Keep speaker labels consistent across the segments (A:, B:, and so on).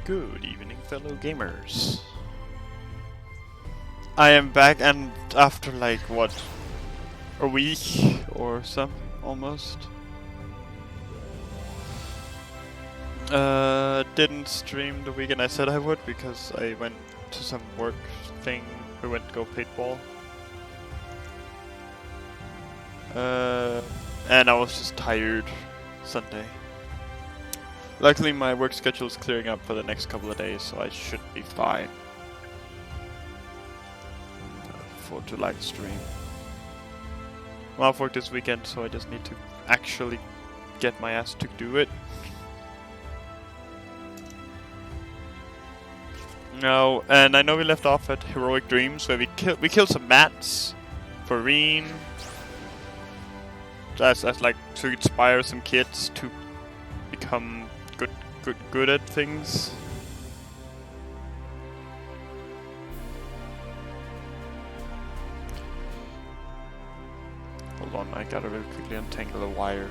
A: Good evening, fellow gamers. I am back, and after like what, a week or some, almost. Didn't stream the weekend I said I would because I went to some work thing. We went to go paintball. And I was just tired Sunday. Luckily, my work schedule is clearing up for the next couple of days, so I should be fine to live stream. I'm off work this weekend, so I just need to actually get my ass to do it. No, and I know we left off at Heroic Dreams, where we killed some bats for Reen. That's like to inspire some kids to become good at things. Hold on, I gotta really quickly untangle a wire.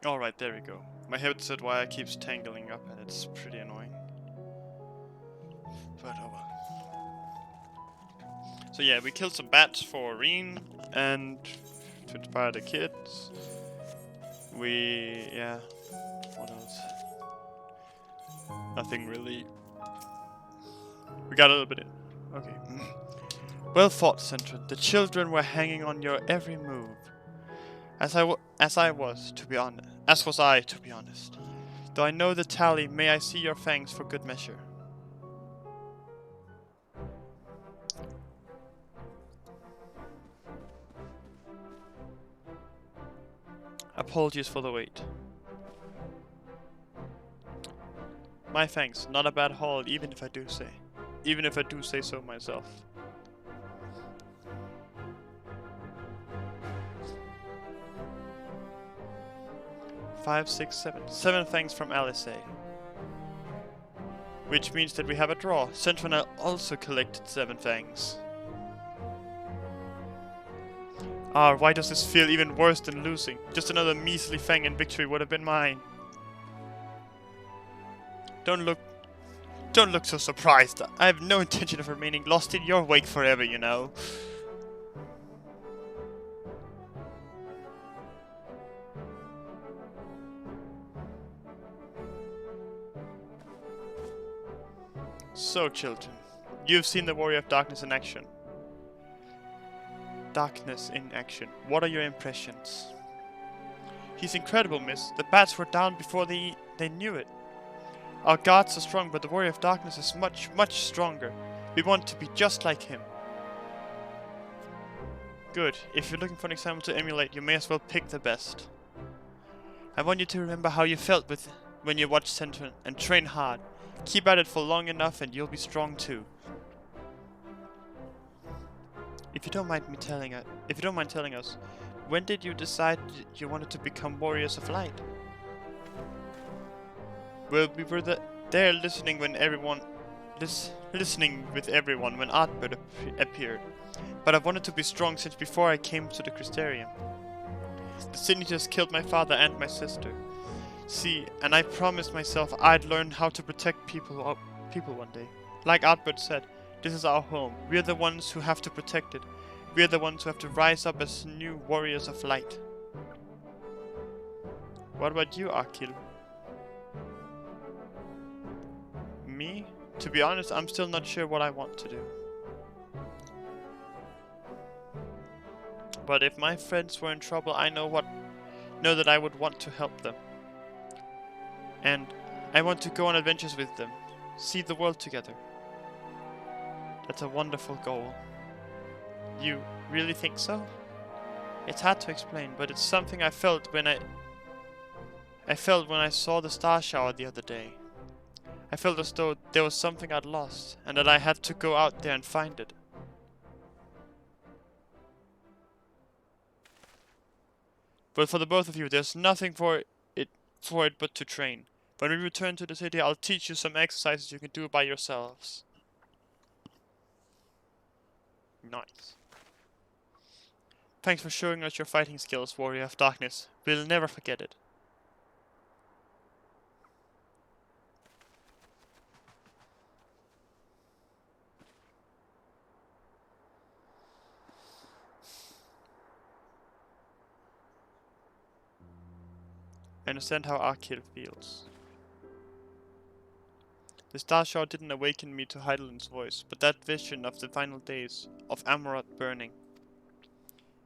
A: Alright, there we go. My headset wire keeps tangling up and it's pretty annoying. But oh well. So yeah, we killed some bats for Reen and to inspire the kids. Yeah, what else? Nothing really. We got a little bit in. Okay. Well fought, Centron. The children were hanging on your every move. As I was, to be honest. As was I, to be honest. Though I know the tally, may I see your fangs for good measure. Apologies for the wait. My thanks, not a bad haul, even if I do say so myself. 5, 6, 7. 7 thanks from Alice. Which means that we have a draw. Centron also collected 7 thanks. Ah, why does this feel even worse than losing? Just another measly fang and victory would have been mine. Don't look so surprised. I have no intention of remaining lost in your wake forever, you know. So, children, you've seen the Warrior of Darkness in action. What are your impressions? He's incredible, miss. The bats were down before they knew it. Our guards are strong, but the Warrior of Darkness is much, much stronger. We want to be just like him. Good. If you're looking for an example to emulate, you may as well pick the best. I want you to remember how you felt when you watched Central and train hard. Keep at it for long enough and you'll be strong too. If you don't mind telling us, when did you decide you wanted to become Warriors of Light? Well, we were there listening with everyone when Artbird appeared. But I wanted to be strong since before I came to the Crystarium. The Signatures killed my father and my sister. See, and I promised myself I'd learn how to protect people one day. Like Artbird said, this is our home. We're the ones who have to protect it. We're the ones who have to rise up as new Warriors of Light. What about you, Akil? Me? To be honest, I'm still not sure what I want to do. But if my friends were in trouble, I know that I would want to help them. And I want to go on adventures with them, see the world together. That's a wonderful goal. You really think so? It's hard to explain, but it's something I felt when I saw the star shower the other day. I felt as though there was something I'd lost, and that I had to go out there and find it. But for the both of you, there's nothing for it but to train. When we return to the city, I'll teach you some exercises you can do by yourselves. Nice. Thanks for showing us your fighting skills, Warrior of Darkness. We'll never forget it. I understand how Akil feels. The star shower didn't awaken me to Heidelin's voice, but that vision of the final days of Amaroth burning.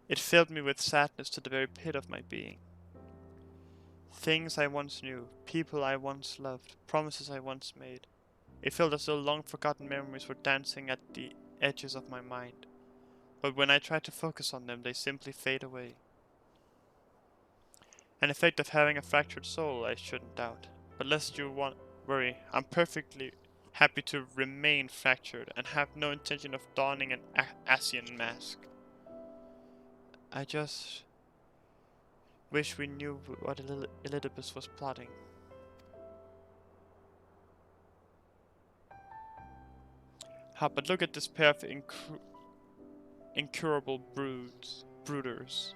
A: It filled me with sadness to the very pit of my being. Things I once knew, people I once loved, promises I once made. It felt as though long-forgotten memories were dancing at the edges of my mind. But when I try to focus on them, they simply fade away. An effect of having a fractured soul, I shouldn't doubt. But lest you worry, I'm perfectly happy to remain fractured and have no intention of donning an Asian mask. I just wish we knew what Elidibus was plotting. But look at this pair of incurable brooders.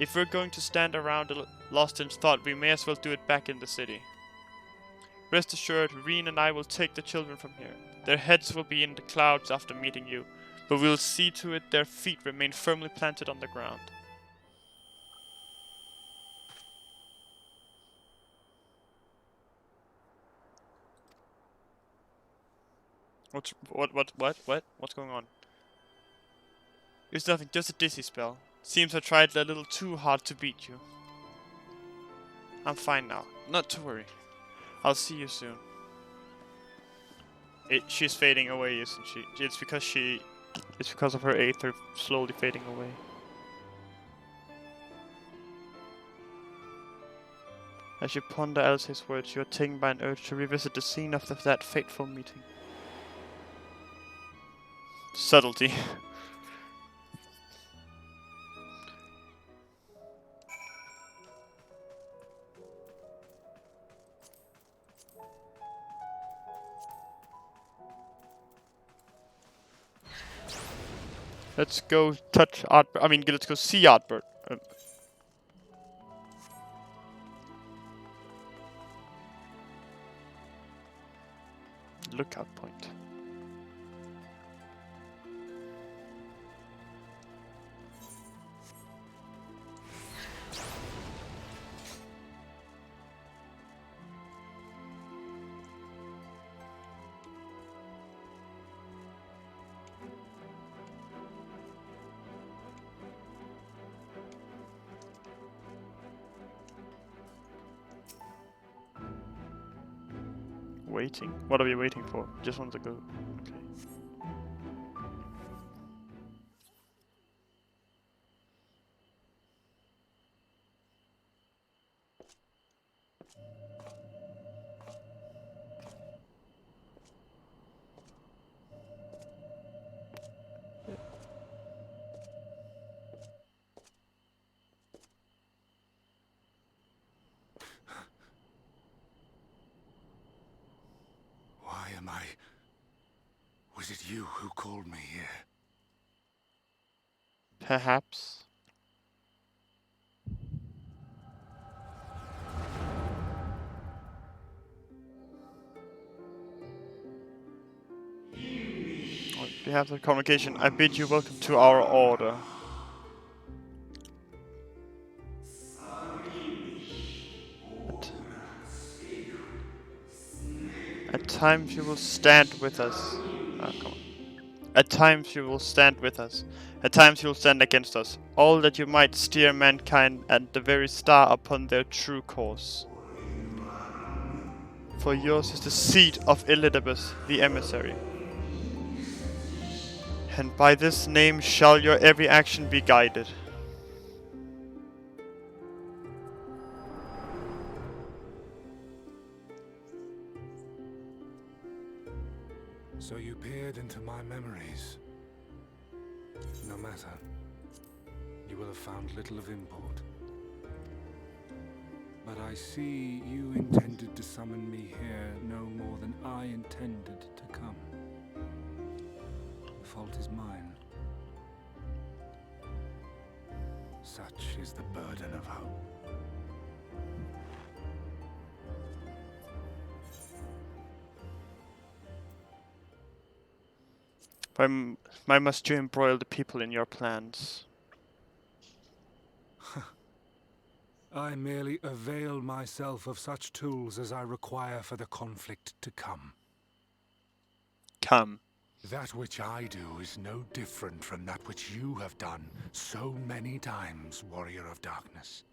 A: If we're going to stand around lost in thought, we may as well do it back in the city. Rest assured, Reen and I will take the children from here. Their heads will be in the clouds after meeting you, but we'll see to it their feet remain firmly planted on the ground. What's going on? It's nothing, just a dizzy spell. Seems I tried a little too hard to beat you. I'm fine now, not to worry. I'll see you soon. She's fading away, isn't she? It's because of her aether slowly fading away. As you ponder Elsie's words, you are taken by an urge to revisit the scene of that fateful meeting. Subtlety. Let's go touch Artbird. Let's go see Artbird. Lookout point. Waiting? What are we waiting for? Just want to go. Okay.
B: Why am I... Was it you who called me here?
A: Perhaps. On behalf of the congregation, I bid you welcome to our order. At times you will stand with us. Come on. At times you will stand with us. At times you will stand against us. All that you might steer mankind and the very star upon their true course. For yours is the seat of Elizabeth, the emissary. And by this name shall your every action be guided.
B: So you peered into my memories. No matter. You will have found little of import. But I see you intended to summon me here no more than I intended to come. The fault is mine. Such is the burden of hope.
A: Why must you embroil the people in your plans?
B: I merely avail myself of such tools as I require for the conflict to come.
A: Come.
B: That which I do is no different from that which you have done so many times, Warrior of Darkness.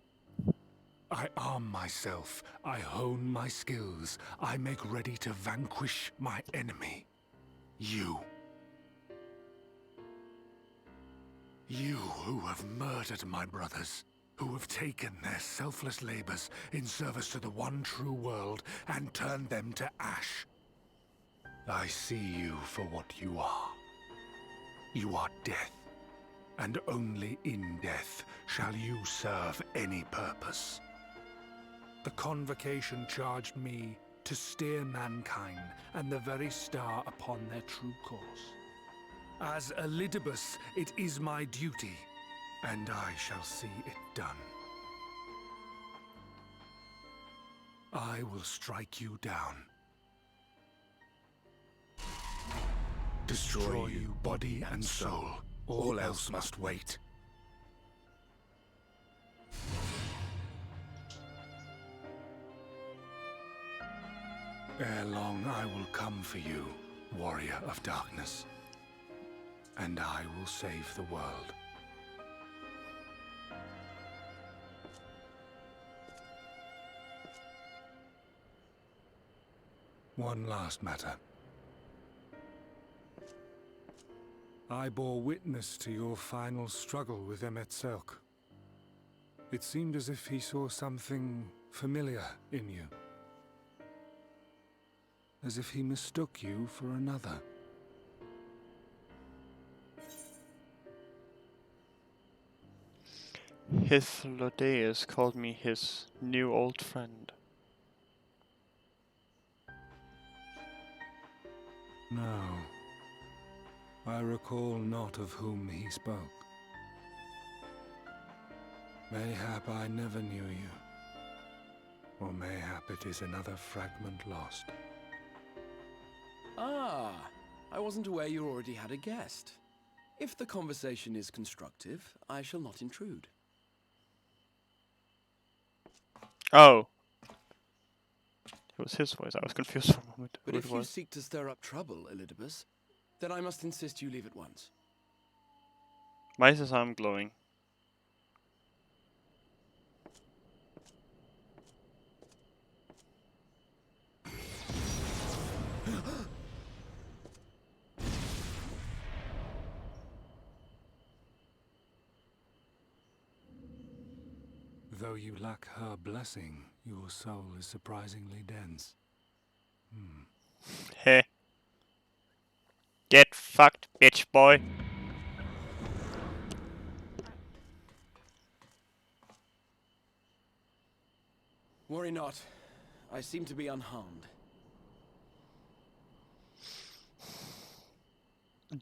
B: I arm myself, I hone my skills, I make ready to vanquish my enemy. You. You who have murdered my brothers, who have taken their selfless labors in service to the one true world and turned them to ash. I see you for what you are. You are death, and only in death shall you serve any purpose. The Convocation charged me to steer mankind and the very star upon their true course. As Elidibus, it is my duty, and I shall see it done. I will strike you down. Destroy you body and soul. All else must wait. Ere long I will come for you, Warrior of Darkness. And I will save the world. One last matter. I bore witness to your final struggle with Emet-Selch. It seemed as if he saw something familiar in you. As if he mistook you for another.
A: Hythlodaeus called me his new old friend.
B: No. I recall not of whom he spoke. Mayhap I never knew you. Or mayhap it is another fragment lost.
C: Ah, I wasn't aware you already had a guest. If the conversation is constructive, I shall not intrude.
A: Oh. It was his voice. I was confused for a moment.
C: But
A: Who
C: if
A: it
C: you
A: was.
C: seek to stir up trouble, Elidibus, then I must insist you leave at once.
A: Why is his arm glowing?
B: Though you lack her blessing, your soul is surprisingly dense.
A: Heh. Get fucked, bitch boy.
C: Worry not. I seem to be unharmed.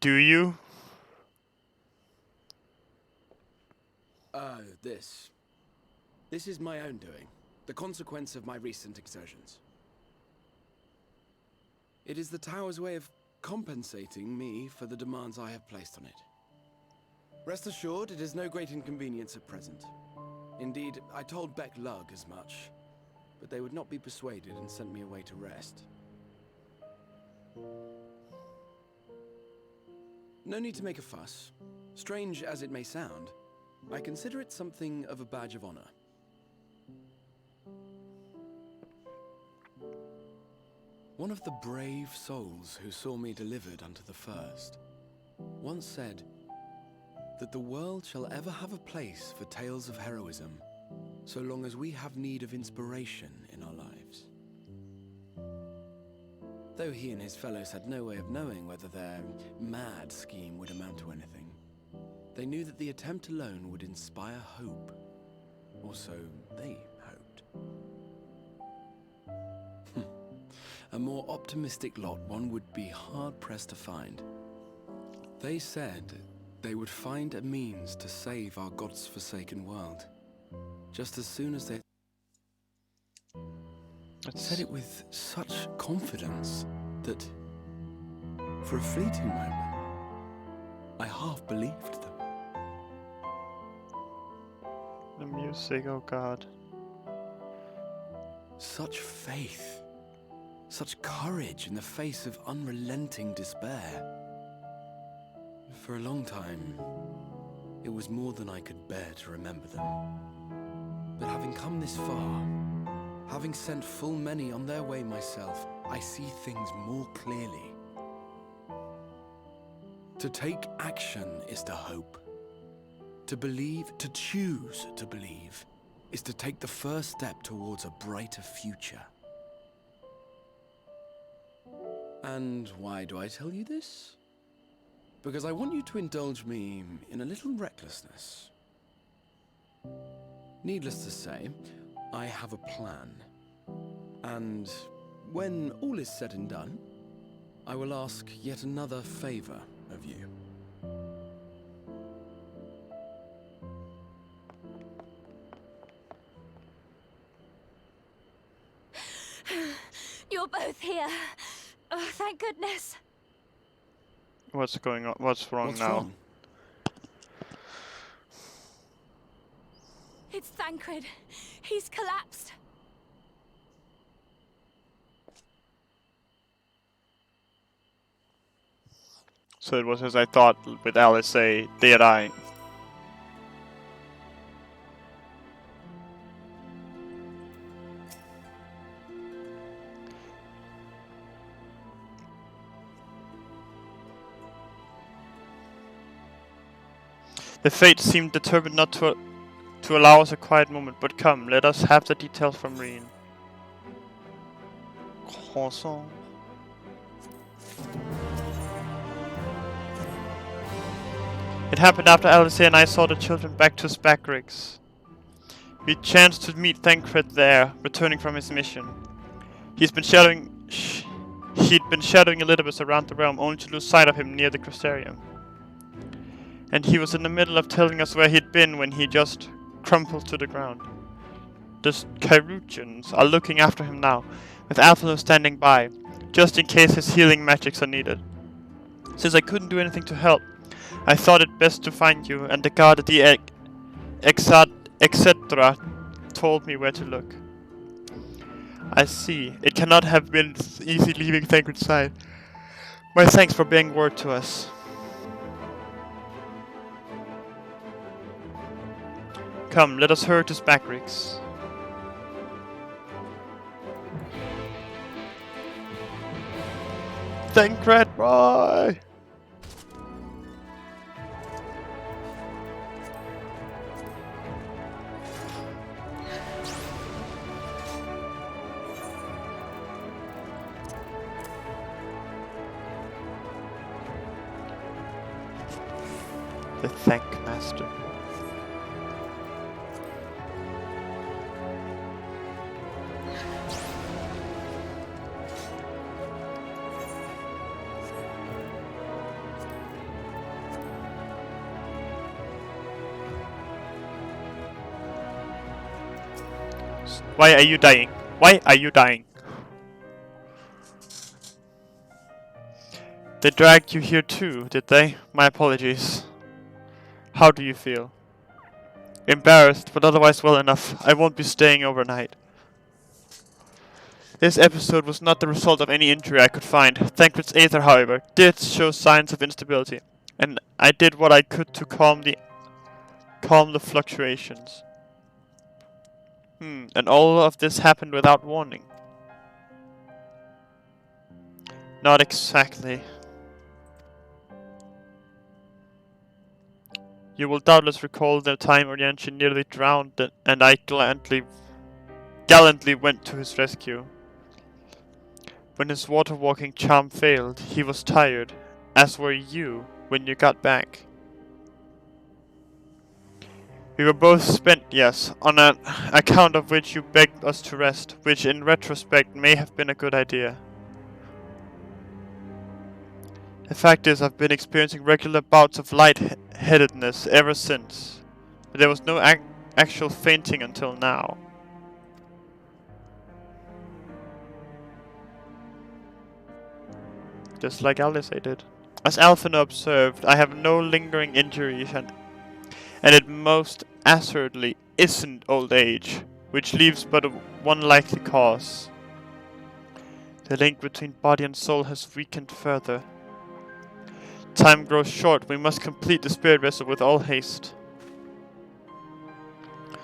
A: Do you?
C: This is my own doing. The consequence of my recent exertions. It is the tower's way of compensating me for the demands I have placed on it. Rest assured, it is no great inconvenience at present. Indeed, I told Beck Lug as much, but they would not be persuaded and sent me away to rest. No need to make a fuss. Strange as it may sound, I consider it something of a badge of honor. One of the brave souls who saw me delivered unto the first once said that the world shall ever have a place for tales of heroism so long as we have need of inspiration in our lives. Though he and his fellows had no way of knowing whether their mad scheme would amount to anything, they knew that the attempt alone would inspire hope, or so they hoped. A more optimistic lot one would be hard-pressed to find. They said they would find a means to save our God's forsaken world, just as soon as they said it with such confidence that, for a fleeting moment, I half believed them.
A: The music, oh god.
C: Such faith, such courage in the face of unrelenting despair. For a long time, it was more than I could bear to remember them. But having come this far, having sent full many on their way myself, I see things more clearly. To take action is to hope. To believe, to choose to believe, is to take the first step towards a brighter future. And why do I tell you this? Because I want you to indulge me in a little recklessness. Needless to say, I have a plan. And when all is said and done, I will ask yet another favor of you.
D: You're both here. Oh, thank goodness.
A: What's going on? What's wrong now?
C: Wrong?
D: It's Thancred. He's collapsed.
A: So it was as I thought with Alice say, did I? The fate seemed determined not to allow us a quiet moment, but come, let us have the details from Reen. Croissant. It happened after Alice and I saw the children back to Spackrix. We chanced to meet Thancred there, returning from his mission. He'd been shadowing Elizabeth around the realm, only to lose sight of him near the Crystarium. And he was in the middle of telling us where he'd been when he just crumpled to the ground. The Kyrugians are looking after him now, with Alphalo standing by, just in case his healing magics are needed. Since I couldn't do anything to help, I thought it best to find you, and the guard at the etc. told me where to look. I see. It cannot have been easy leaving Thancred's side. My thanks for bearing word to us. Come, let us hurry to Spackrix. Thancred, boy! The Thank Master. Why are you dying? Why are you dying? They dragged you here too, did they? My apologies. How do you feel? Embarrassed, but otherwise well enough. I won't be staying overnight. This episode was not the result of any injury I could find. Thancred's Aether, however, did show signs of instability, and I did what I could to calm the fluctuations. And all of this happened without warning. Not exactly. You will doubtless recall the time Orianchi nearly drowned and I gallantly went to his rescue. When his water-walking charm failed, he was tired, as were you when you got back. We were both spent, yes, on an account of which you begged us to rest, which in retrospect may have been a good idea. The fact is, I've been experiencing regular bouts of lightheadedness ever since, but there was no actual fainting until now. Just like Alice did. As Alphina observed, I have no lingering injuries and it most assuredly isn't old age, which leaves but one likely cause. The link between body and soul has weakened further. Time grows short, we must complete the spirit vessel with all haste.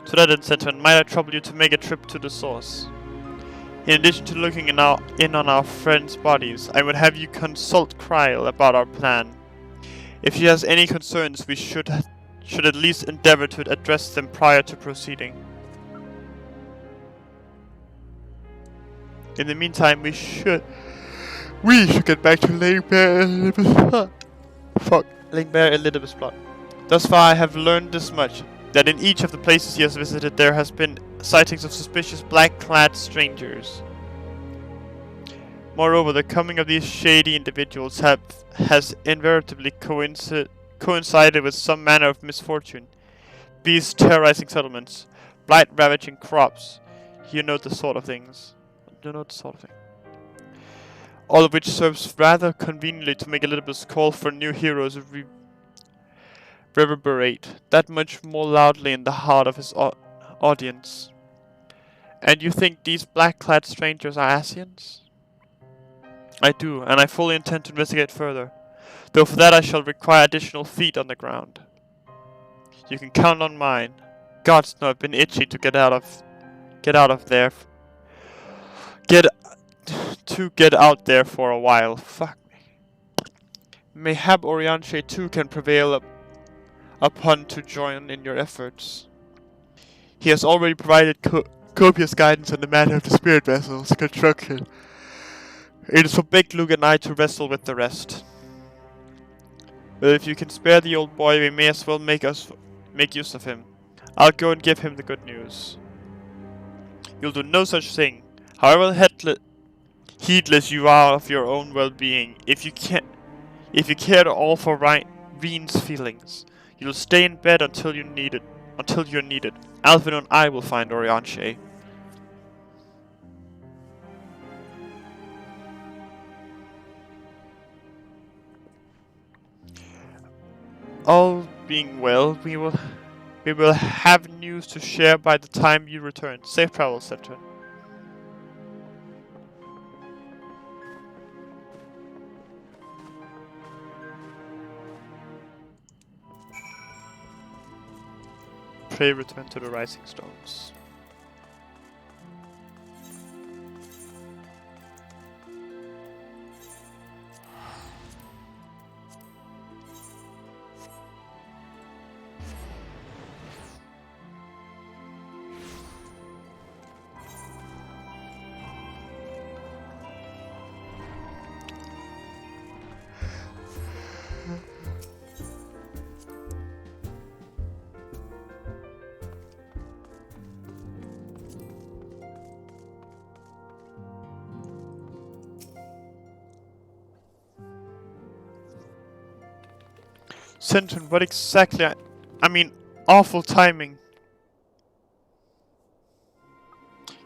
A: To that end, Sentinel, might I trouble you to make a trip to the source? In addition to looking in on our friends' bodies, I would have you consult Kryl about our plan. If she has any concerns, we should at least endeavor to address them prior to proceeding. In the meantime, we should get back to Langbear Elizabeth's plot. Thus far, I have learned this much: that in each of the places he has visited, there has been sightings of suspicious black-clad strangers. Moreover, the coming of these shady individuals has invariably coincided with some manner of misfortune. Beasts terrorizing settlements, blight ravaging crops. You know the sort of things. All of which serves rather conveniently to make Elizabeth's call for new heroes reverberate that much more loudly in the heart of his audience. And you think these black-clad strangers are Asians? I do, and I fully intend to investigate further, though for that I shall require additional feet on the ground. You can count on mine. Gods know I've been itchy to get out there for a while. Fuck me. Mayhap Orianche too can prevail upon to join in your efforts. He has already provided copious guidance on the matter of the spirit vessel's construction. It is for Big Luke and I to wrestle with the rest. But if you can spare the old boy, we may as well make use of him. I'll go and give him the good news. You'll do no such thing. However heedless you are of your own well-being, if you care at all for Reen's feelings, you'll stay in bed until you're needed. Alvin and I will find Orianche. All being well, we will have news to share by the time you return. Safe travels, Centron. Pray return to the Rising Stones. Sentron, what exactly? I mean, awful timing.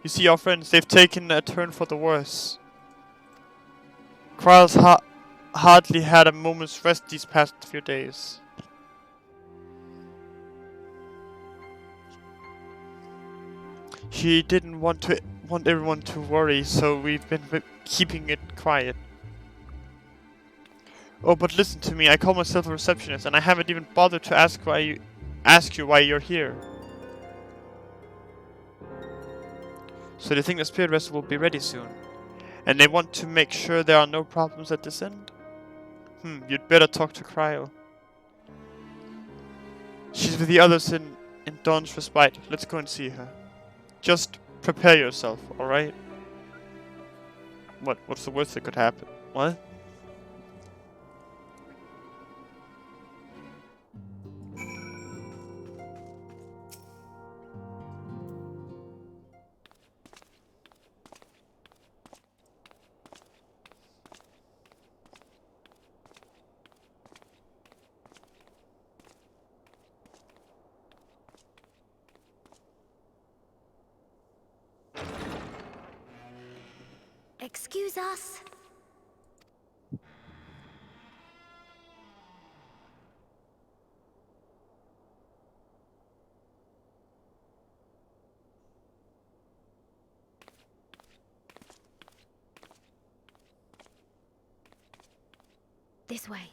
A: You see, our friends, they've taken a turn for the worse. Kryle's hardly had a moment's rest these past few days. He didn't want everyone to worry, so we've been keeping it quiet. Oh, but listen to me. I call myself a receptionist, and I haven't even bothered to ask you why you're here. So they think the spirit vessel will be ready soon, and they want to make sure there are no problems at this end. You'd better talk to Cryo. She's with the others in Dawn's Respite. Let's go and see her. Just prepare yourself, alright? What's the worst that could happen? What?
D: Excuse us. This way.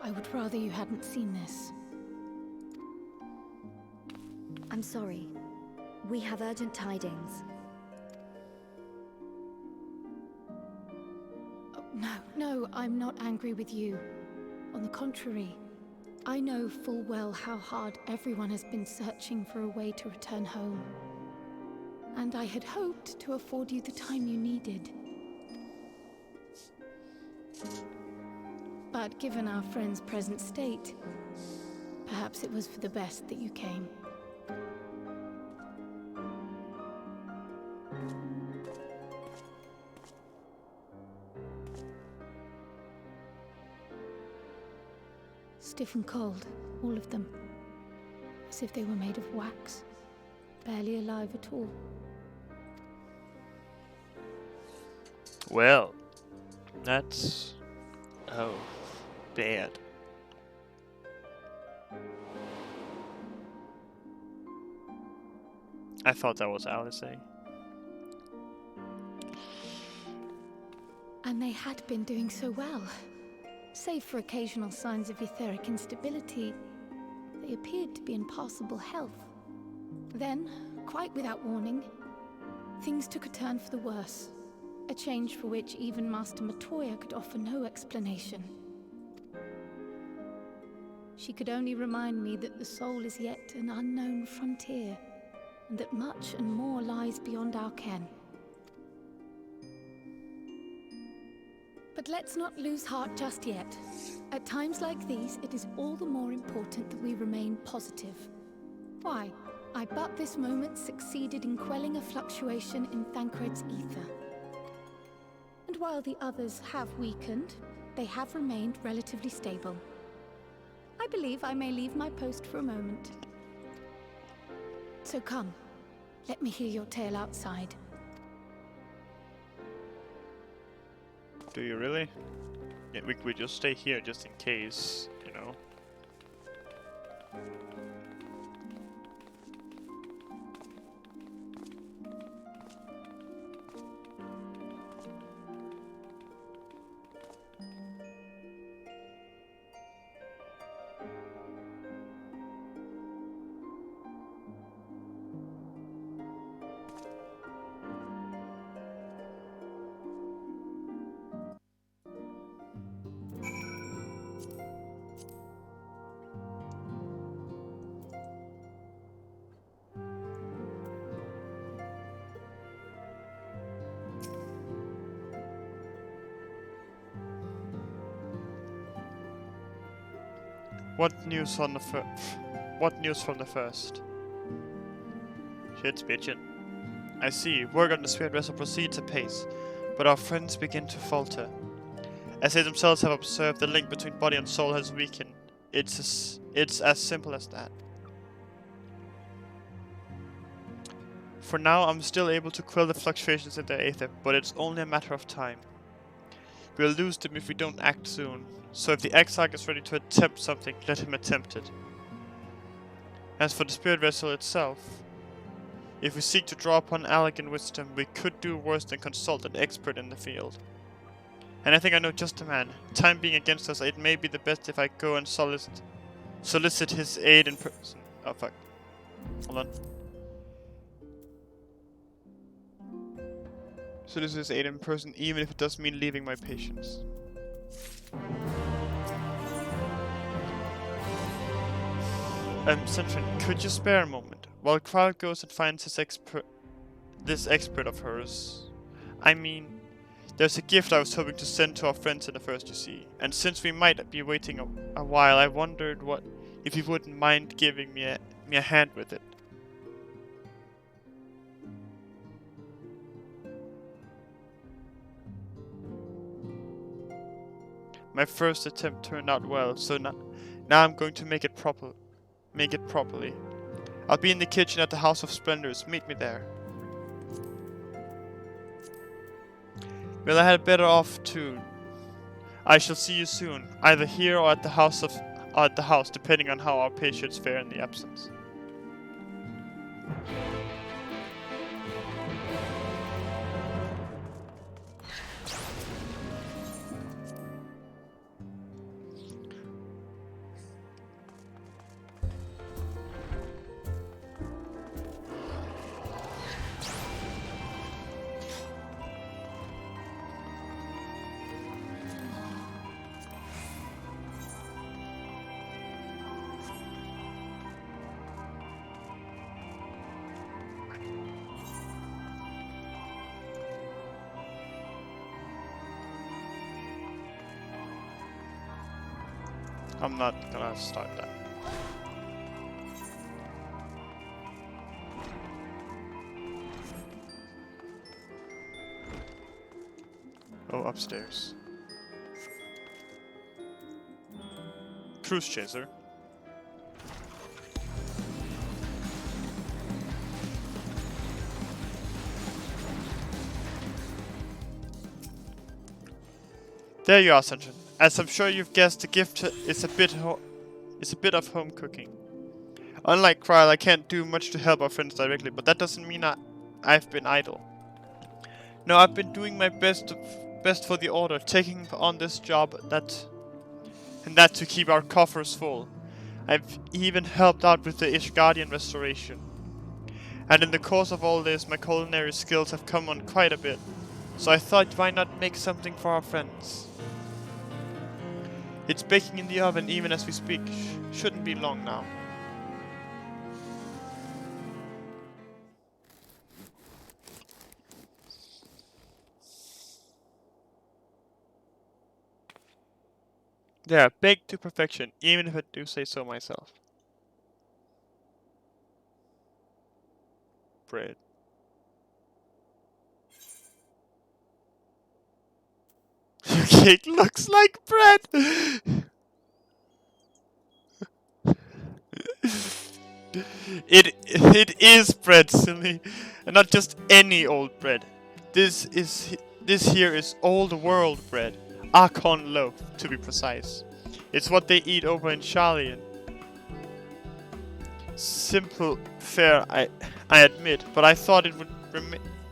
E: I would rather you hadn't seen this.
D: I'm sorry. We have urgent tidings.
E: Oh, no, I'm not angry with you. On the contrary, I know full well how hard everyone has been searching for a way to return home. And I had hoped to afford you the time you needed. But given our friend's present state, perhaps it was for the best that you came. Stiff and cold, all of them. As if they were made of wax, barely alive at all.
A: Well, that's... oh, bad. I thought that was Alice.
E: And they had been doing so well. Save for occasional signs of etheric instability, they appeared to be in passable health. Then, quite without warning, things took a turn for the worse. A change for which even Master Matoya could offer no explanation. She could only remind me that the soul is yet an unknown frontier, and that much and more lies beyond our ken. But let's not lose heart just yet. At times like these, it is all the more important that we remain positive. Why? I but this moment succeeded in quelling a fluctuation in Thancred's ether. And while the others have weakened, they have remained relatively stable. I believe I may leave my post for a moment. So come, let me hear your tale outside.
A: Do you really? Yeah, we just stay here just in case, you know. What news on the What news from the first? Shit's bitchin'. I see. Work on the spirit vessel proceeds apace, but our friends begin to falter. As they themselves have observed, the link between body and soul has weakened. It's as simple as that. For now, I'm still able to quell the fluctuations in the aether, but it's only a matter of time. We'll lose them if we don't act soon, so if the Exarch is ready to attempt something, let him attempt it. As for the spirit vessel itself, if we seek to draw upon elegant wisdom, we could do worse than consult an expert in the field. And I think I know just the man. Time being against us, it may be the best if I go and solicit his aid in person. Oh fuck. Hold on. Solicit his aid in person, even if it does mean leaving my patients. Sentrin, could you spare a moment? While Crowd goes and finds this expert of hers. I mean, there's a gift I was hoping to send to our friends in the first, you see. And since we might be waiting a while, I wondered if you wouldn't mind giving me a hand with it. My first attempt turned out well, so now I'm going to make it properly. I'll be in the kitchen at the House of Splendors. Meet me there. Well, I had better off too. I shall see you soon, either here or at the house, depending on how our patients fare in the absence. I'm not gonna start that. Oh, upstairs. Cruise chaser. There you are, Sentrin. As I'm sure you've guessed, the gift is a bit of home cooking. Unlike Kryle, I can't do much to help our friends directly, but that doesn't mean I've been idle. No, I've been doing my best for the Order, taking on this job that to keep our coffers full. I've even helped out with the Ishgardian restoration. And in the course of all this, my culinary skills have come on quite a bit. So I thought, why not make something for our friends? It's baking in the oven even as we speak. Shouldn't be long now. They are baked to perfection, even if I do say so myself. Bread. Your cake looks like bread! It is bread, silly. And not just any old bread. This here is old world bread. Archon loaf, to be precise. It's what they eat over in Charlian. Simple fare, I admit, but I thought it would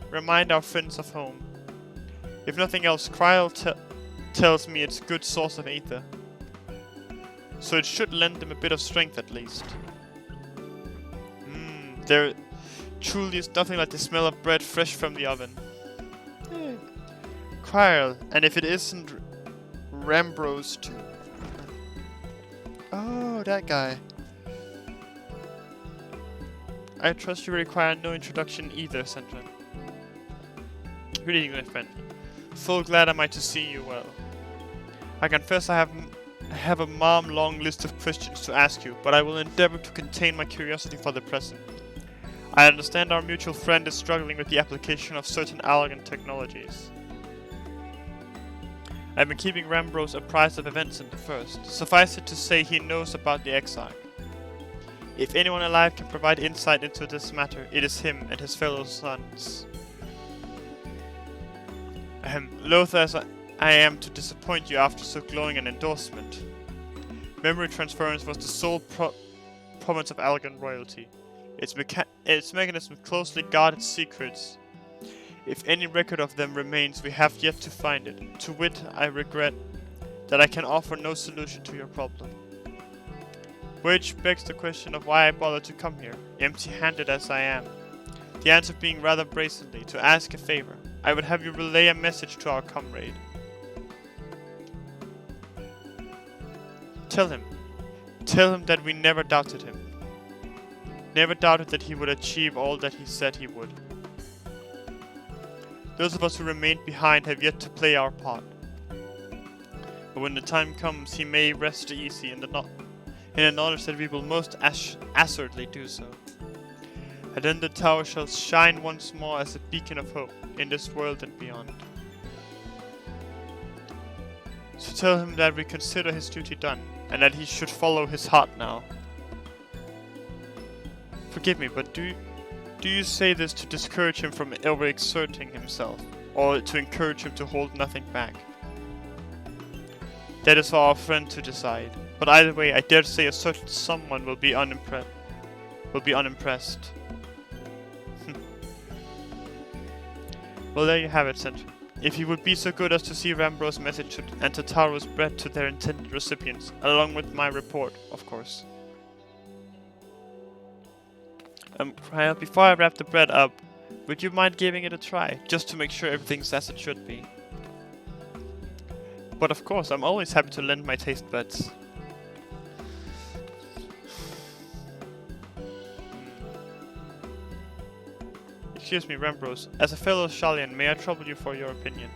A: remind our friends of home. If nothing else, Kryle tells me it's a good source of aether. So it should lend them a bit of strength at least. There truly is nothing like the smell of bread fresh from the oven. Kryle, and if it isn't Rambros too. Oh, that guy. I trust you require no introduction either, Sentrin. Greetings, my friend. Full glad am I to see you well. I confess I have I have a long list of questions to ask you, but I will endeavor to contain my curiosity for the present. I understand our mutual friend is struggling with the application of certain Algan technologies. I've been keeping Rambros apprised of events in the First. Suffice it to say he knows about the Exarch. If anyone alive can provide insight into this matter, it is him and his fellow sons. Loath as I am to disappoint you after so glowing an endorsement. Memory transference was the sole province of Algan royalty. Its mechanism closely guarded secrets. If any record of them remains, we have yet to find it. To wit, I regret that I can offer no solution to your problem. Which begs the question of why I bothered to come here, empty-handed as I am. The answer being rather brazenly, to ask a favor. I would have you relay a message to our comrade. Tell him that we never doubted him. Never doubted that he would achieve all that he said he would. Those of us who remained behind have yet to play our part. But when the time comes, he may rest easy in the knowledge that we will most assuredly do so. And then the tower shall shine once more as a beacon of hope in this world and beyond. So tell him that we consider his duty done, and that he should follow his heart now. Forgive me, but do you say this to discourage him from overexerting himself, or to encourage him to hold nothing back? That is for our friend to decide. But either way, I dare say a certain someone will be unimpressed. Well, there you have it, Sentry. If you would be so good as to see Rambro's message and Tataro's bread to their intended recipients, along with my report, of course. Before I wrap the bread up, would you mind giving it a try, just to make sure everything's as it should be? But of course, I'm always happy to lend my taste buds. Excuse me, Rambros. As a fellow Shalian, may I trouble you for your opinion?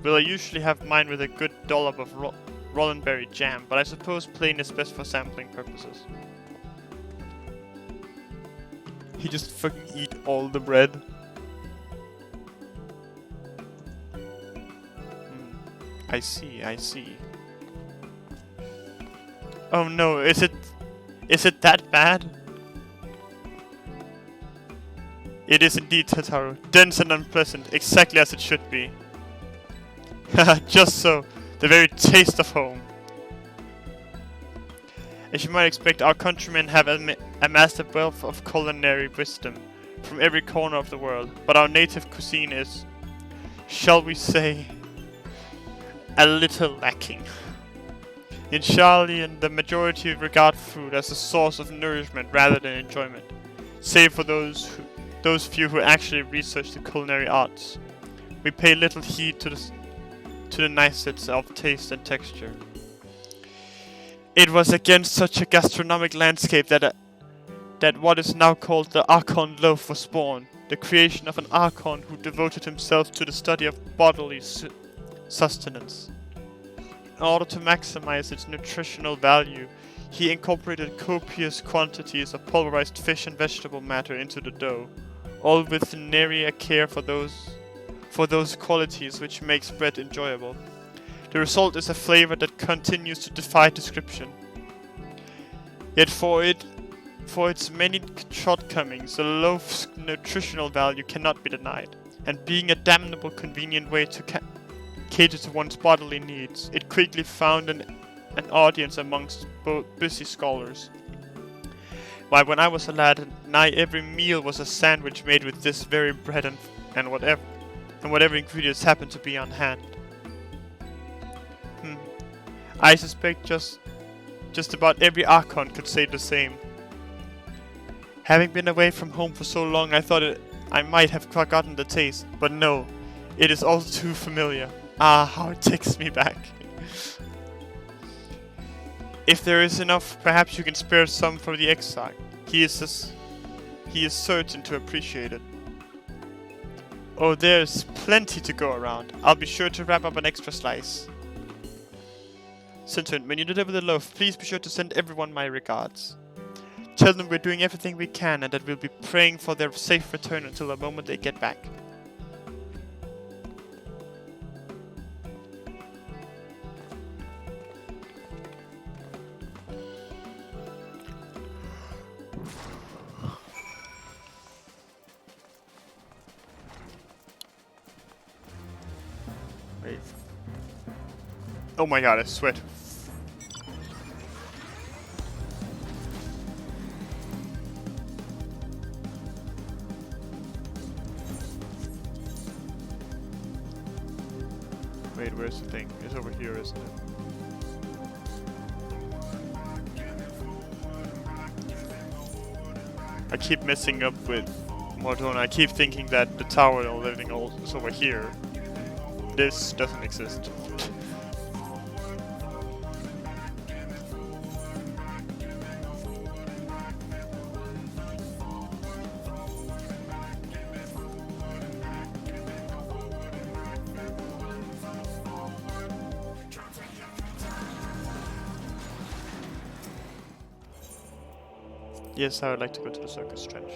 A: Well, I usually have mine with a good dollop of Rollenberry jam, but I suppose plain is best for sampling purposes. He just fucking eat all the bread. I see. Oh no, is it that bad? It is indeed, Tataru. Dense and unpleasant, exactly as it should be. Haha, just so. The very taste of home. As you might expect, our countrymen have amassed a wealth of culinary wisdom from every corner of the world, but our native cuisine is, shall we say, a little lacking. In Shalian, the majority regard food as a source of nourishment rather than enjoyment, save for those few who actually research the culinary arts. We pay little heed to the niceties of taste and texture. It was against such a gastronomic landscape that what is now called the Archon loaf was born, the creation of an Archon who devoted himself to the study of bodily sustenance. In order to maximize its nutritional value, he incorporated copious quantities of pulverized fish and vegetable matter into the dough, all with nary a care for those qualities which makes bread enjoyable. The result is a flavor that continues to defy description. Yet for its many shortcomings, the loaf's nutritional value cannot be denied, and being a damnable convenient way to cater to one's bodily needs, it quickly found an audience amongst both busy scholars. Why, when I was a lad, nigh every meal was a sandwich made with this very bread and whatever ingredients happened to be on hand. I suspect just about every Archon could say the same. Having been away from home for so long, I thought I might have forgotten the taste, but no, it is all too familiar. Ah, how it takes me back. If there is enough, perhaps you can spare some for the Exarch. He is certain to appreciate it. Oh, there's plenty to go around. I'll be sure to wrap up an extra slice. Sinton, when you deliver the loaf, please be sure to send everyone my regards. Tell them we're doing everything we can and that we'll be praying for their safe return until the moment they get back. Wait. Oh my god, I sweat. Wait, where's the thing? It's over here, isn't it? I keep messing up with Mordona. I keep thinking that the tower and everything is over here. This doesn't exist. Yes, I would like to go to the circus trench.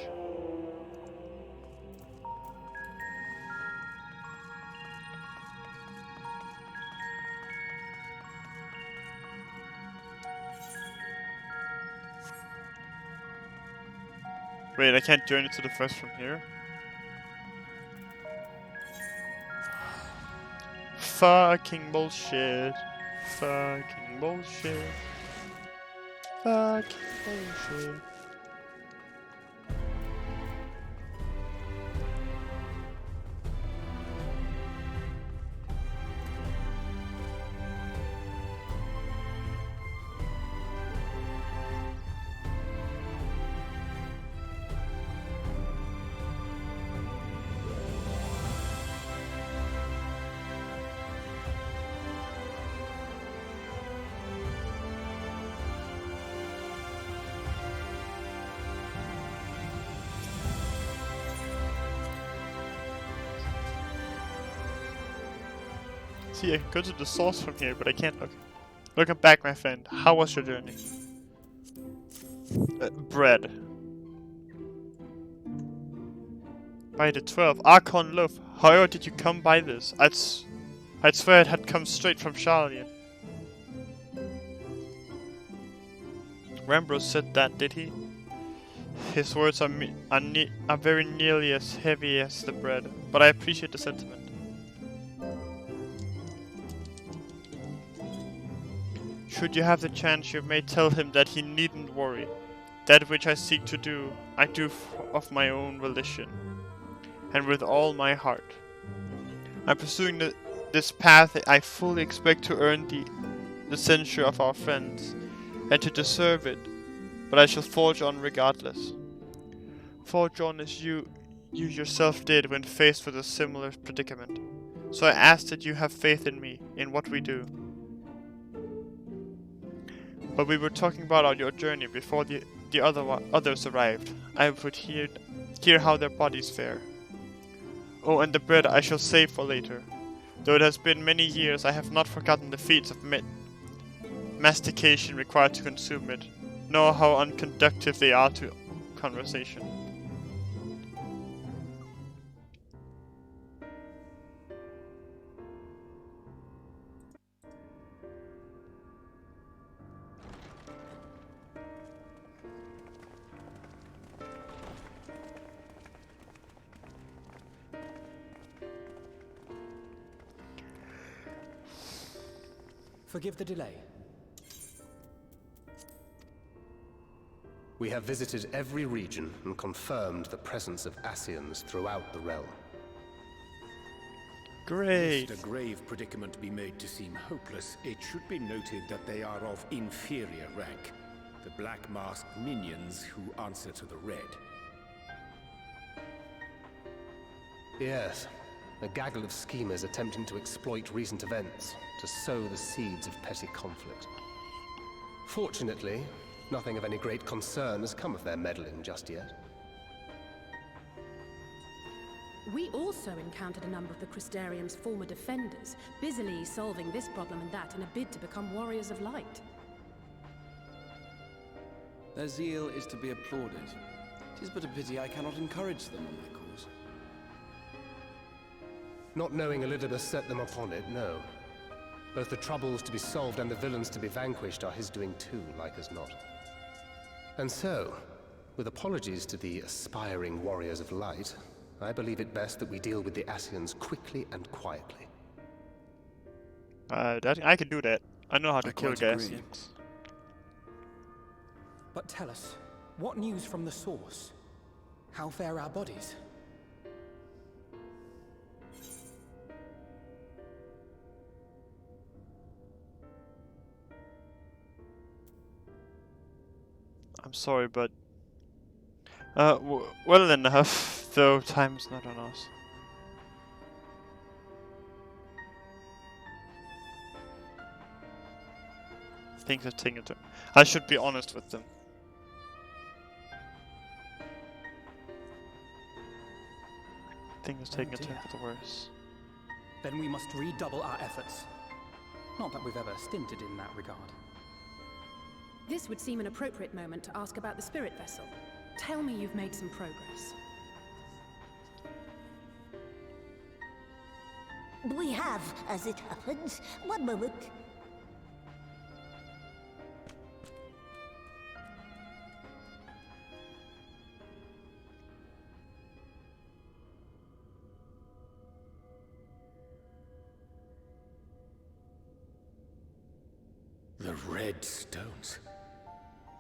A: Wait, I can't journey to the first from here? Fucking bullshit. Fucking bullshit. Fucking bullshit. See, I can go to the source from here, but I can't look. Welcome back, my friend. How was your journey? Bread. By the 12. Archon loaf. How did you come by this? I'd swear it had come straight from Charlian. Rambros said that, did he? His words are very nearly as heavy as the bread, but I appreciate the sentiment. Should you have the chance, you may tell him that he needn't worry. That which I seek to do, I do of my own volition, and with all my heart. I'm pursuing this path. I fully expect to earn the censure of our friends, and to deserve it, but I shall forge on regardless. Forge on as you yourself did when faced with a similar predicament. So I ask that you have faith in me, in what we do. But we were talking about your journey before the others arrived. I would hear how their bodies fare. Oh, and the bread I shall save for later. Though it has been many years, I have not forgotten the feats of mastication required to consume it, nor how unconductive they are to conversation.
C: Forgive the delay.
F: We have visited every region and confirmed the presence of Ascians throughout the realm.
A: Great.
G: Lest a grave predicament be made to seem hopeless, it should be noted that they are of inferior rank. The black-masked minions who answer to the red.
F: Yes, a gaggle of schemers attempting to exploit recent events to sow the seeds of petty conflict. Fortunately, nothing of any great concern has come of their meddling just yet.
H: We also encountered a number of the Crystarium's former defenders, busily solving this problem and that in a bid to become warriors of light.
C: Their zeal is to be applauded. 'Tis but a pity I cannot encourage them on their cause.
F: Not knowing Elizabeth set them upon it, no. Both the troubles to be solved and the villains to be vanquished are his doing too, like as not. And so, with apologies to the aspiring warriors of light, I believe it best that we deal with the Ascians quickly and quietly.
A: I can do that. I know how to
C: I
A: kill
C: quite agree.
A: Gassians.
I: But tell us, what news from the source? How fare our bodies?
A: I'm sorry, but well enough. Though time's not on us. Things are taking a turn. I should be honest with them. Things are taking a turn for the worse.
I: Then we must redouble our efforts. Not that we've ever stinted in that regard.
H: This would seem an appropriate moment to ask about the spirit vessel. Tell me you've made some progress.
J: We have, as it happens. One moment.
G: The red stones.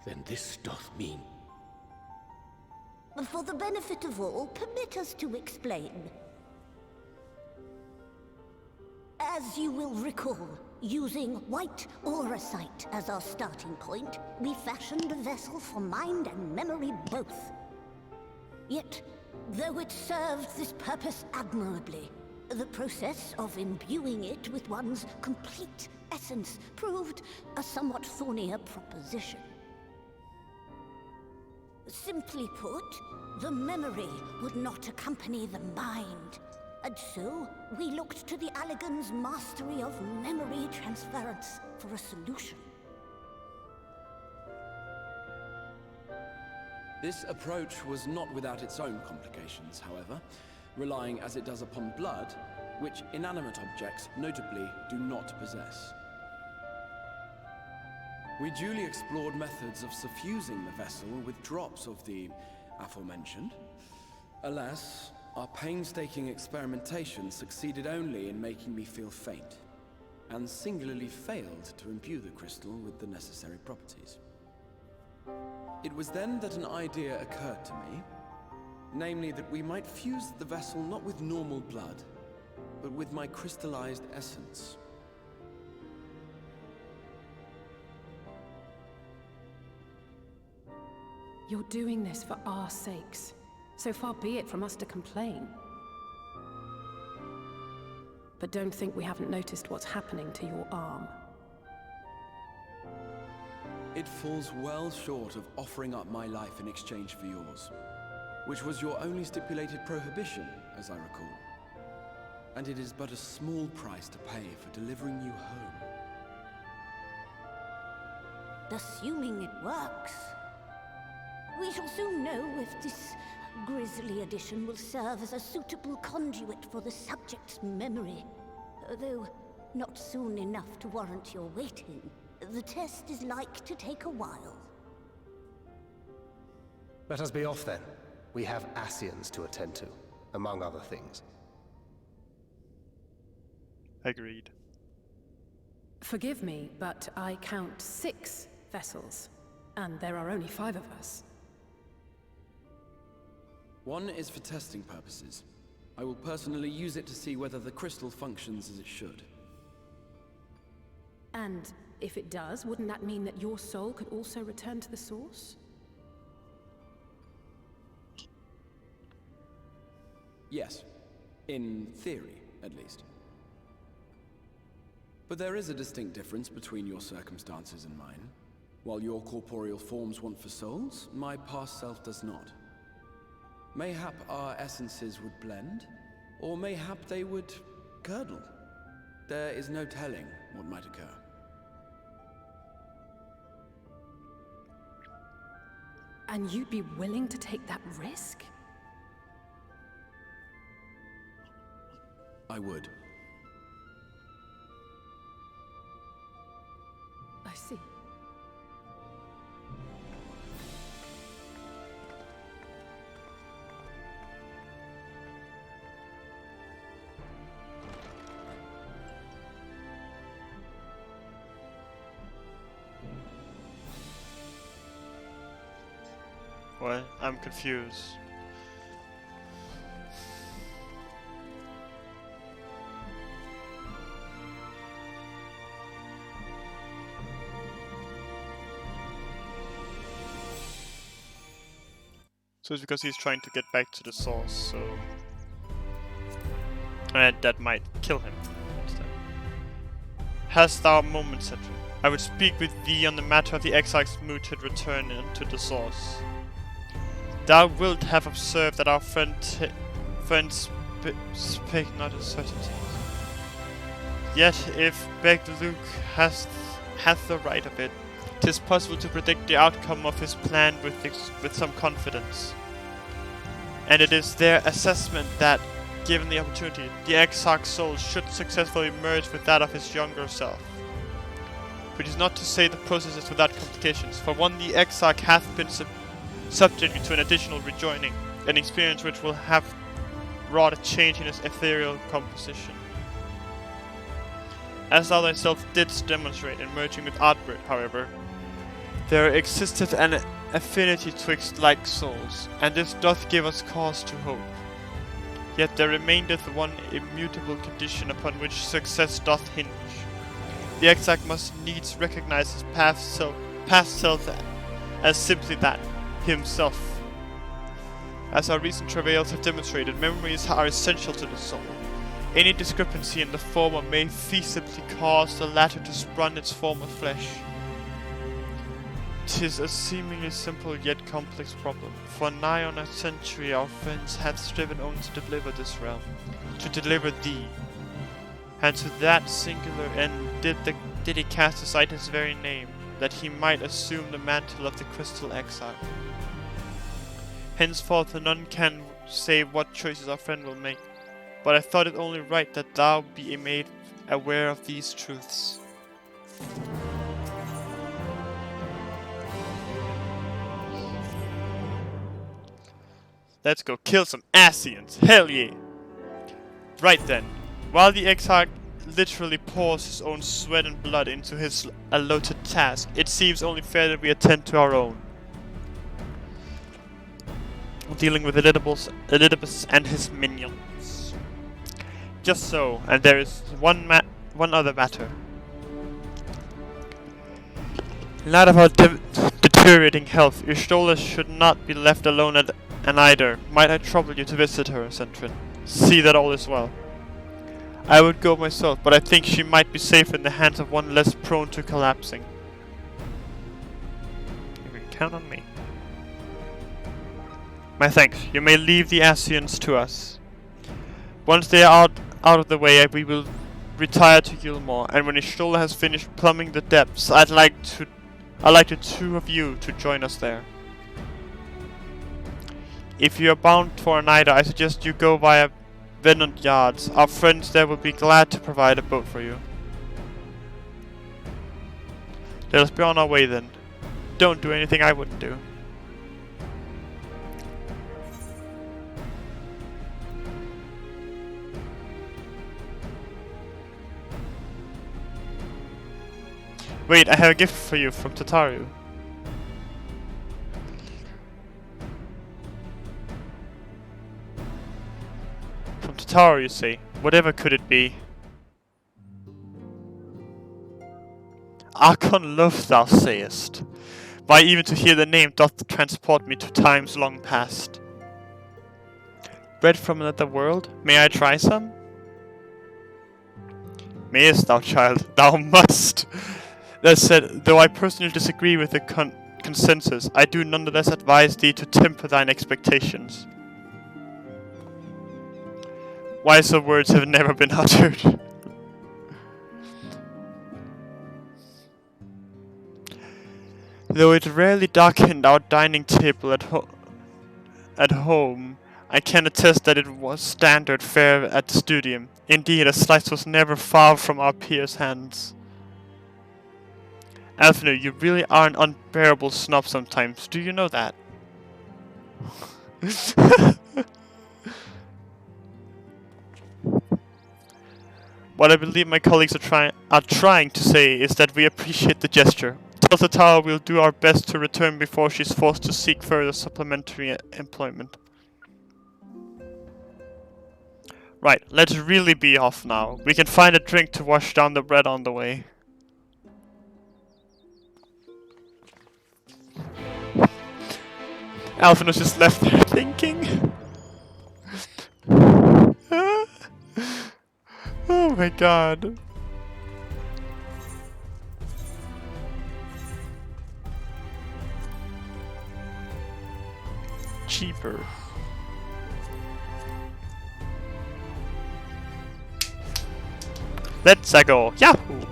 G: Then this doth mean...
J: For the benefit of all, permit us to explain. As you will recall, using white auracite as our starting point, we fashioned a vessel for mind and memory both. Yet, though it served this purpose admirably, the process of imbuing it with one's complete essence proved a somewhat thornier proposition. Simply put, the memory would not accompany the mind. And so, we looked to the Allagan's mastery of memory transference for a solution.
C: This approach was not without its own complications, however, relying as it does upon blood, which inanimate objects, notably, do not possess. We duly explored methods of suffusing the vessel with drops of the aforementioned. Alas, our painstaking experimentation succeeded only in making me feel faint, and singularly failed to imbue the crystal with the necessary properties. It was then that an idea occurred to me, namely that we might fuse the vessel not with normal blood, but with my crystallized essence.
H: You're doing this for our sakes. So far be it from us to complain. But don't think we haven't noticed what's happening to your arm.
C: It falls well short of offering up my life in exchange for yours, which was your only stipulated prohibition, as I recall. And it is but a small price to pay for delivering you home.
J: Assuming it works. We shall soon know if this grisly addition will serve as a suitable conduit for the subject's memory. Though not soon enough to warrant your waiting. The test is like to take a while.
F: Let us be off then. We have Ascians to attend to, among other things.
A: Agreed.
H: Forgive me, but I count 6 vessels, and there are only 5 of us.
C: One is for testing purposes. I will personally use it to see whether the crystal functions as it should.
H: And if it does, wouldn't that mean that your soul could also return to the source?
C: Yes. In theory, at least. But there is a distinct difference between your circumstances and mine. While your corporeal forms want for souls, my past self does not. Mayhap our essences would blend, or mayhap they would curdle. There is no telling what might occur.
H: And you'd be willing to take that risk?
C: I would.
H: I see.
A: What? I'm confused. So it's because he's trying to get back to the source, so... And that might kill him instead. Hast thou a moment, Cedric? I would speak with thee on the matter of the Exarch's mooted return into the source. Thou wilt have observed that our friends speak not of certainties. Yet if begged Luke hath the right of it, 'tis possible to predict the outcome of his plan with some confidence. And it is their assessment that, given the opportunity, the Exarch's soul should successfully merge with that of his younger self. Which is not to say the process is without complications. For one, the Exarch hath been subject to an additional rejoining, an experience which will have wrought a change in his ethereal composition. As thou thyself didst demonstrate in merging with Artbrit, however, there existeth an affinity twixt like souls, and this doth give us cause to hope. Yet there remaineth one immutable condition upon which success doth hinge. The Exarch must needs recognize his past self as simply that, himself. As our recent travails have demonstrated, memories are essential to the soul. Any discrepancy in the former may feasibly cause the latter to spurn its former flesh. 'Tis a seemingly simple yet complex problem. For nigh on a century our friends have striven only to deliver this realm, to deliver thee. And to that singular end did he cast aside his very name, that he might assume the mantle of the Crystal Exarch. Henceforth none can say what choices our friend will make, but I thought it only right that thou be made aware of these truths. Let's go kill some Ascians, hell yeah! Right then, while the Exarch literally pours his own sweat and blood into his allotted task, it seems only fair that we attend to our own. Dealing with Elidibus and his minions. Just so, and there is one other matter. In light of our deteriorating health, Ustola should not be left alone at either. Might I trouble you to visit her, Sentrin? See that all is well. I would go myself, but I think she might be safer in the hands of one less prone to collapsing. You can count on me. My thanks. You may leave the Ascians to us. Once they are out of the way, we will retire to Gilmore, and when Ishtola has finished plumbing the depths, I'd like the two of you to join us there. If you are bound for Oneida, I suggest you go via Venant Yards. Our friends there will be glad to provide a boat for you. Let us be on our way then. Don't do anything I wouldn't do. Wait, I have a gift for you from Tataru. From Tataru, you say. Whatever could it be? Archon love, thou sayest. Why, even to hear the name doth transport me to times long past. Bread from another world? May I try some? Mayest thou, child? Thou must! That said, though I personally disagree with the consensus, I do nonetheless advise thee to temper thine expectations. wiser words have never been uttered. Though it rarely darkened our dining table at home, I can attest that it was standard fare at the studium. Indeed, a slice was never far from our peers' hands. Alfino, you really are an unbearable snob sometimes. Do you know that? What I believe my colleagues are trying to say is that we appreciate the gesture. Tell the tower we'll do our best to return before she's forced to seek further supplementary employment. Right, let's really be off now. We can find a drink to wash down the bread on the way. Alvin was just left there thinking. Oh my god. Cheaper. Let's go. Yahoo!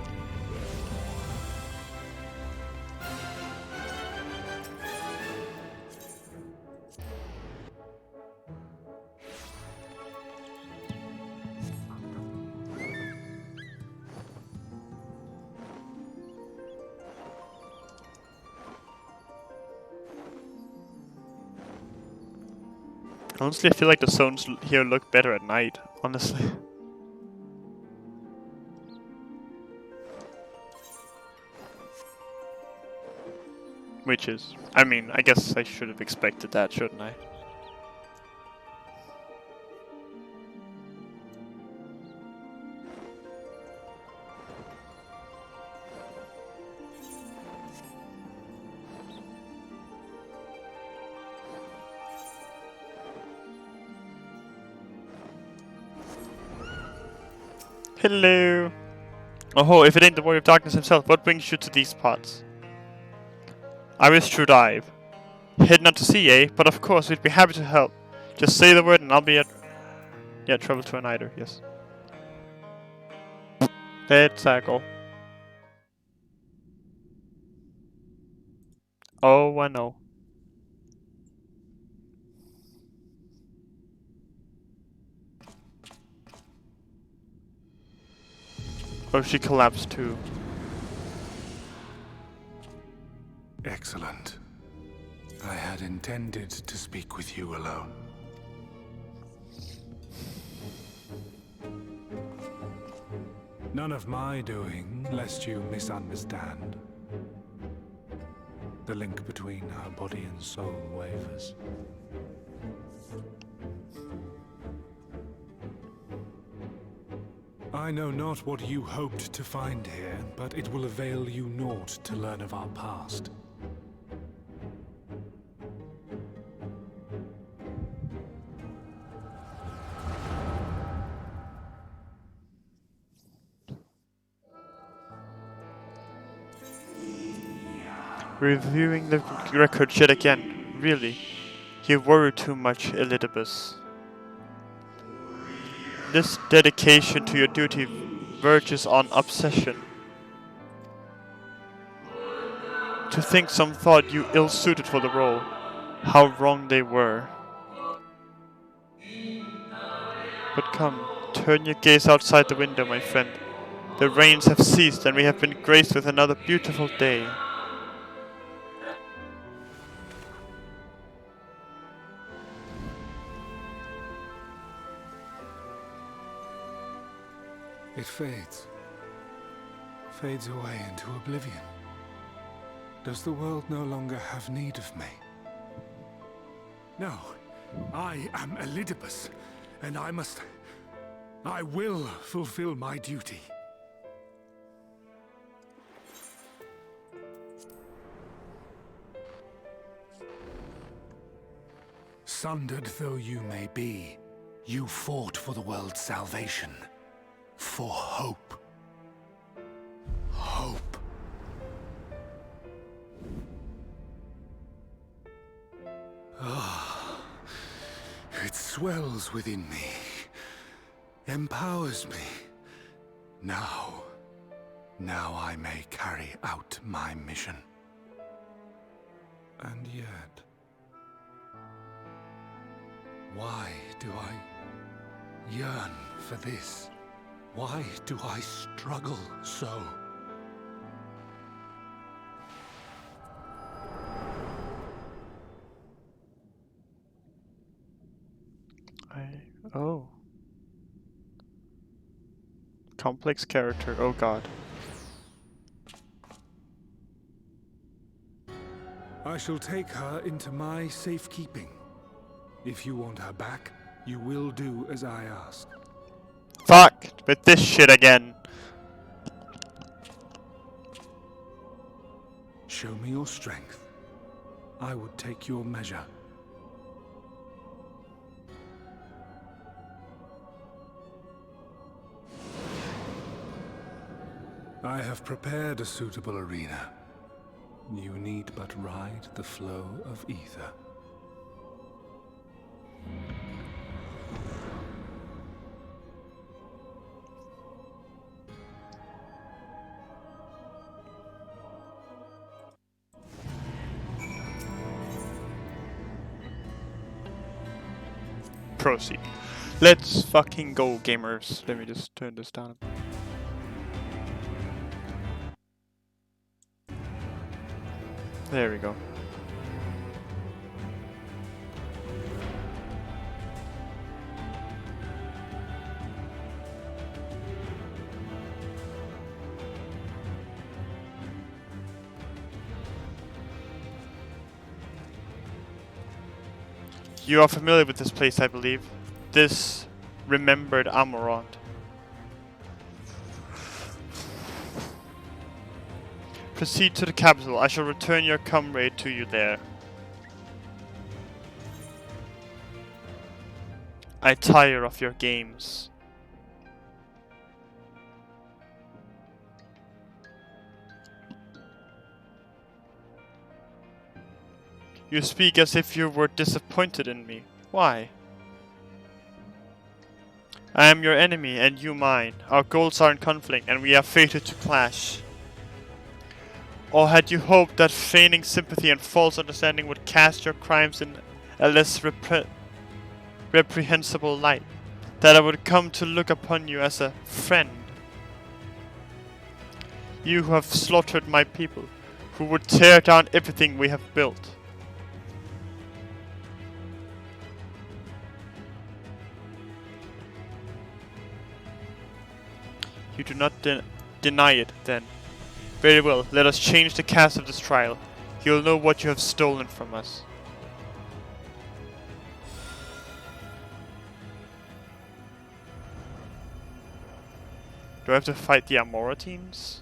A: Honestly, I feel like the zones here look better at night, honestly. Which is, I mean, I guess I should have expected that, shouldn't I? Hello! Oh, if it ain't the Warrior of Darkness himself, what brings you to these parts? I wish to dive. Heading out to sea, eh? But of course, we'd be happy to help. Just say the word and I'll be at... Yeah, travel to an eider, yes. Let's go. Oh, I know. Oh, she collapsed too.
B: Excellent. I had intended to speak with you alone. None of my doing, lest you misunderstand. The link between our body and soul wavers. I know not what you hoped to find here, but it will avail you naught to learn of our past.
A: Reviewing the record yet again. Really? You worry too much, Elidibus. This dedication to your duty verges on obsession. To think some thought you ill-suited for the role. How wrong they were. But come, turn your gaze outside the window, my friend. The rains have ceased and we have been graced with another beautiful day.
B: It fades. Fades away into oblivion. Does the world no longer have need of me? No. I am Elidibus, and I will fulfill my duty. Sundered though you may be, you fought for the world's salvation. For hope. Hope. Ah, it swells within me. empowers me. Now I may carry out my mission. And yet, why do I yearn for this? Why do I struggle so?
A: Oh. Complex character, oh god.
B: I shall take her into my safekeeping. If you want her back, you will do as I ask.
A: Fuck! With this shit again.
B: Show me your strength. I would take your measure. I have prepared a suitable arena. You need but ride the flow of ether.
A: Proceed. Let's fucking go, gamers. Let me just turn this down. There we go. You are familiar with this place, I believe. This remembered Amorant. Proceed to the capital. I shall return your comrade to you there. I tire of your games. You speak as if you were disappointed in me. Why? I am your enemy and you mine. Our goals are in conflict and we are fated to clash. Or had you hoped that feigning sympathy and false understanding would cast your crimes in a less reprehensible light? That I would come to look upon you as a friend? You who have slaughtered my people, who would tear down everything we have built. You do not deny it, then. Very well, let us change the cast of this trial. You will know what you have stolen from us. Do I have to fight the Amora teams?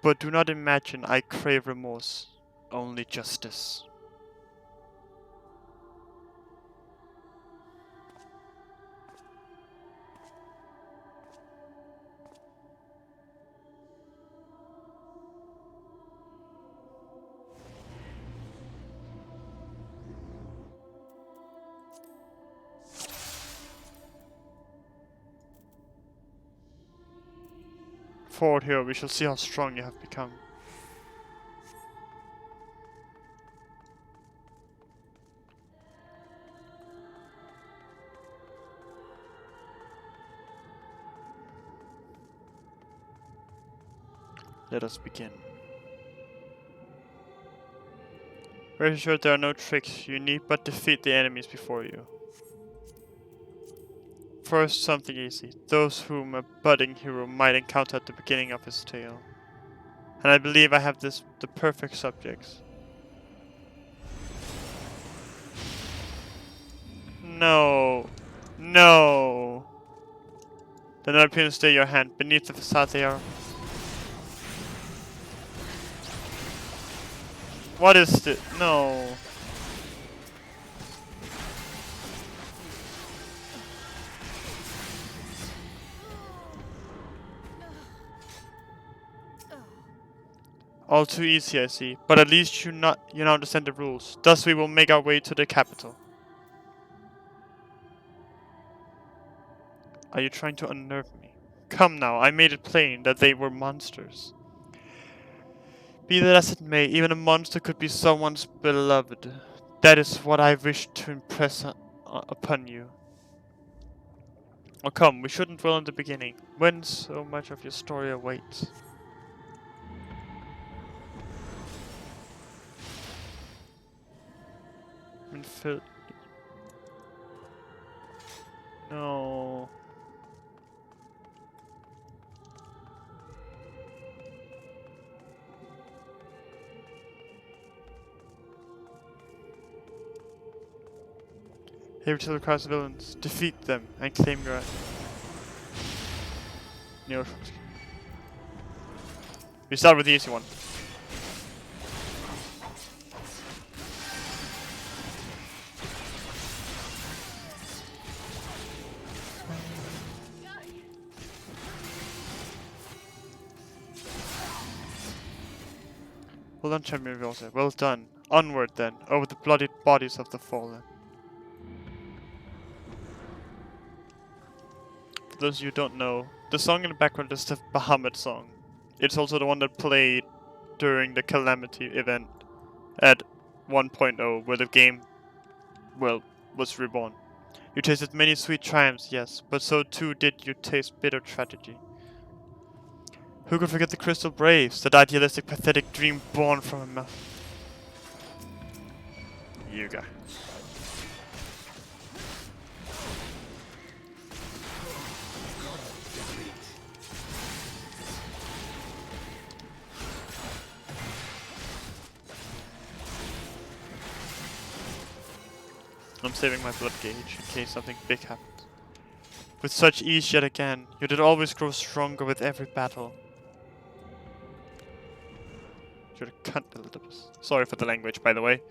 A: But do not imagine I crave remorse, only justice. Forward here, we shall see how strong you have become. Let us begin. Rest assured there are no tricks, you need but defeat the enemies before you. First, something easy, those whom a budding hero might encounter at the beginning of his tale. And I believe I have the perfect subjects. No. No. The not appear to stay your hand. Beneath the facade they are. What is this? No. All too easy, I see. But at least you now understand the rules. Thus we will make our way to the capital. Are you trying to unnerve me? Come now, I made it plain that they were monsters. Be that as it may, even a monster could be someone's beloved. That is what I wish to impress upon you. Oh come, we shouldn't dwell on the beginning. When so much of your story awaits. No. Here to the cross the villains, defeat them, and claim your Neo. We start with the easy one. Well done, Champion Rosa. Well done. Onward then, over the bloodied bodies of the fallen. For those of you who don't know, the song in the background is the Bahamut song. It's also the one that played during the Calamity event at 1.0, where the game, well, was reborn. You tasted many sweet triumphs, yes, but so too did you taste bitter tragedy. Who could forget the Crystal Braves, that idealistic, pathetic dream born from a mouth? Yuga. I'm saving my blood gauge in case something big happens. With such ease yet again, you did always grow stronger with every battle. You're a cunt, Elizabeth. Sorry for the language, by the way.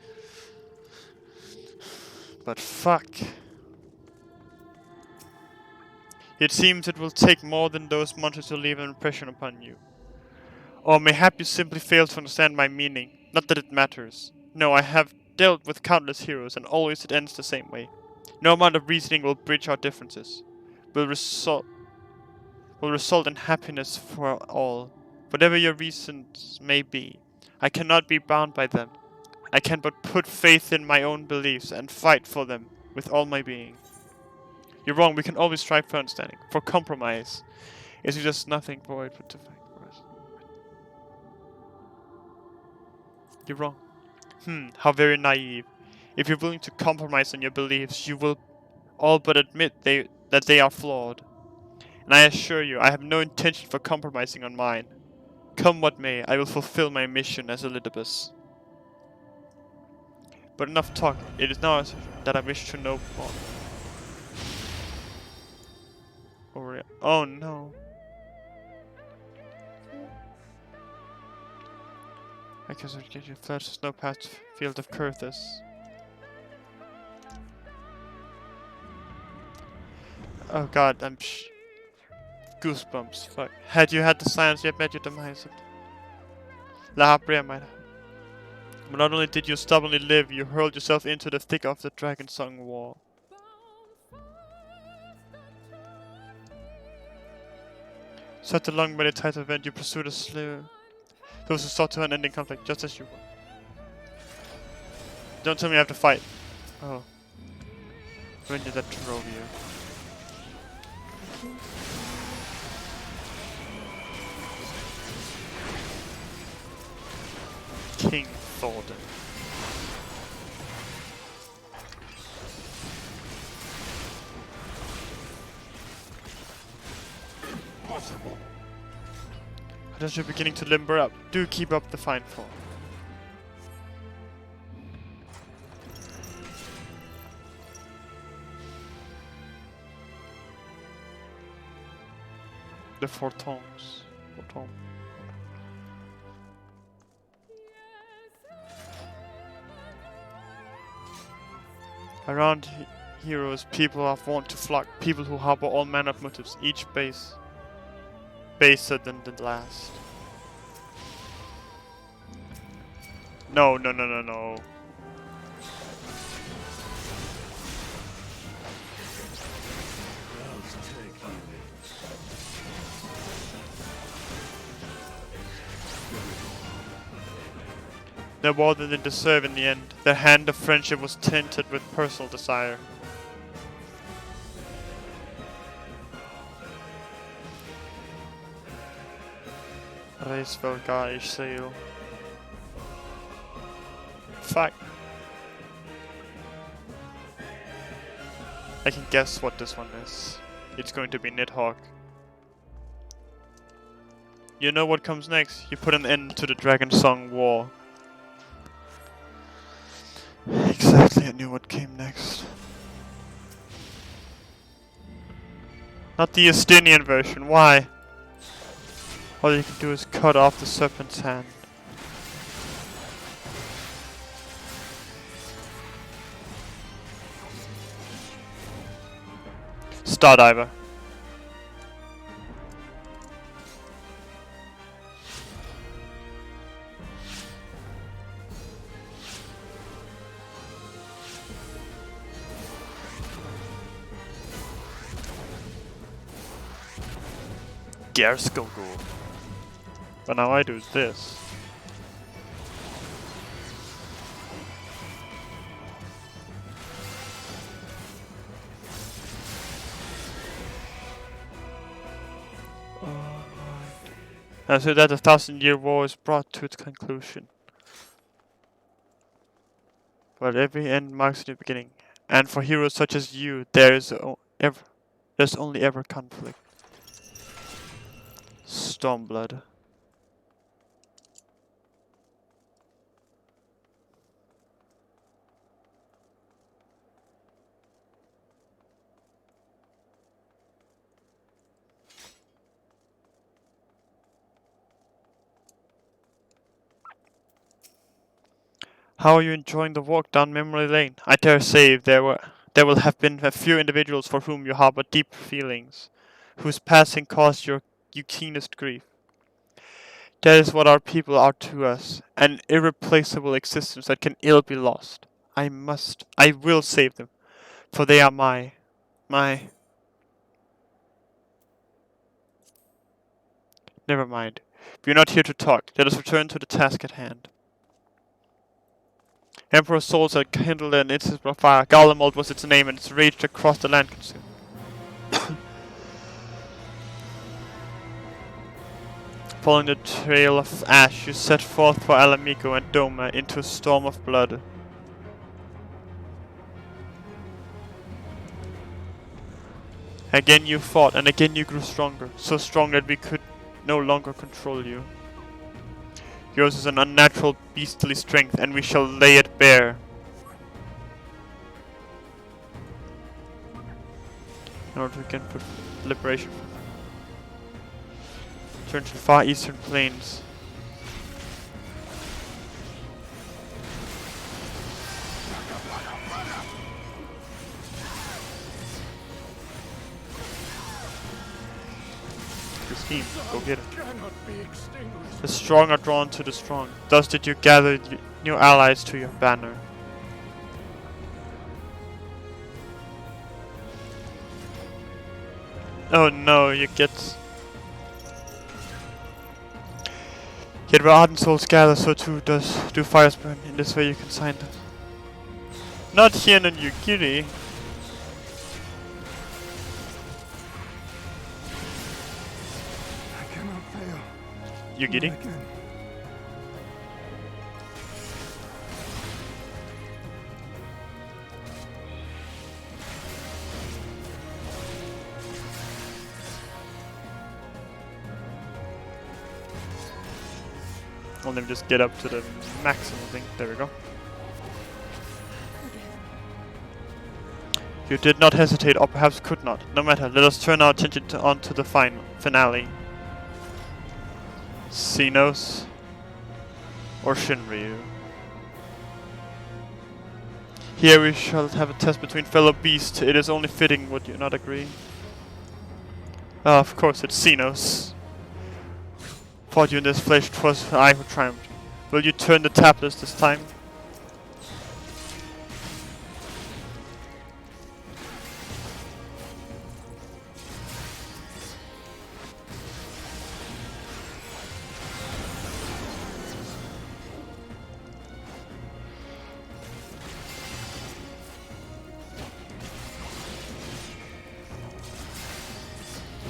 A: But fuck. It seems it will take more than those monsters to leave an impression upon you. Or mayhap you simply fail to understand my meaning. Not that it matters. No, I have dealt with countless heroes, and always it ends the same way. No amount of reasoning will bridge our differences. Will result in happiness for all. Whatever your reasons may be, I cannot be bound by them. I can but put faith in my own beliefs and fight for them with all my being. You're wrong, we can always strive for understanding, for compromise. Is just nothing void but to fight for us. You're wrong. How very naive. If you're willing to compromise on your beliefs, you will all but admit that they are flawed. And I assure you, I have no intention for compromising on mine. Come what may, I will fulfill my mission as Elidibus. But enough talk, it is now that I wish to know more. Oh no. I guess I'd get you fled to Snowpath Field of Kurthus. Oh god, I'm goosebumps. Fuck. Had you had the silence, you had met your demise. La Habrea might have. But not only did you stubbornly live, you hurled yourself into the thick of the Dragonsong War. Swept along by the tide of event, you pursued a slew. Those who sought to an ending conflict, just as you were. Don't tell me I have to fight. Oh. When did that drove you? King Thornton. Impossible. As you're beginning to limber up, do keep up the fine form. The Fortons. Around heroes, people are wont to flock, people who harbor all manner of motives, each baser than the last. No, no, no, no, no. They're more than they deserve in the end. Their hand of friendship was tainted with personal desire. Reisvelgar ich sail. Fuck. I can guess what this one is. It's going to be Nidhogg. You know what comes next? You put an end to the Dragon Song War. Exactly, I knew what came next. Not the Estinian version, why? All you can do is cut off the serpent's hand. Stardiver. Gerskogo. But now I do this. And so that the 1,000-year war is brought to its conclusion. But every end marks a new beginning. And for heroes such as you, there's only ever conflict. Stormblood. How are you enjoying the walk down memory lane? I dare say there will have been a few individuals for whom you harbor deep feelings, whose passing caused you keenest grief. That is what our people are to us, an irreplaceable existence that can ill be lost. I will save them, for they are my... Never mind. We are not here to talk. Let us return to the task at hand. Emperor's souls had kindled an insatiable fire. Garlemald was its name, and its raged across the land consumed. Following the trail of ash, you set forth for Alamico and Doma into a storm of blood. Again you fought, and again you grew stronger, so strong that we could no longer control you. Yours is an unnatural beastly strength, and we shall lay it bare. In order to gain liberation. Turn to the far eastern plains. Christine, go get him. The strong are drawn to the strong. Thus did you gather new allies to your banner. Oh no, you get... Yet where ardent souls gather, so too do fires burn. In this way you can sign them. Not here in Yugiri.
B: I cannot fail.
A: Yugiri?
B: Not again.
A: Well, let me just get up to the maximum thing. There we go. You did not hesitate, or perhaps could not. No matter, let us turn our attention onto the finale. Xenos or Shinryu. Here we shall have a test between fellow beasts. It is only fitting, would you not agree? Ah, of course, it's Xenos. Fought you in this flesh, 'twas I who triumphed. Will you turn the tablets this time?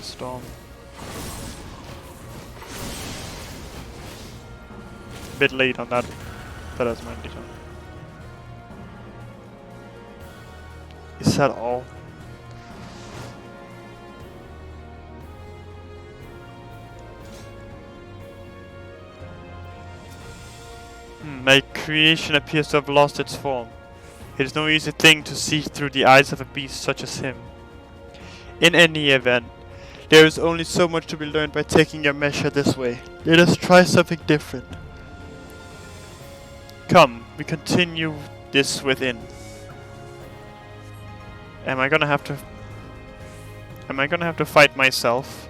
A: Storm. A bit late on that, but that's my detail. Is that all? My creation appears to have lost its form. It is no easy thing to see through the eyes of a beast such as him. In any event, there is only so much to be learned by taking a measure this way. Let us try something different. Come, we continue this within. Am I gonna have to fight myself?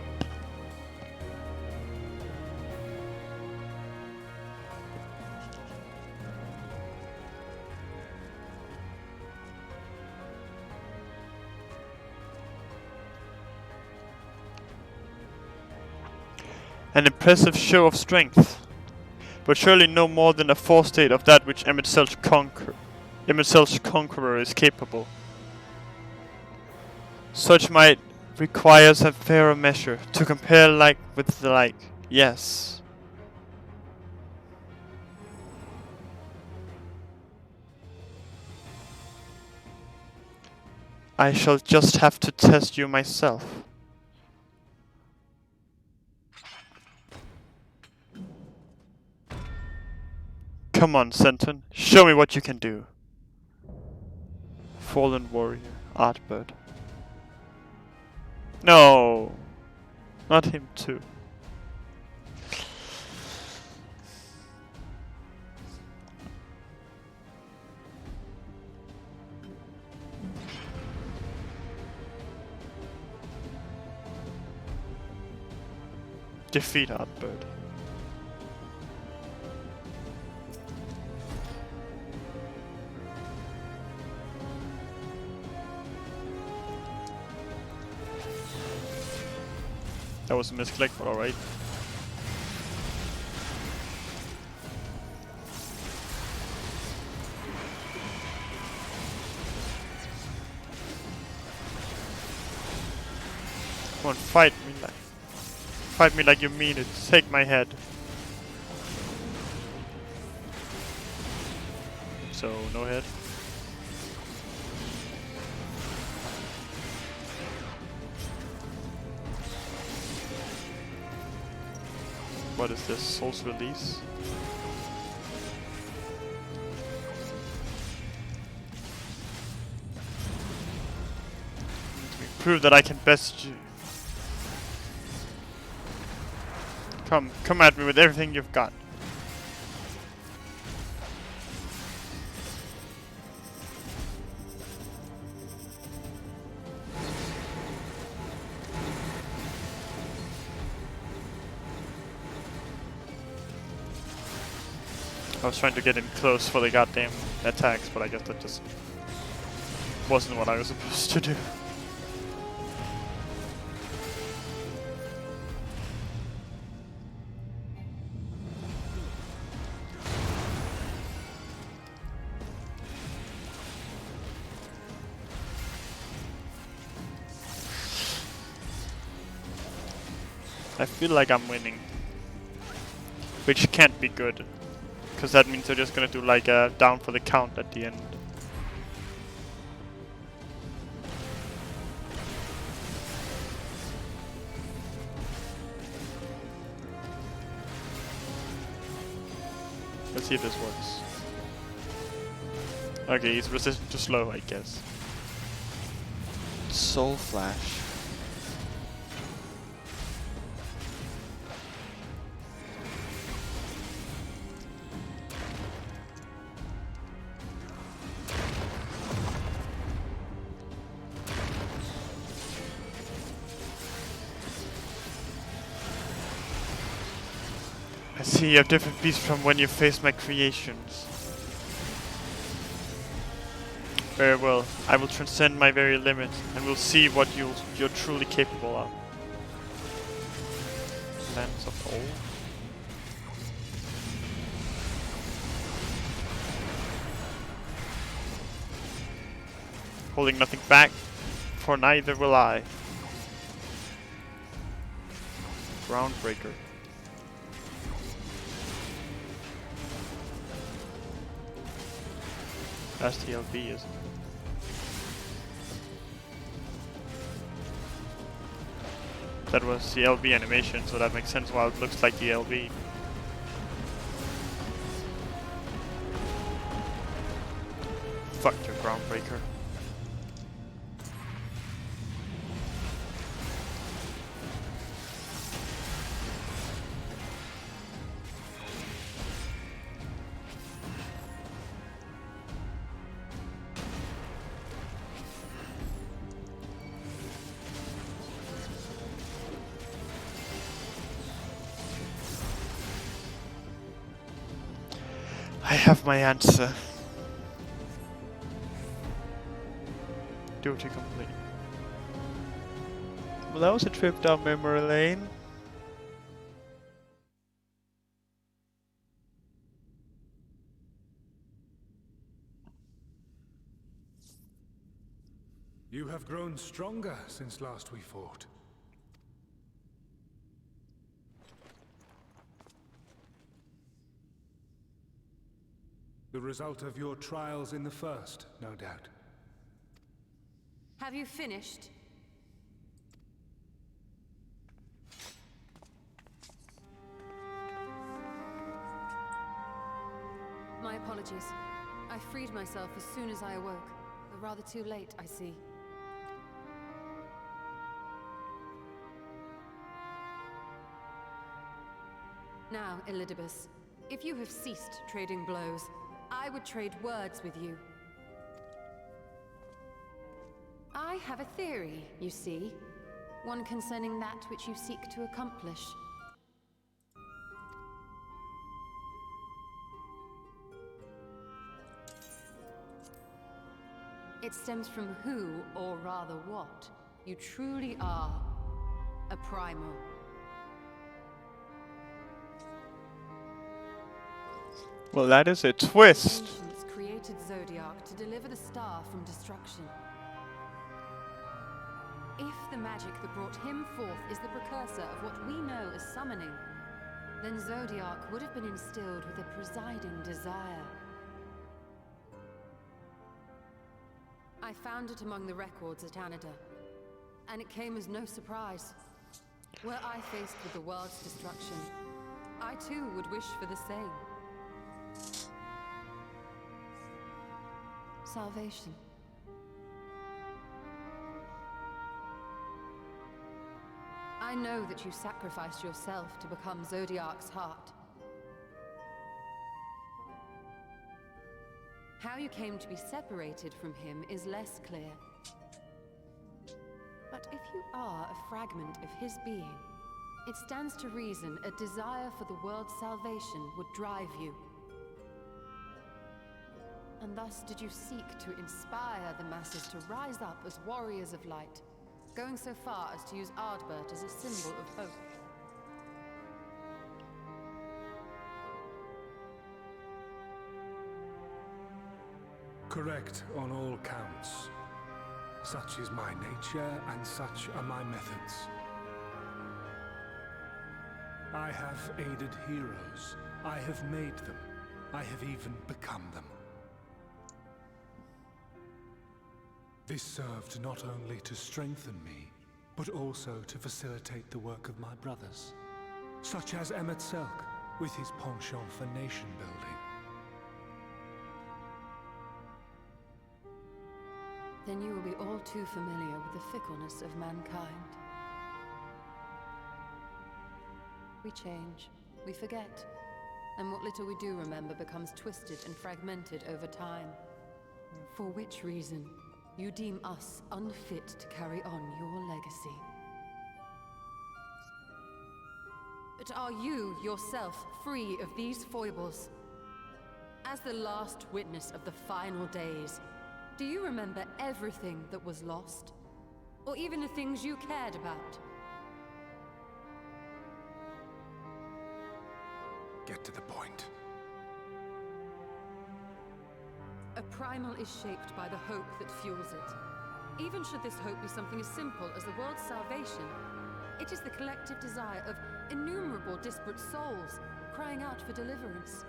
A: An impressive show of strength, but surely no more than a forestate of that which Emetzel's conqueror is capable. Such might requires a fairer measure, to compare like with the like, yes. I shall just have to test you myself. Come on, Senton. Show me what you can do. Fallen warrior, Artbird. No! Not him too. Defeat Artbird. That was a misclick, but alright. Come on, fight me like you mean it. Take my head. So, no head. What is this? Soul's Release? Prove that I can best you. Come at me with everything you've got. I was trying to get in close for the goddamn attacks, but I guess that just wasn't what I was supposed to do. I feel like I'm winning, which can't be good. Because that means they're just gonna do like a down for the count at the end. Let's see if this works. Okay, he's resistant to slow, I guess. Soul Flash. see you have different beasts from when you face my creations. Very well. I will transcend my very limits, and we'll see what you're truly capable of. Lands of old. Holding nothing back, for neither will I. Groundbreaker. That's the LB, isn't it? That was the LB animation, so that makes sense why it looks like the LB. Fuck your Groundbreaker. I have my answer. Duty complete. Well, that was a trip down memory lane.
B: You have grown stronger since last we fought. The result of your trials in the first, no doubt.
H: Have you finished? My apologies. I freed myself as soon as I awoke. But rather too late, I see. Now, Elidibus, if you have ceased trading blows, I would trade words with you. I have a theory, you see. One concerning that which you seek to accomplish. It stems from who, or rather what, you truly are. A primal.
A: Well, that is a twist.
H: Ancients created Zodiac to deliver the star from destruction. If the magic that brought him forth is the precursor of what we know as summoning, then Zodiac would have been instilled with a presiding desire. I found it among the records at Anida, and it came as no surprise. Were I faced with the world's destruction, I too would wish for the same. Salvation. I know that you sacrificed yourself to become Zodiac's heart. How you came to be separated from him is less clear. But if you are a fragment of his being, it stands to reason a desire for the world's salvation would drive you. And thus did you seek to inspire the masses to rise up as warriors of light, going so far as to use Ardbert as a symbol of hope.
B: Correct on all counts. Such is my nature, and such are my methods. I have aided heroes. I have made them. I have even become them. This served not only to strengthen me, but also to facilitate the work of my brothers, such as Emmett Selk, with his penchant for nation building.
H: Then you will be all too familiar with the fickleness of mankind. We change, we forget, and what little we do remember becomes twisted and fragmented over time. For which reason, you deem us unfit to carry on your legacy. But are you, yourself, free of these foibles? As the last witness of the final days, do you remember everything that was lost? Or even the things you cared about?
B: Get to the point.
H: A primal is shaped by the hope that fuels it. Even should this hope be something as simple as the world's salvation, it is the collective desire of innumerable disparate souls crying out for deliverance.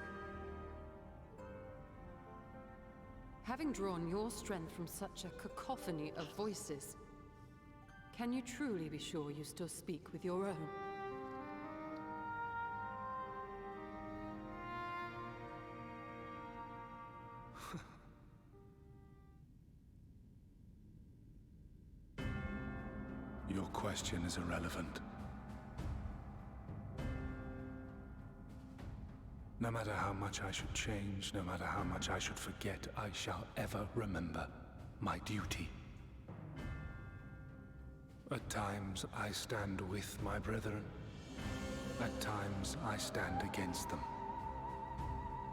H: Having drawn your strength from such a cacophony of voices, can you truly be sure you still speak with your own?
B: Your question is irrelevant. No matter how much I should change, no matter how much I should forget, I shall ever remember my duty. At times I stand with my brethren. At times I stand against them.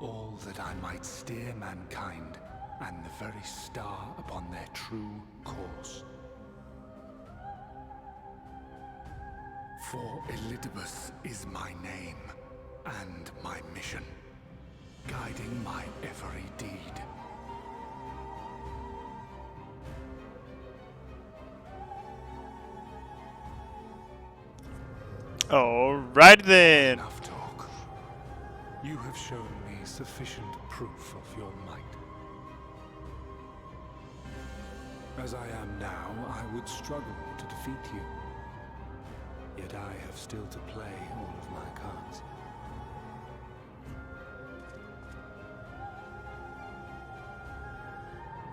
B: All that I might steer mankind and the very star upon their true course. For Elidibus is my name and my mission, guiding my every deed.
A: Alright then.
B: Enough talk. You have shown me sufficient proof of your might. As I am now, I would struggle to defeat you. Yet I have still to play all of my cards.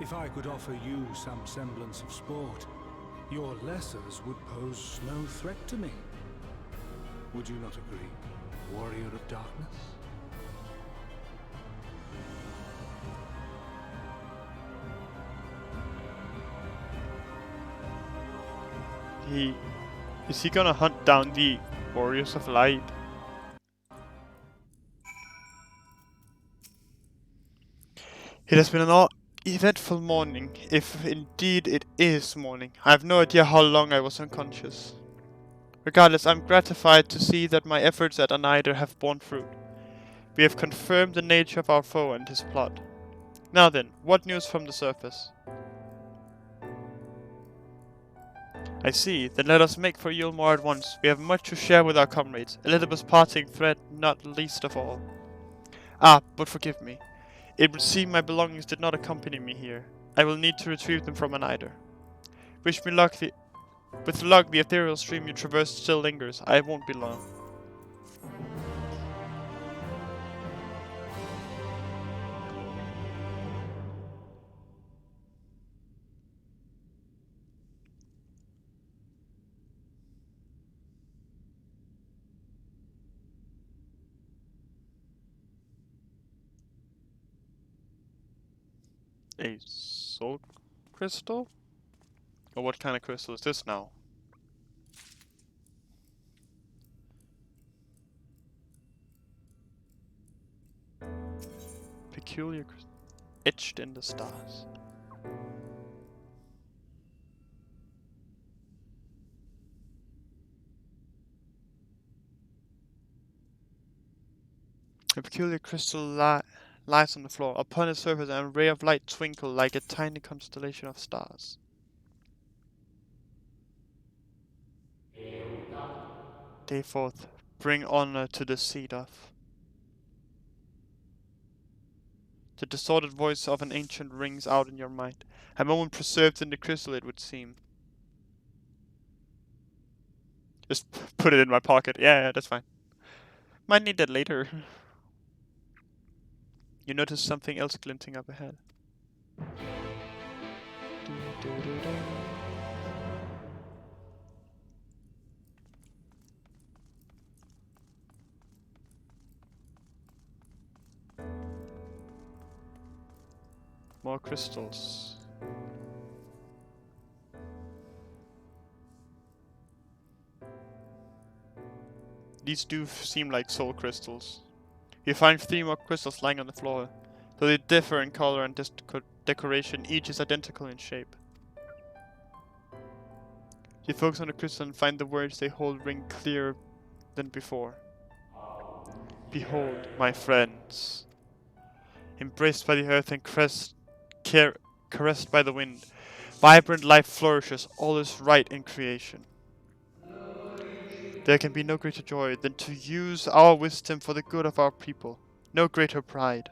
B: If I could offer you some semblance of sport, your lessers would pose no threat to me. Would you not agree, warrior of darkness?
A: Is he gonna hunt down the Warriors of Light? It has been an eventful morning, if indeed it is morning. I have no idea how long I was unconscious. Regardless, I'm gratified to see that my efforts at Anider have borne fruit. We have confirmed the nature of our foe and his plot. Now then, what news from the surface? I see, then let us make for Yulmore at once. We have much to share with our comrades, Elizabeth's parting thread not least of all. Ah, but forgive me. It would seem my belongings did not accompany me here. I will need to retrieve them from Anider. Wish me luck. With luck, the ethereal stream you traversed still lingers. I won't be long. A soul crystal? Or what kind of crystal is this now? Peculiar etched in the stars. A peculiar crystal lies on the floor. Upon its surface, a ray of light twinkle like a tiny constellation of stars. Day forth, bring honor to the seed of. The distorted voice of an ancient rings out in your mind. A moment preserved in the crystal, it would seem. Just put it in my pocket. Yeah, that's fine. Might need that later. You notice something else glinting up ahead. More crystals. these do seem like soul crystals. You find 3 more crystals lying on the floor. Though they differ in color and decoration, each is identical in shape. You focus on the crystal and find the words they hold ring clearer than before. Behold, my friends. Embraced by the earth and caressed by the wind, vibrant life flourishes, all is right in creation. There can be no greater joy than to use our wisdom for the good of our people, no greater pride.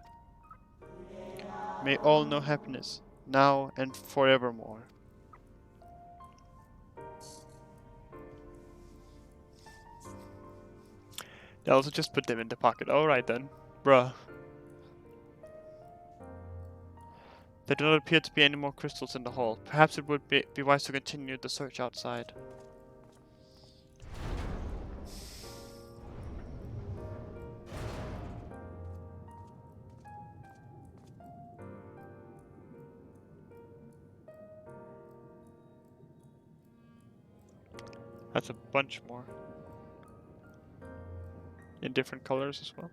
A: May all know happiness, now and forevermore. They also just put them in the pocket. Alright then, bruh. There do not appear to be any more crystals in the hall. Perhaps it would be wise to continue the search outside. That's a bunch more. In different colors as well.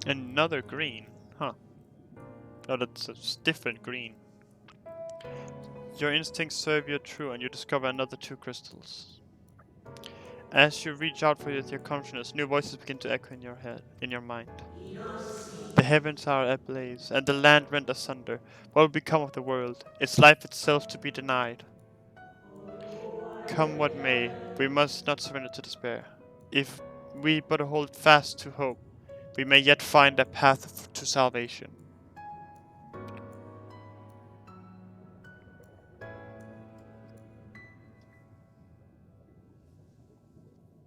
A: Another green, huh? Oh, that's a different green. Your instincts serve you true, and you discover another 2 crystals. As you reach out for your consciousness, new voices begin to echo in your head, in your mind. The heavens are ablaze, and the land rent asunder. What will become of the world? Its life itself to be denied. Come what may, we must not surrender to despair. If we but hold fast to hope, we may yet find a path to salvation.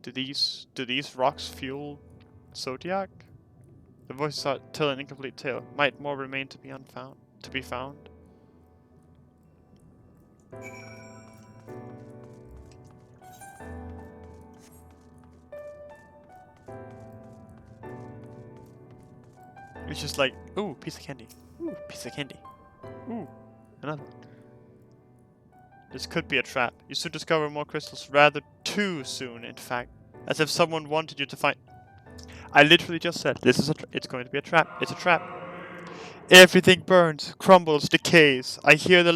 A: Do these rocks fuel Zodiac? The voices tell an incomplete tale. Might more remain to be found. It's just like, ooh, piece of candy. Ooh, piece of candy. Ooh, another one. This could be a trap. You soon discover more crystals, rather too soon, in fact. As if someone wanted you to find... I literally just said, it's going to be a trap. It's a trap. Everything burns, crumbles, decays. I hear the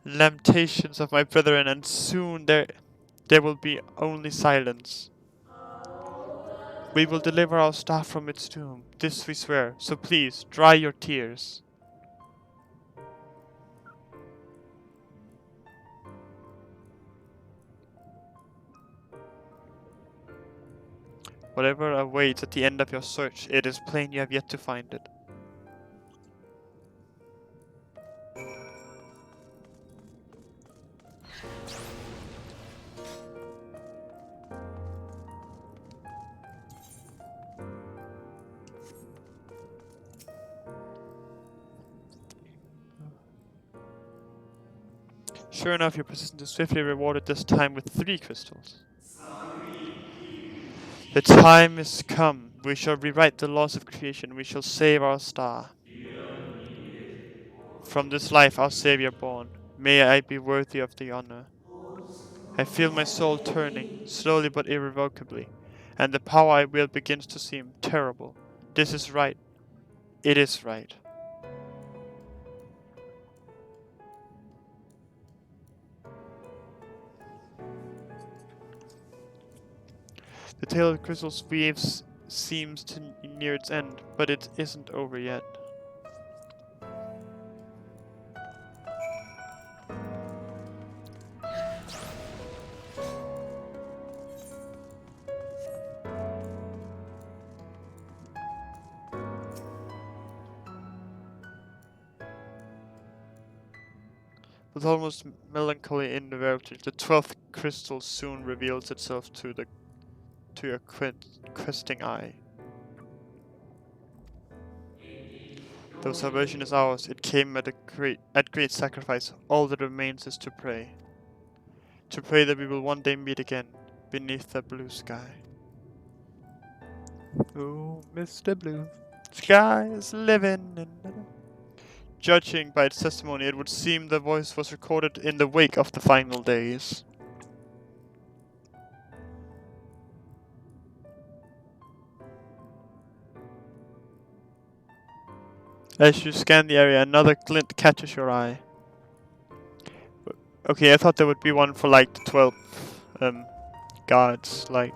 A: lamentations of my brethren, and soon there will be only silence. We will deliver our star from its tomb. This we swear. So please, dry your tears. Whatever awaits at the end of your search, it is plain you have yet to find it. Sure enough, your persistence is swiftly rewarded, this time with 3 crystals. The time is come. We shall rewrite the laws of creation. We shall save our star. From this life, our Savior born, may I be worthy of the honor. I feel my soul turning, slowly but irrevocably, and the power I wield begins to seem terrible. This is right. It is right. The tale of the crystal's weaves seems to near its end, but it isn't over yet. With almost melancholy inevitability, the 12th crystal soon reveals itself to your questing eye. Though salvation is ours, it came at great sacrifice. All that remains is to pray. To pray that we will one day meet again. beneath the blue sky. Oh, Mr. Blue Sky is living in the... Judging by its testimony, it would seem the voice was recorded in the wake of the final days. As you scan the area, another glint catches your eye. Okay, I thought there would be one for like the 12 guards, like...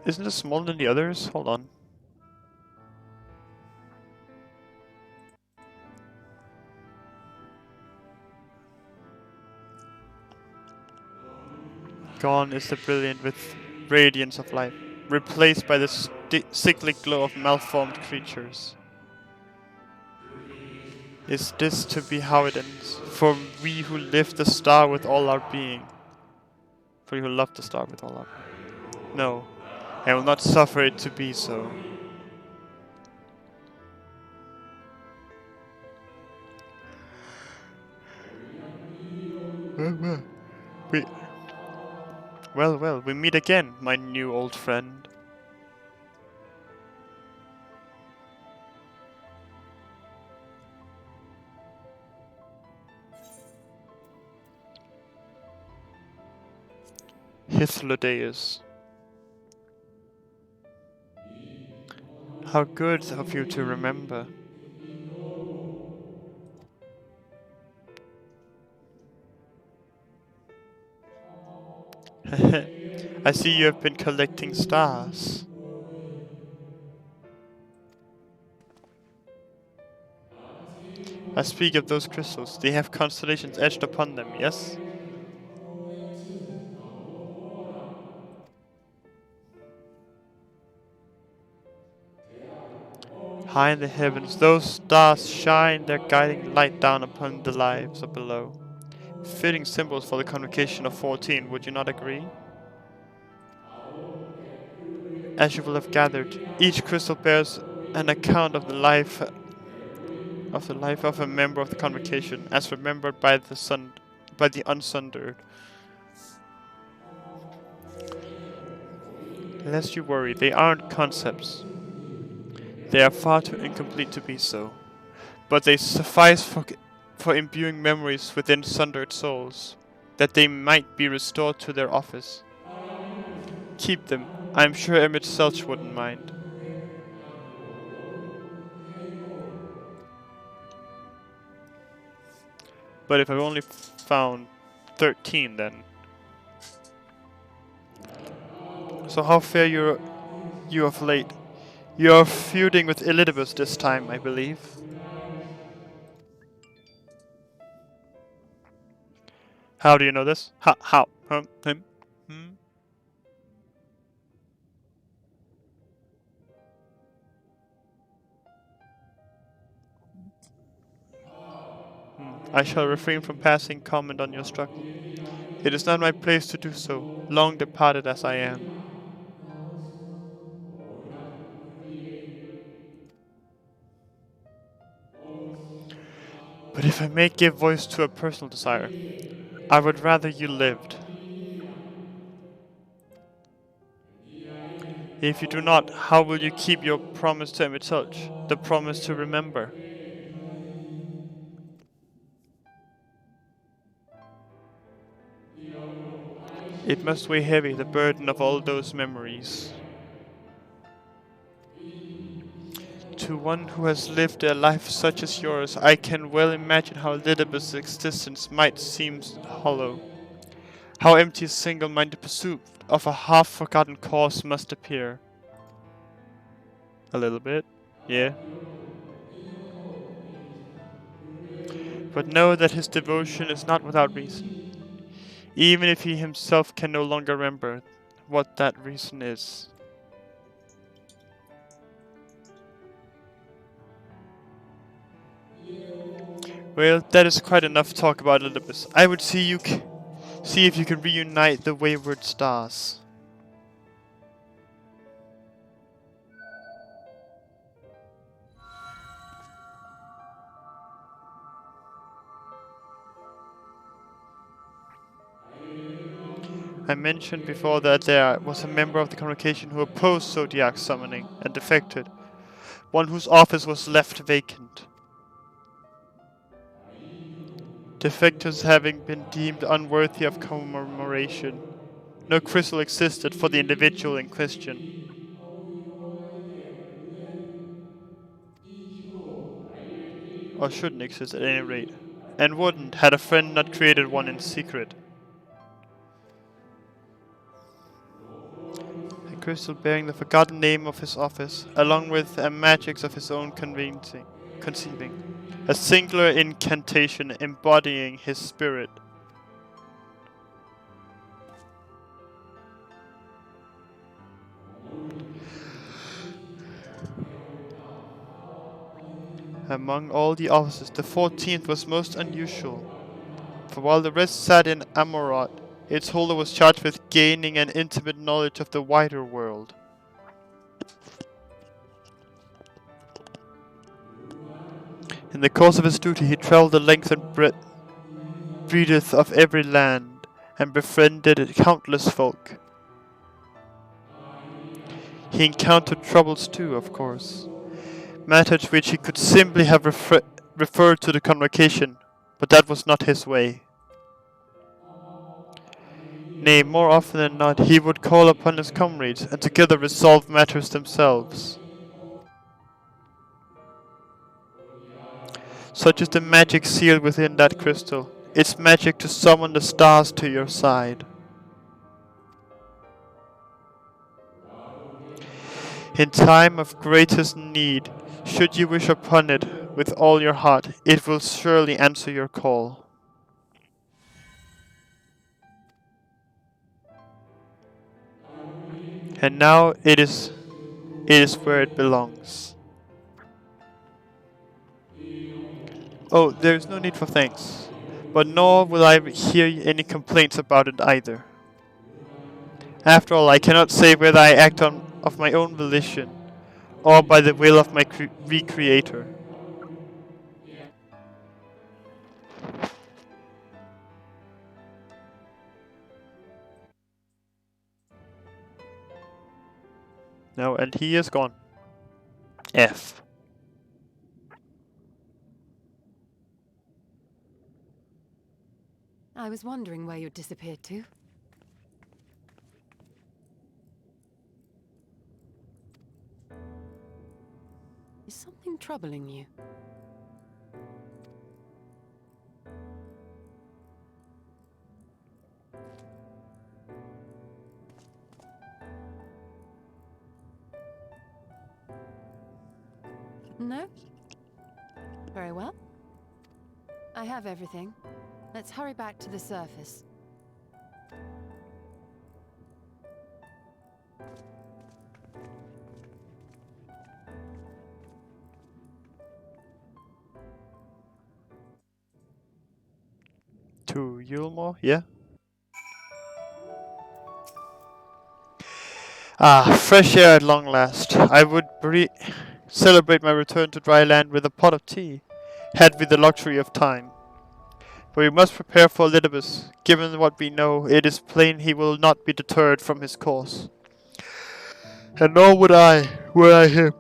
A: Isn't it smaller than the others? Hold on. Gone is the brilliant with radiance of life, replaced by the sickly glow of malformed creatures. Is this to be how it ends? For we who live the star with all our being. For we who love the star with all our being. No, I will not suffer it to be so. Well, we meet again, my new old friend. Hythlodaeus. How good of you to remember. I see you have been collecting stars. I speak of those crystals. They have constellations etched upon them, yes? High in the heavens, those stars shine their guiding light down upon the lives of below. Fitting symbols for the convocation of 14, would you not agree? As you will have gathered, each crystal bears an account of the life of a member of the convocation, as remembered by the unsundered. Lest you worry, they aren't concepts. They are far too incomplete to be so, but they suffice for imbuing memories within sundered souls, that they might be restored to their office. Keep them. I am sure Emmett Selch wouldn't mind. But if I've only found 13 then. So how fare you of late? You're feuding with Elidibus this time, I believe. How do you know this? How? Him? Hmm? I shall refrain from passing comment on your struggle. It is not my place to do so, long departed as I am. But if I may give voice to a personal desire, I would rather you lived. If you do not, how will you keep your promise to Emmett Selch, the promise to remember? It must weigh heavy, the burden of all those memories. To one who has lived a life such as yours, I can well imagine how Elidibus' existence might seem hollow. How empty a single-minded pursuit of a half-forgotten cause must appear. A little bit, yeah. But know that his devotion is not without reason, even if he himself can no longer remember what that reason is. Well, that is quite enough talk about Elidibus. I would see if you can reunite the wayward stars. I mentioned before that there was a member of the congregation who opposed Zodiac summoning and defected, one whose office was left vacant. Defectors having been deemed unworthy of commemoration, no crystal existed for the individual in question. Or shouldn't exist at any rate. And wouldn't, had a friend not created one in secret. A crystal bearing the forgotten name of his office, along with a magics of his own conceiving. A singular incantation embodying his spirit. Among all the offices, the 14th was most unusual, for while the rest sat in Amorat, its holder was charged with gaining an intimate knowledge of the wider world. In the course of his duty, he traveled the length and breadth of every land, and befriended countless folk. He encountered troubles too, of course. Matters which he could simply have referred to the convocation, but that was not his way. Nay, more often than not, he would call upon his comrades, and together resolve matters themselves. Such is the magic sealed within that crystal, its magic to summon the stars to your side. In time of greatest need, should you wish upon it with all your heart, it will surely answer your call. And now it is where it belongs. Oh, there is no need for thanks, but nor will I hear any complaints about it either. After all, I cannot say whether I act of my own volition, or by the will of my recreator. No, and he is gone. F.
H: I was wondering where you'd disappeared to. Is something troubling you? No? Very well. I have everything. Let's hurry back to the surface.
A: To Yulmore, yeah? Ah, fresh air at long last. I would celebrate my return to dry land with a pot of tea, had we the luxury of time. But we must prepare for Elidibus. Given what we know, it is plain he will not be deterred from his course. And nor would I, were I him.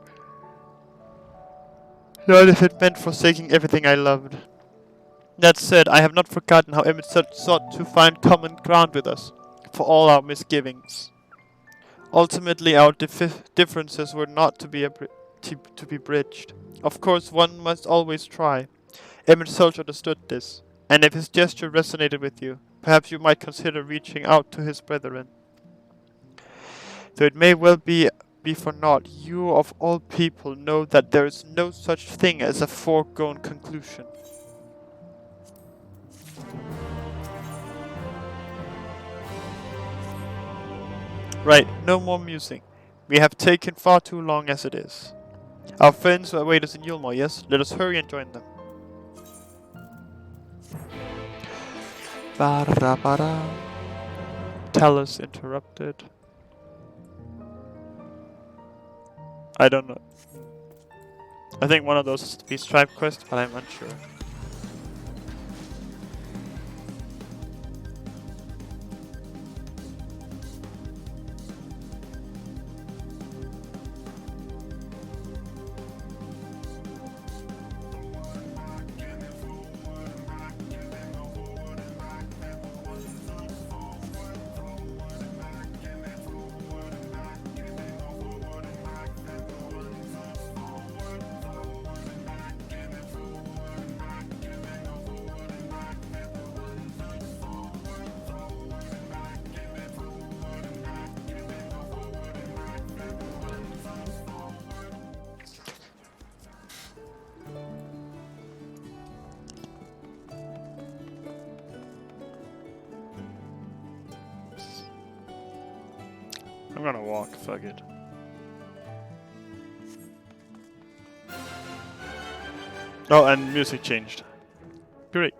A: Not if it meant forsaking everything I loved. That said, I have not forgotten how Emmett sought to find common ground with us, for all our misgivings. Ultimately, our differences were not to be bridged. Of course, one must always try. Emmett Selch understood this, and if his gesture resonated with you, perhaps you might consider reaching out to his brethren. Though it may well be for naught, you of all people know that there is no such thing as a foregone conclusion. Right, no more musing. We have taken far too long as it is. Our friends await us in Yulmore, yes? Let us hurry and join them. Ba-da-ba-da. Talus interrupted. I don't know. I think one of those is to be Stripe Quest, but I'm unsure. I'm gonna walk, fuck it. Oh, and music changed. Great.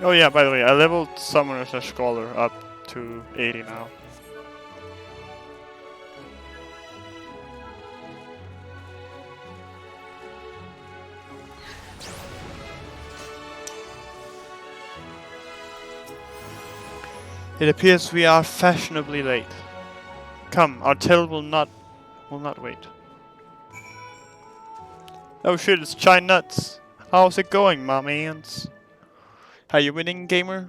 A: Oh yeah, by the way, I leveled Summoner / Scholar up to 80 now. It appears we are fashionably late. Come, our tale will not wait. Oh shit, it's Chai Nuts. How's it going, my mans? Are you winning, gamer?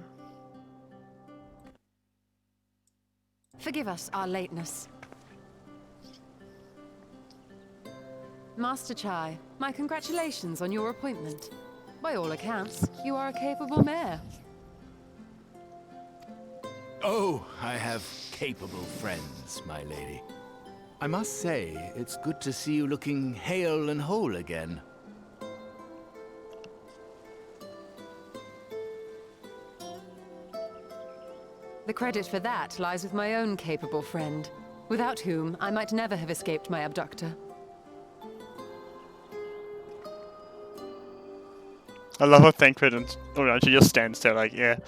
H: Forgive us our lateness. Master Chai, my congratulations on your appointment. By all accounts, you are a capable mayor.
K: Oh, I have capable friends, my lady. I must say, it's good to see you looking hale and whole again.
H: The credit for that lies with my own capable friend, without whom I might never have escaped my abductor.
A: I love how Thancred and she just stands there like, yeah.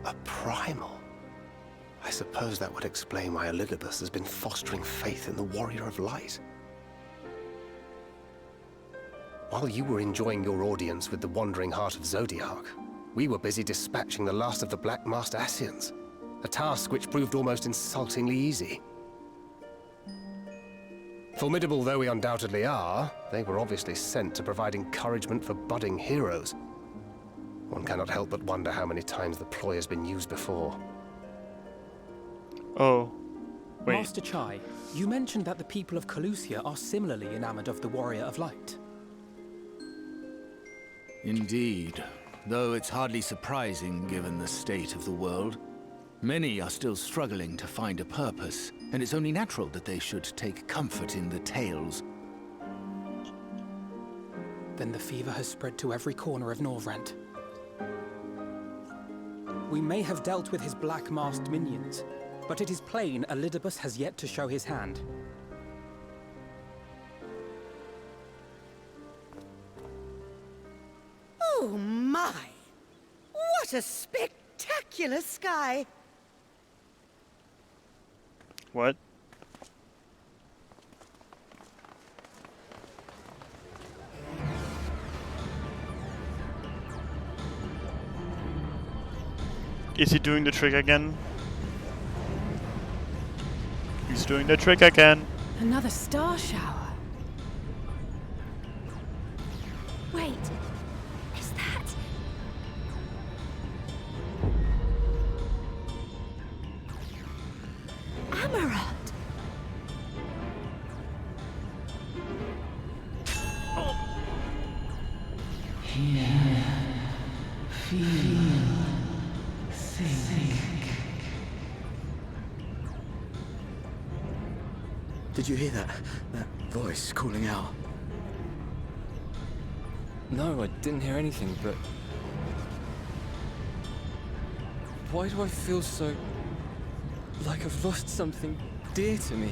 F: A primal? I suppose that would explain why Elidibus has been fostering faith in the Warrior of Light. While you were enjoying your audience with the Wandering Heart of Zodiark, we were busy dispatching the last of the Black Masked Ascians, a task which proved almost insultingly easy. Formidable though we undoubtedly are, they were obviously sent to provide encouragement for budding heroes. One cannot help but wonder how many times the ploy has been used before.
A: Oh. Wait.
I: Master Chai, you mentioned that the people of Calusia are similarly enamored of the Warrior of Light.
K: Indeed, though it's hardly surprising given the state of the world. Many are still struggling to find a purpose, and it's only natural that they should take comfort in the tales.
I: Then the fever has spread to every corner of Norvrent. We may have dealt with his black-masked minions, but it is plain Elidibus has yet to show his hand.
L: Oh my! What a spectacular sky!
A: What? Is he doing the trick again? He's doing the trick again.
E: Another star shower. Wait, is that... Amaranth?
C: Did you hear that? That voice calling out?
M: No, I didn't hear anything, but... Why do I feel so... like I've lost something dear to me?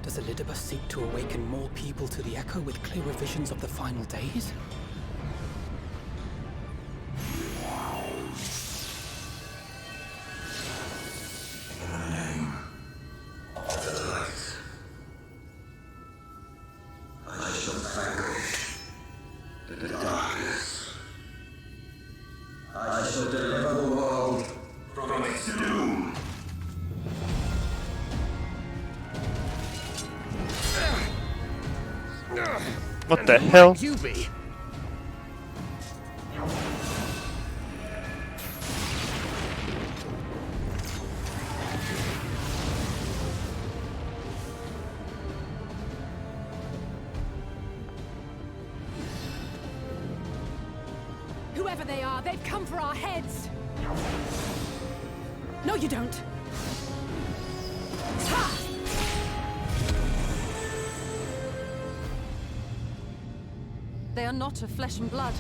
I: Does Elidibus seek to awaken more people to the Echo with clearer visions of the final days?
A: What the hell?
F: You be?
E: Whoever they are, they've come for our heads! No, you don't! Ha!
H: They are not of flesh and blood.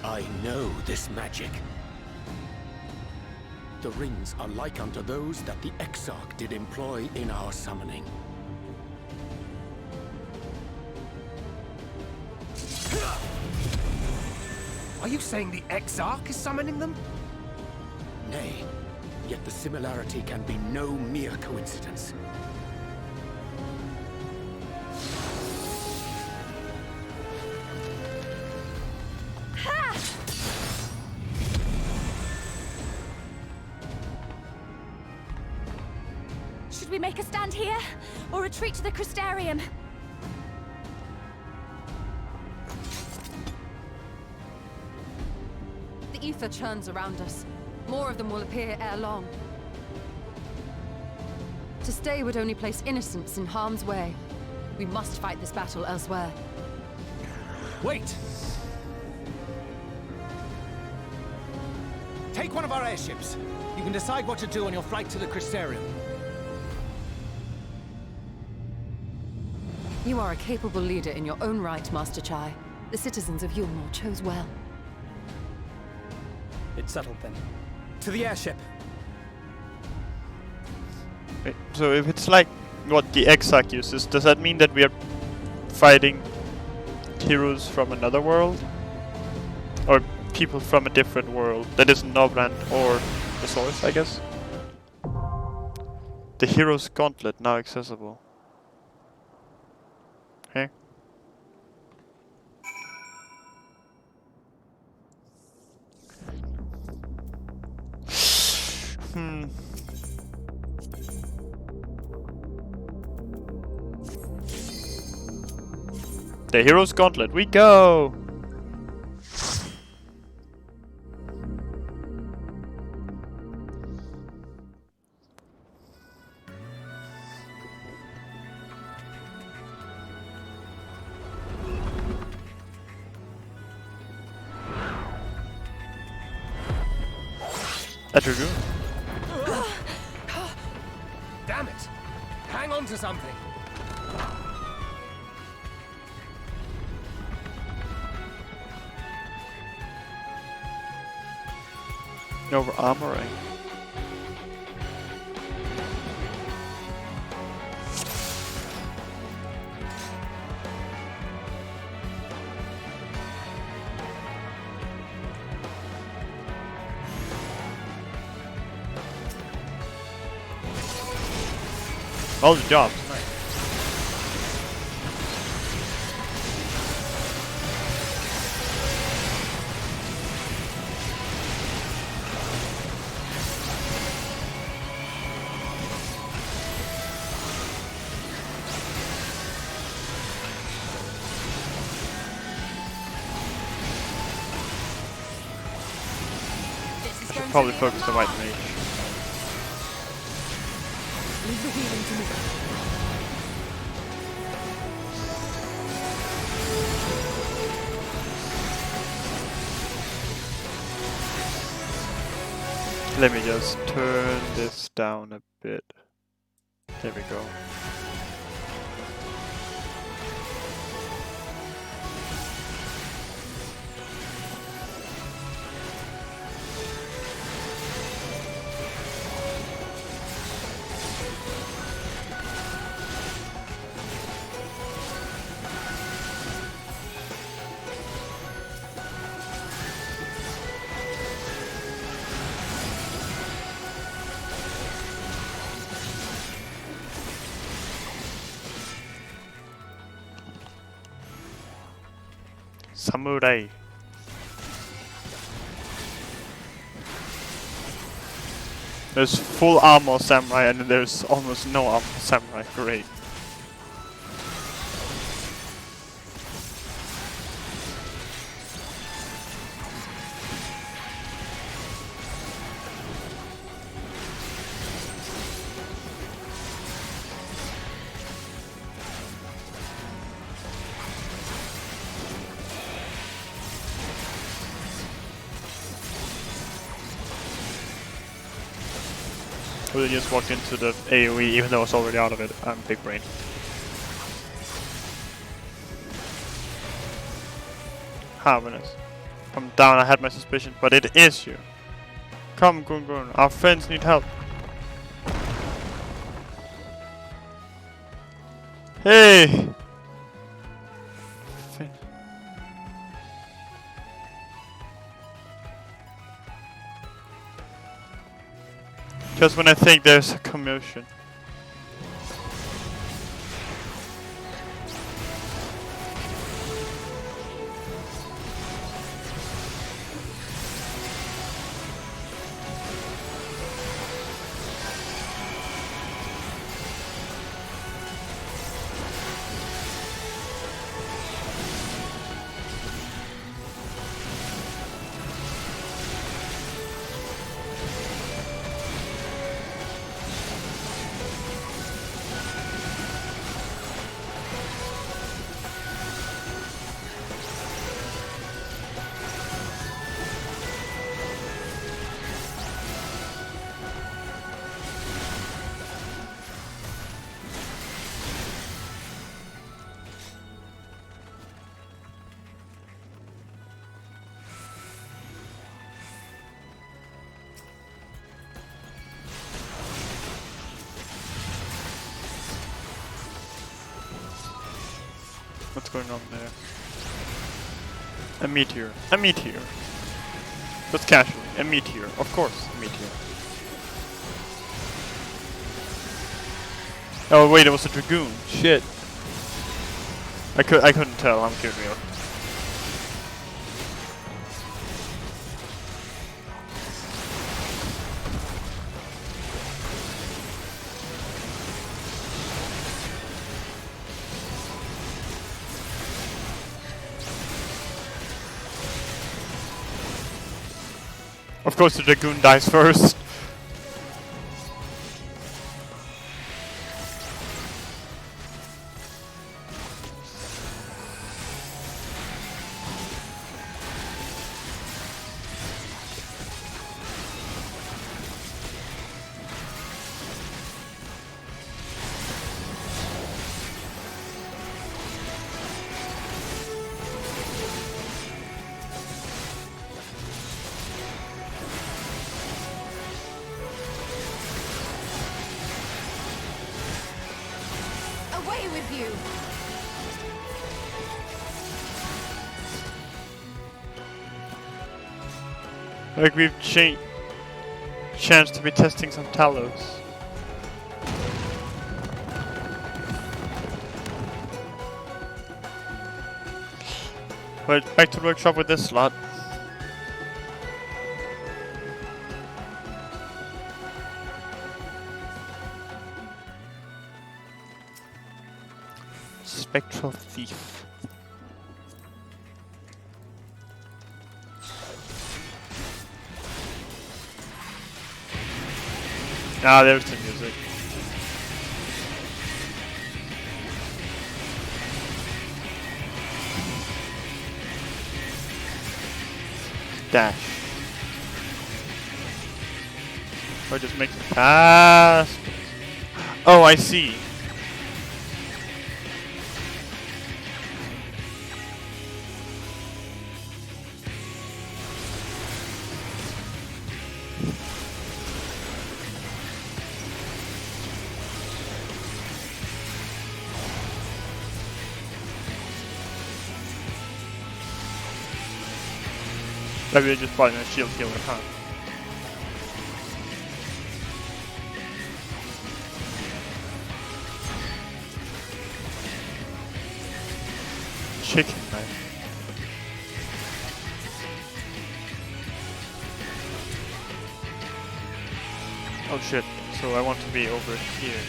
G: I know this magic. The rings are like unto those that the Exarch did employ in our summoning.
F: Are you saying the Exarch is summoning them?
G: Nay, yet the similarity can be no mere coincidence.
D: Should we make a stand here, or retreat to the Crystarium?
H: The ether churns around us. More of them will appear ere long. To stay would only place innocents in harm's way. We must fight this battle elsewhere.
K: Wait! Take one of our airships. You can decide what to do on your flight to the Crystarium.
H: You are a capable leader in your own right, Master Chai. The citizens of Yulmore chose well.
I: It's settled then. To the airship!
A: Wait, so if it's like what the Exarch uses, does that mean that we are fighting heroes from another world? Or people from a different world that isn't Nobrand or the Source, I guess? The Hero's Gauntlet now accessible. Okay. The Hero's Gauntlet, we go! At your doom.
F: Damn it! Hang on to something!
A: Over armoring. All the jobs. Nice. I should probably focus on White Mage.
E: Leave the healing to me.
A: Let me just turn this down a bit. There we go. Samurai. There's full armor samurai and there's almost no armor samurai. Great. We just walked into the AoE even though I was already out of it. I'm big brain. Harmonious. I'm down, I had my suspicion, but it is you. Come, Gungun, our friends need help. Hey! Just when I think there's a commotion. What's going on there? A meteor. A meteor. Just casually. A meteor. Of course, a meteor. Oh wait, it was a dragoon. Shit. I couldn't tell. I'm kidding you. Of course the dragoon dies first.
H: Away with you!
A: Like we've chance to be testing some Talos. But back to the workshop with this slot. Spectral Thief. Ah, there's the music. Dash. Or just makes it fast. Oh, I see. Maybe they're just buying a shield killer, huh? Chicken knife. Oh shit, so I want to be over here.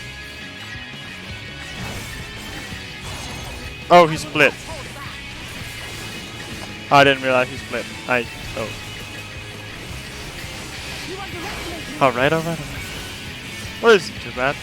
A: Oh, he split. I didn't realize he split. Oh. Alright, alright. Well, this isn't too bad.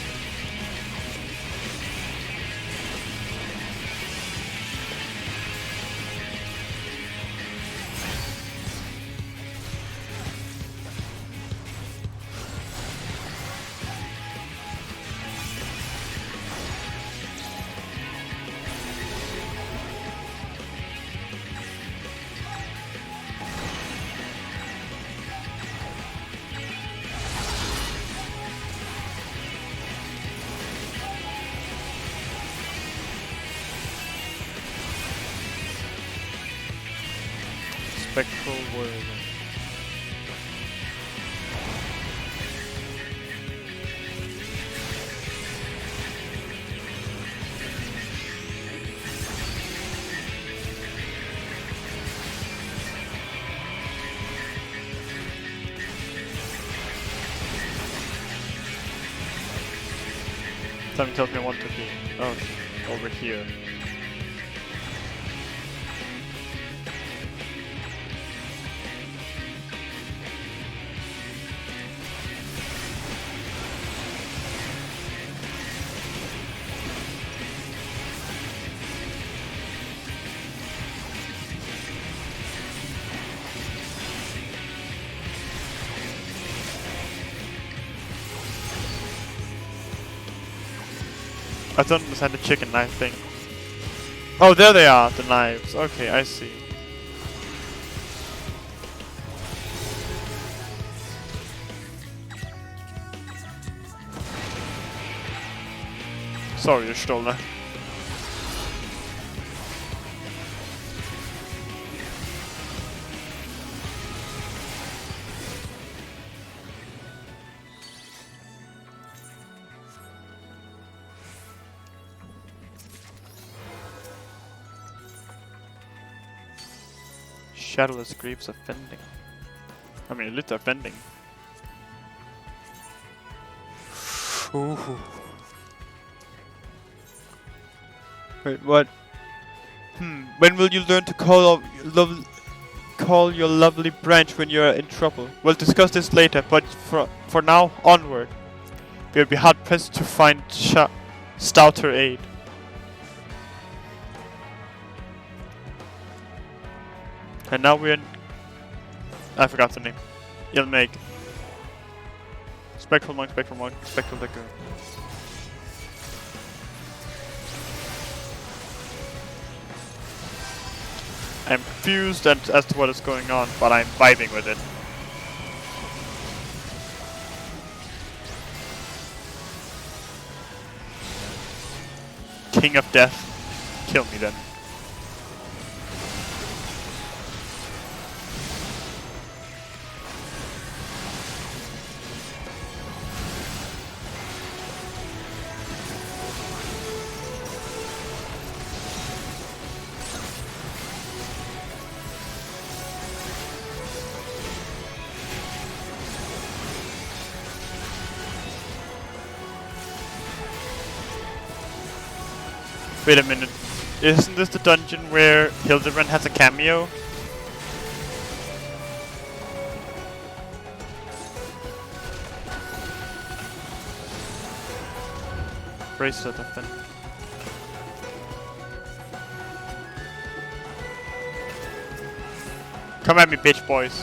A: Spectral Whirlwind. Something tells me I want to be over here. I don't understand the chicken knife thing. Oh, there they are, the knives. Okay, I see. Sorry, Stoller. Shadowless Greaves offending. I mean, a little offending. Ooh. Wait, what? When will you learn to call your lovely branch when you're in trouble? We'll discuss this later, but for now, onward. We'll be hard pressed to find stouter aid. And now we're in... I forgot the name. Ilmeg. Spectral Monk, Spectral Liquor. I'm confused as to what is going on, but I'm vibing with it. King of Death. Kill me then. Wait a minute, isn't this the dungeon where Hildebrand has a cameo? Bracelet of them. Come at me, bitch boys.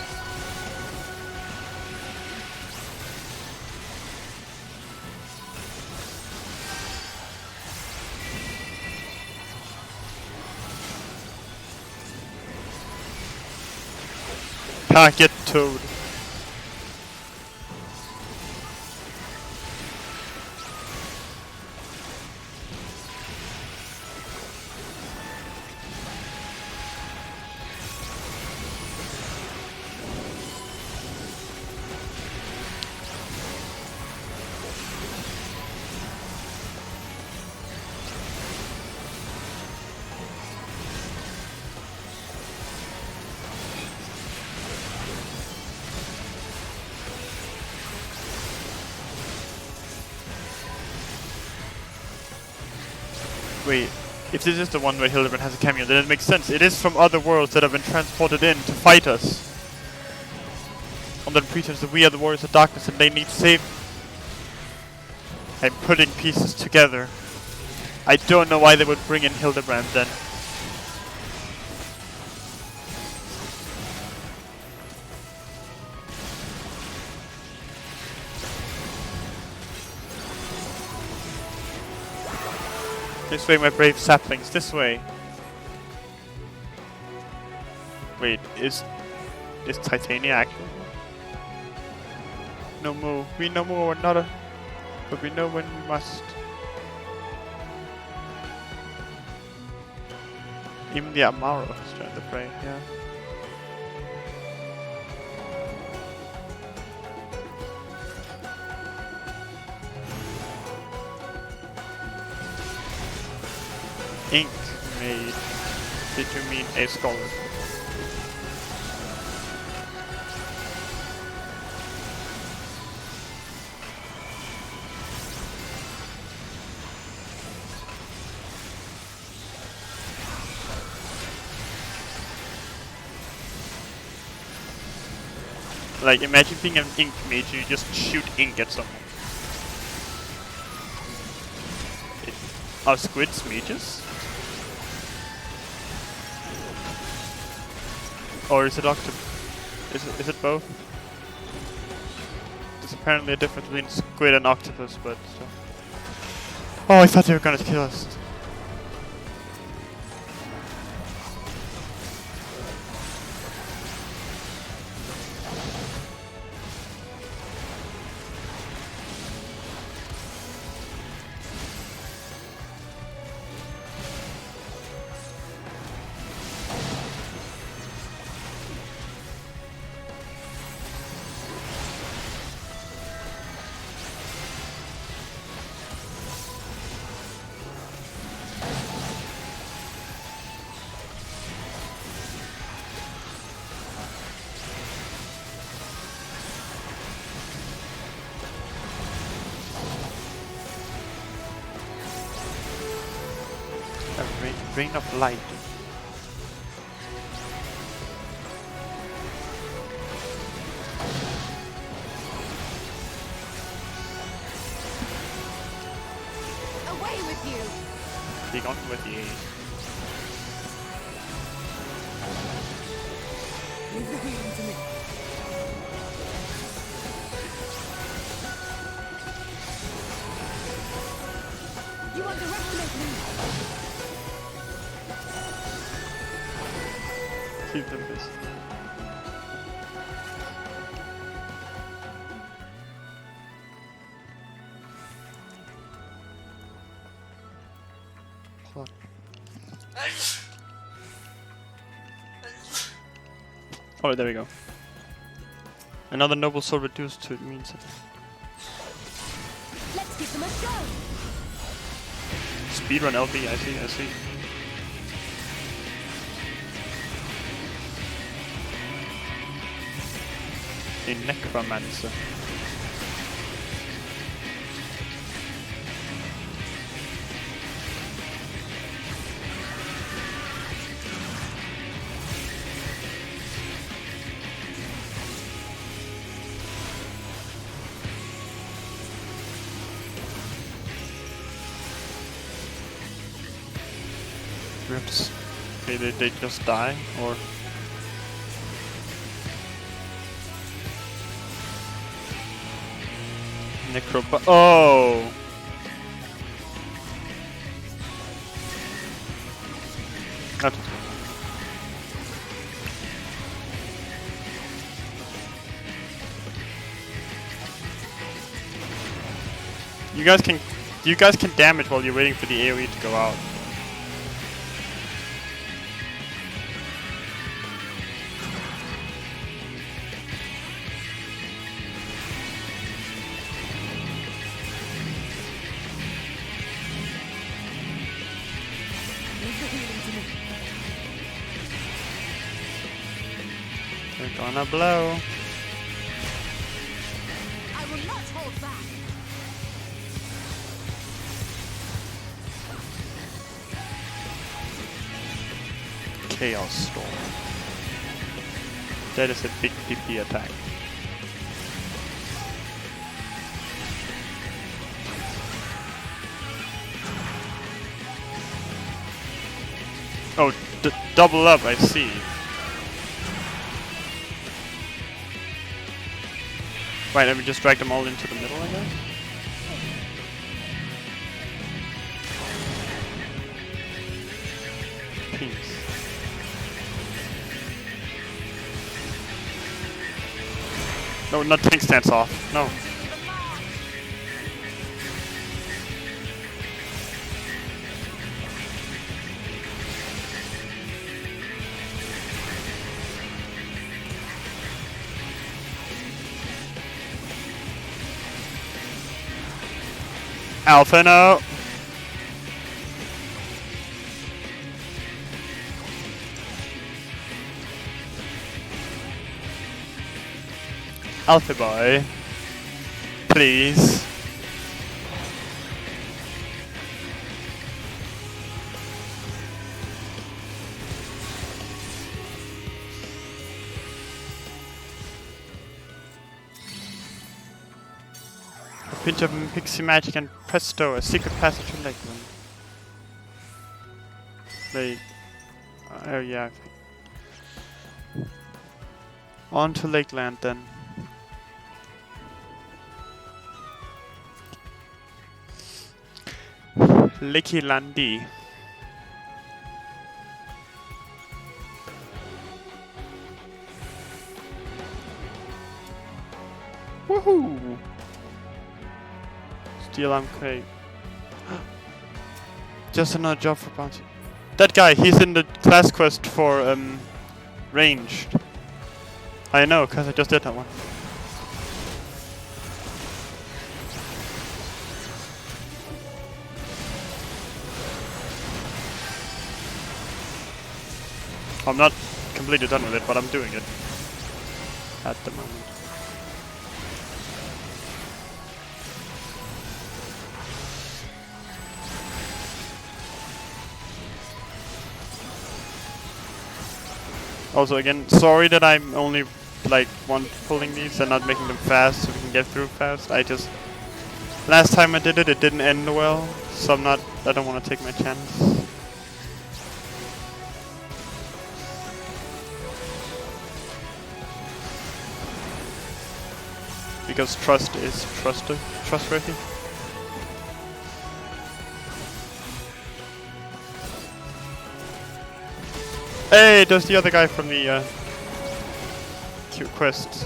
A: Can't get towed. Wait, if this is the one where Hildebrand has a cameo, then it makes sense. It is from other worlds that have been transported in to fight us. On the pretense that we are the warriors of darkness and they need saving. I'm putting pieces together. I don't know why they would bring in Hildebrand then. This way, my brave saplings. This way. Wait, is Titania actual? No more. We no more. Not a. But we know when we must. Even the Amaro is trying to pray. Yeah. Ink made. Did you mean a scholar? Like, imagine being an ink mage and you just shoot ink at someone. Are squids mages? Or is it is it both? There's apparently a difference between squid and octopus, but so. Oh, I thought they were gonna kill us. Rain of light.
H: Away with you!
A: Be gone with you.
L: Leave the healing to me.
H: You underestimate me!
A: Keep them busy. Oh, there we go. Another noble soul reduced to mean something.
H: Let's give them a show!
A: Speedrun LB, I see. A necromancer. We have to. Okay, they just die, or. Oh! That's okay. You guys can damage while you're waiting for the AoE to go out. They're gonna blow.
H: I will not hold back.
A: Chaos Storm. That is a big DP attack. Oh, double up, I see. Right, let me just drag them all into the middle, I guess. Peace. No, not tank stance off. No. Alpha, no. Alpha boy, please. A pinch of pixie magic and presto, a secret passage to Lakeland. Oh yeah, I think. On to Lakeland then. Licky Landy. Woohoo! Steal arm crate. Just another job for bounty. That guy, he's in the class quest for ranged. I know, cause I just did that one. I'm not completely done with it, but I'm doing it at the moment. Also, again, sorry that I'm only like pulling these and not making them fast so we can get through fast. Last time I did it, it didn't end well, so I don't want to take my chance. Because trust is trustworthy. Hey, there's the other guy from the quest.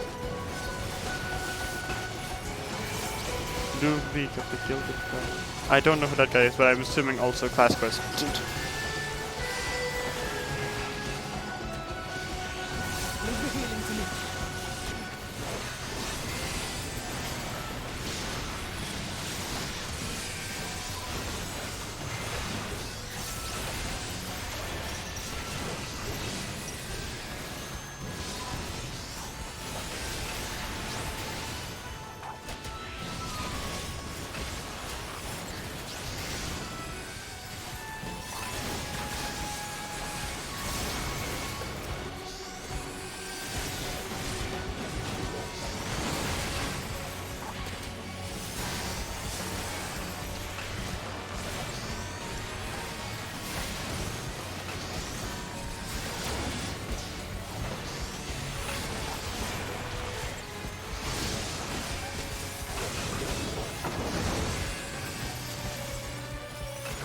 A: Ludwig of the Gilded Crown. I don't know who that guy is, but I'm assuming also class quest.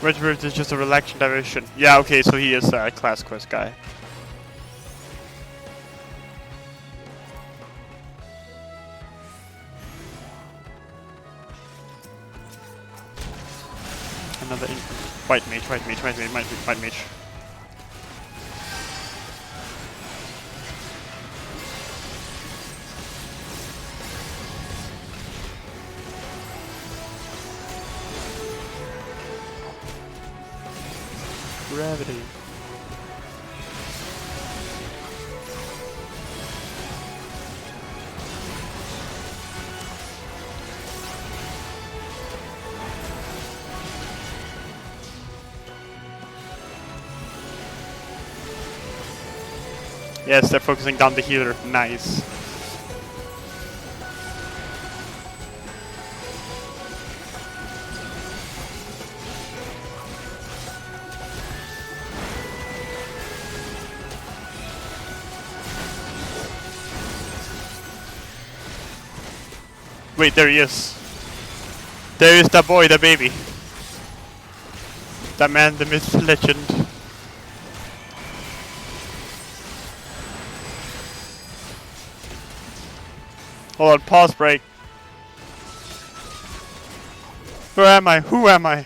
A: Redbird is just a relaxing diversion. Yeah, okay, so he is a class quest guy. Another white mage. Gravity. Yes, they're focusing down the healer. Nice. Wait, there he is. There is the boy, the baby. The man, the myth, the legend. Hold on, pause break. Where am I? Who am I?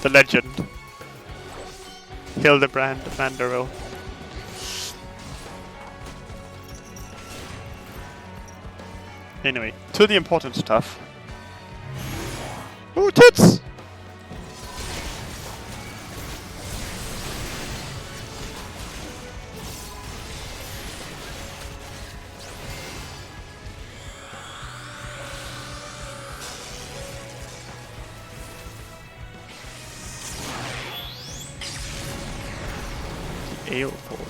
A: The legend. Hildebrand Vanderbilt. Anyway, to the important stuff. Ooh, tits! The ale forge.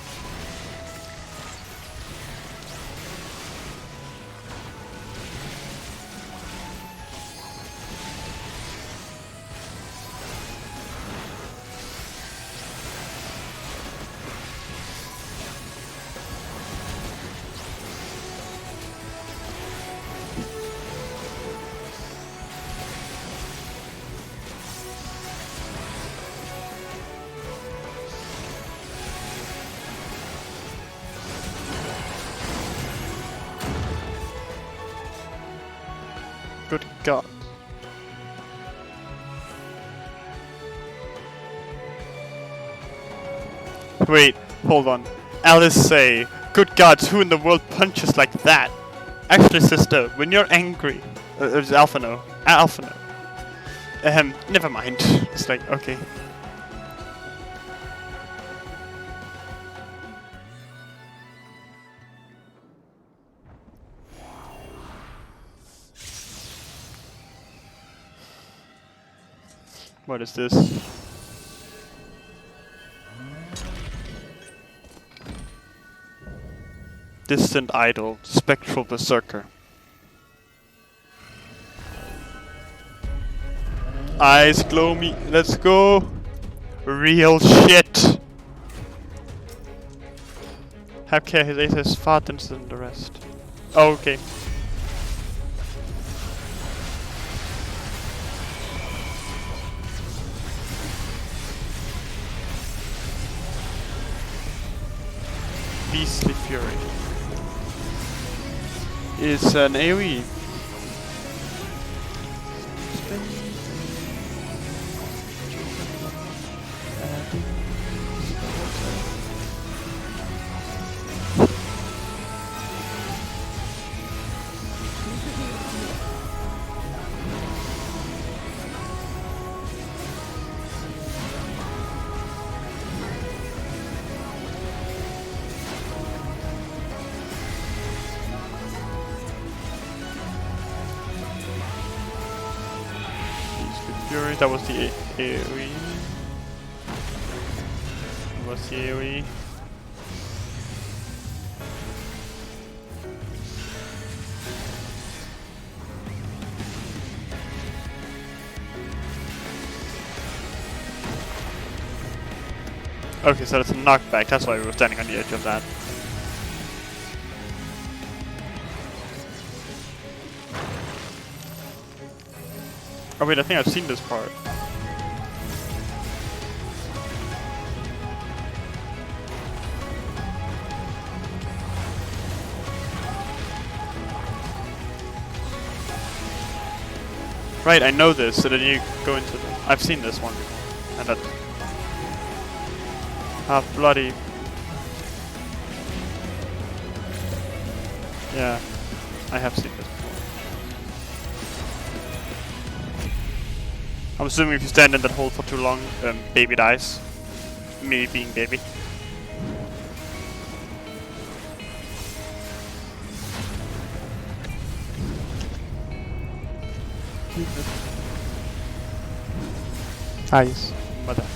A: Good God. Wait, hold on. Alice say, good gods, who in the world punches like that? Actually, sister, when you're angry... it's Alphino. Alphino. Never mind. It's like, okay. What is this? Distant idol, spectral berserker. Eyes glow me. Let's go. Real shit. Have care, his ace is far denser than the rest. Oh, okay. Beastly Fury. It's an AoE. Fury, that was the AoE. That was the AoE. Okay, so it's a knockback, that's why we were standing on the edge of that. Oh wait, I think I've seen this part. Right, I know this, so then you go into the... I've seen this one before. And that... Ah, bloody... Yeah, I have seen this before. I'm assuming if you stand in that hole for too long, baby dies. Me being baby. Eyes. Mother.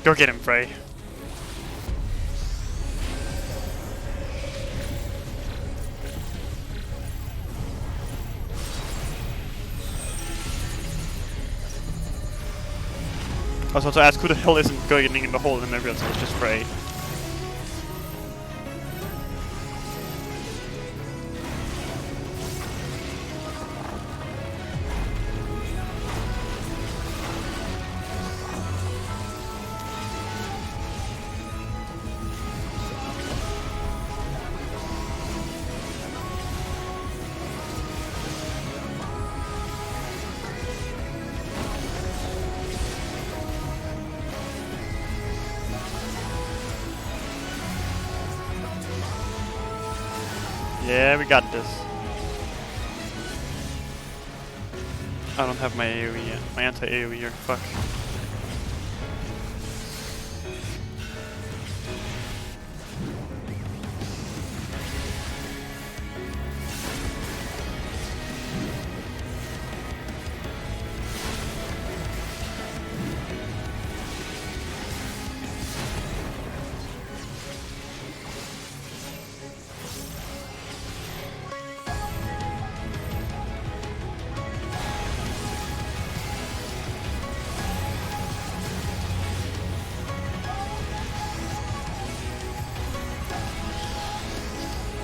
A: Go get him, Frey. I was about to ask who the hell isn't going in the hole, and I realized it was just Frey. Yeah, we got this. I don't have my AoE yet. My anti-AoE here. Fuck.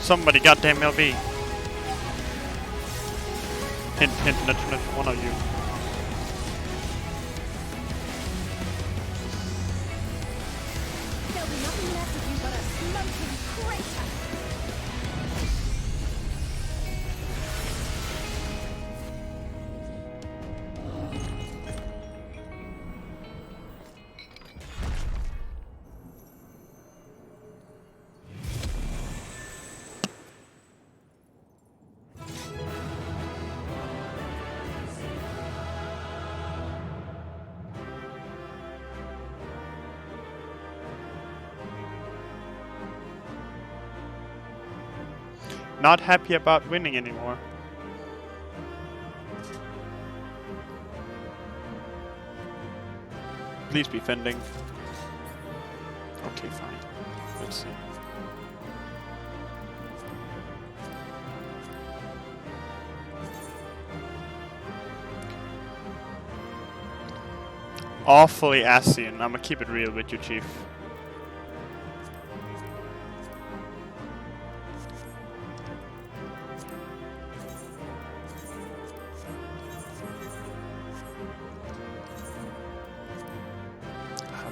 A: Somebody goddamn LB. Hint, not one of you.
E: There'll be nothing left of you but a smoking crater.
A: Not happy about winning anymore. Please be fending. Okay, fine. Let's see. Awfully Asian. I'm gonna keep it real with you, Chief.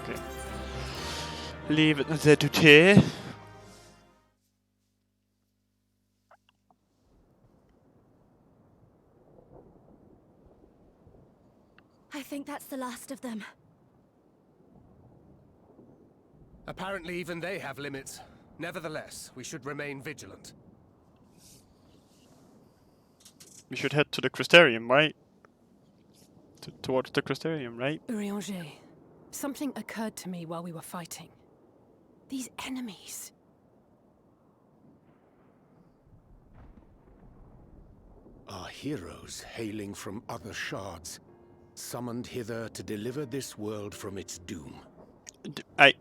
A: Okay. Leave it there to tear.
D: I think that's the last of them.
F: Apparently even they have limits. Nevertheless, we should remain vigilant.
A: We should head to the Crystarium, right? Towards the Crystarium, right?
N: Urianger, something occurred to me while we were fighting. These enemies.
G: Are heroes hailing from other shards, summoned hither to deliver this world from its doom.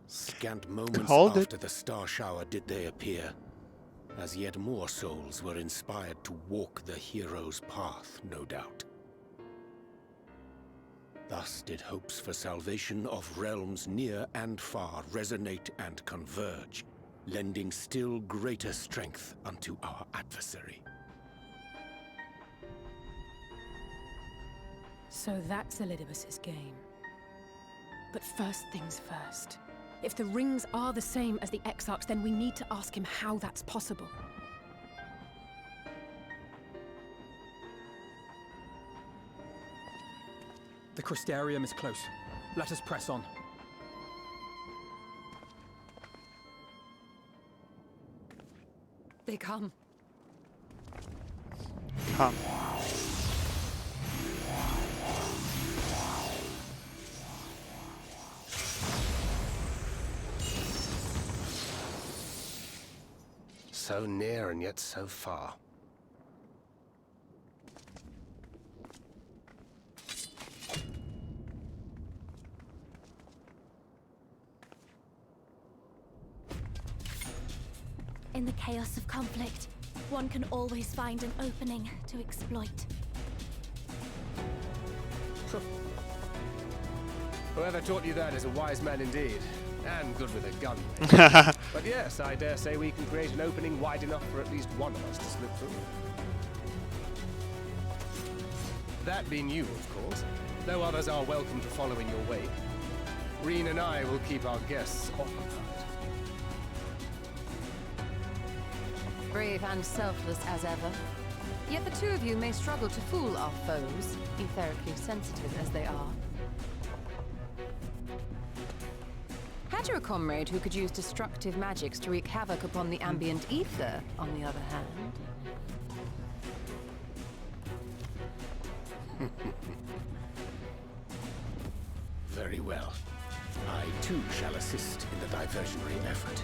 G: Scant moments after the star shower did they appear, as yet more souls were inspired to walk the hero's path, no doubt. Thus did hopes for salvation of realms near and far resonate and converge, lending still greater strength unto our adversary.
N: So that's Elidibus's game. But first things first. If the rings are the same as the Exarchs, then we need to ask him how that's possible.
I: The Crystarium is close. Let us press on.
N: They come.
A: Come.
F: So near and yet so far.
D: In the chaos of conflict, one can always find an opening to exploit.
F: Whoever taught you that is a wise man indeed. And good with a gun. But yes, I dare say we can create an opening wide enough for at least one of us to slip through. That being you, of course. Though others are welcome to follow in your wake. Reen and I will keep our guests occupied.
H: Brave and selfless as ever. Yet the two of you may struggle to fool our foes, etherically sensitive as they are. Had you a comrade who could use destructive magics to wreak havoc upon the ambient ether, on the other hand?
G: Very well. I too shall assist in the diversionary effort.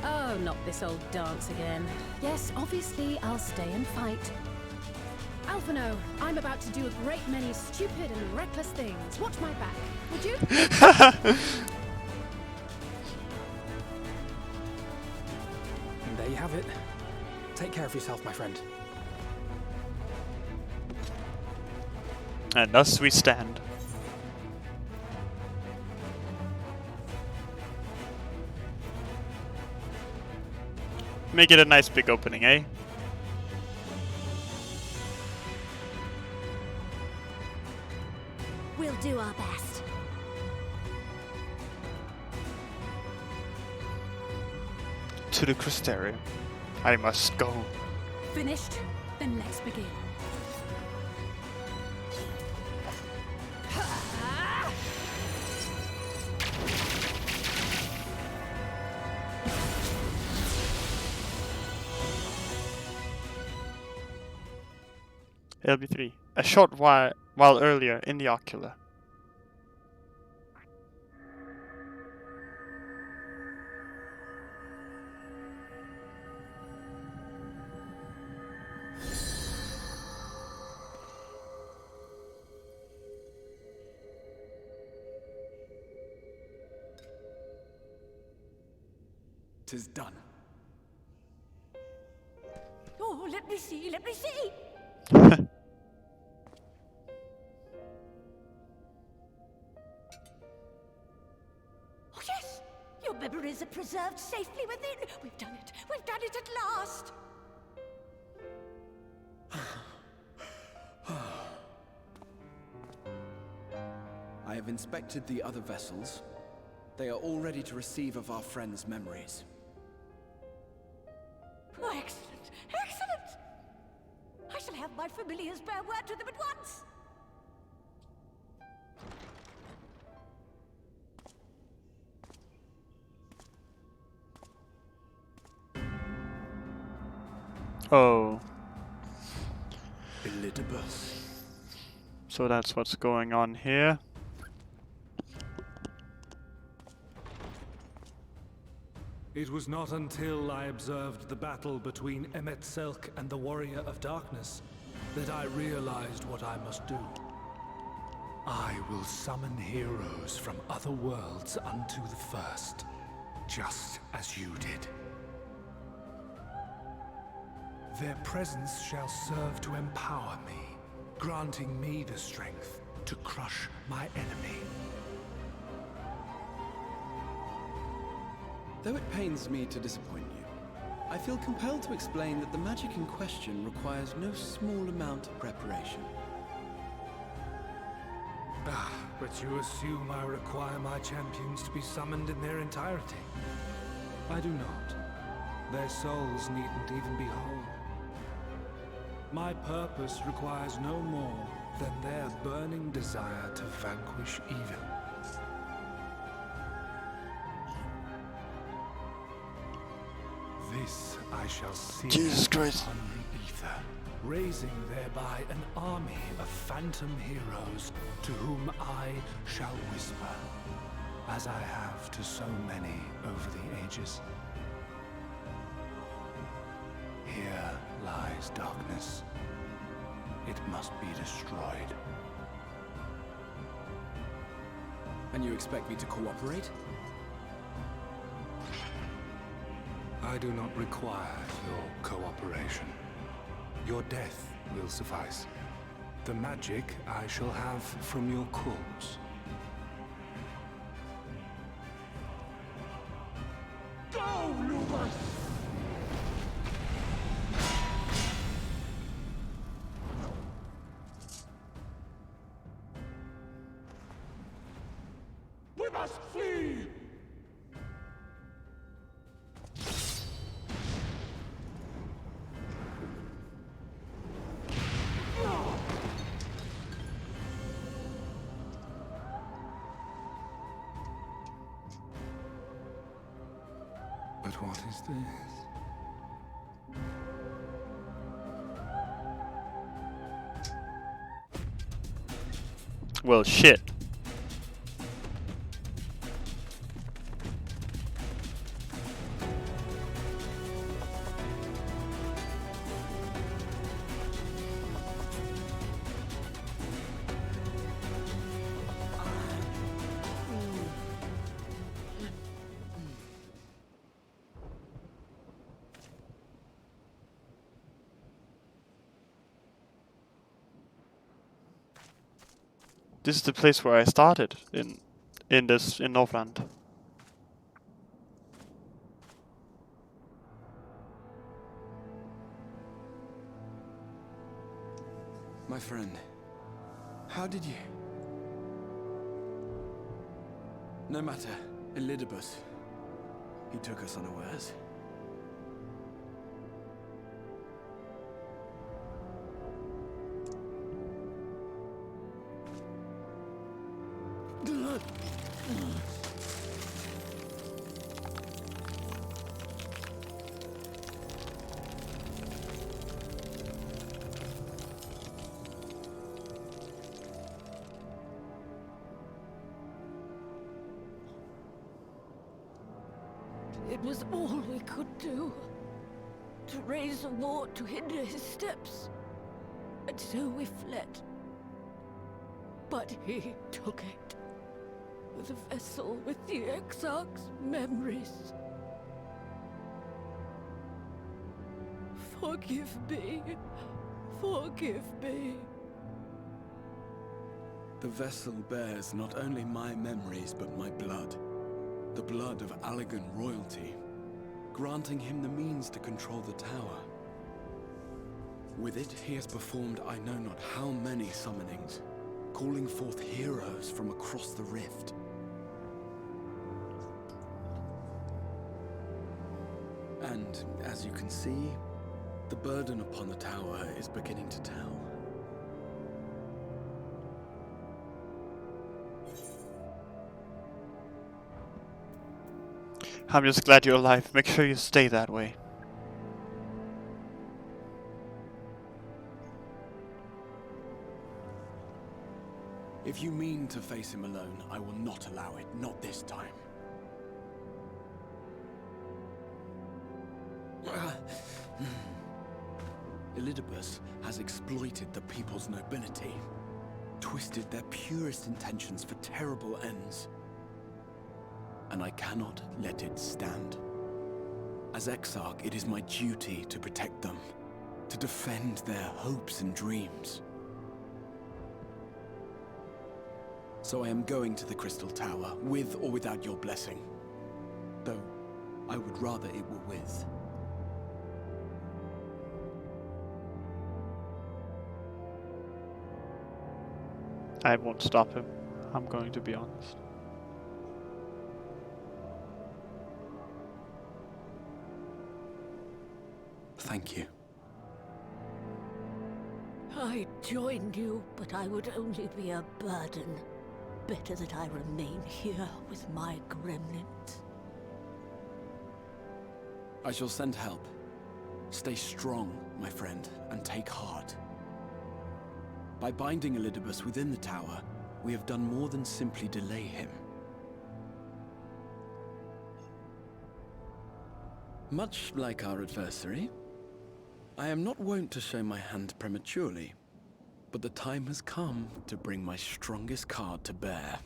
N: Oh, not this old dance again. Yes, obviously I'll stay and fight. Alphino, I'm about to do a great many stupid and reckless things. Watch my back, would you?
I: And there you have it. Take care of yourself, my friend.
A: And thus we stand. Make it a nice big opening, eh?
D: We'll do our best.
A: To the Crystarium. I must go.
N: Finished? Then let's begin.
A: LB3. A short while earlier in the ocular.
I: Tis done.
J: Oh, let me see, let me see! Oh, yes! Your memories are preserved safely within. We've done it at last!
C: I have inspected the other vessels. They are all ready to receive of our friends' memories.
J: Oh, excellent! Excellent! I shall have my familiars bear word to them at once!
A: Oh.
B: Elidibus.
A: So that's what's going on here.
B: It was not until I observed the battle between Emet-Selch and the Warrior of Darkness that I realized what I must do. I will summon heroes from other worlds unto the first, just as you did. Their presence shall serve to empower me, granting me the strength to crush my enemy.
C: Though it pains me to disappoint you, I feel compelled to explain that the magic in question requires no small amount of preparation.
B: Ah, but you assume I require my champions to be summoned in their entirety. I do not. Their souls needn't even be whole. My purpose requires no more than their burning desire to vanquish evil. This I shall seal
A: Jesus Christ.
B: upon the ether, raising thereby an army of phantom heroes to whom I shall whisper, as I have to so many over the ages. Here lies darkness. It must be destroyed.
C: And you expect me to cooperate?
B: I do not require your cooperation. Your death will suffice. The magic I shall have from your corpse. Go, Lubas! We must flee! But what is this?
A: Well, shit. This is the place where I started in Northland.
C: My friend, how did you... No matter, Elidibus, he took us unawares.
J: It was all we could do. To raise a war to hinder his steps. And so we fled. But he took it. The vessel with the Exarch's memories. Forgive me. Forgive me.
C: The vessel bears not only my memories, but my blood. The blood of Allegan royalty, granting him the means to control the tower. With it, he has performed I know not how many summonings, calling forth heroes from across the rift. And, as you can see, the burden upon the tower is beginning to tell.
A: I'm just glad you're alive. Make sure you stay that way.
C: If you mean to face him alone, I will not allow it. Not this time. Elidibus has exploited the people's nobility, twisted their purest intentions for terrible ends. And I cannot let it stand. As Exarch, it is my duty to protect them, to defend their hopes and dreams. So I am going to the Crystal Tower, with or without your blessing. Though, I would rather it were with.
A: I won't stop him. I'm going to be honest.
C: Thank you.
J: I joined you, but I would only be a burden. Better that I remain here with my gremlins.
C: I shall send help. Stay strong, my friend, and take heart. By binding Elidibus within the tower, we have done more than simply delay him. Much like our adversary, I am not wont to show my hand prematurely, but the time has come to bring my strongest card to bear.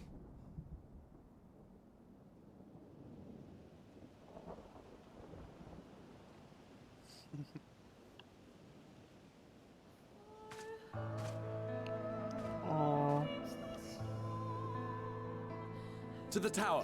C: To the tower.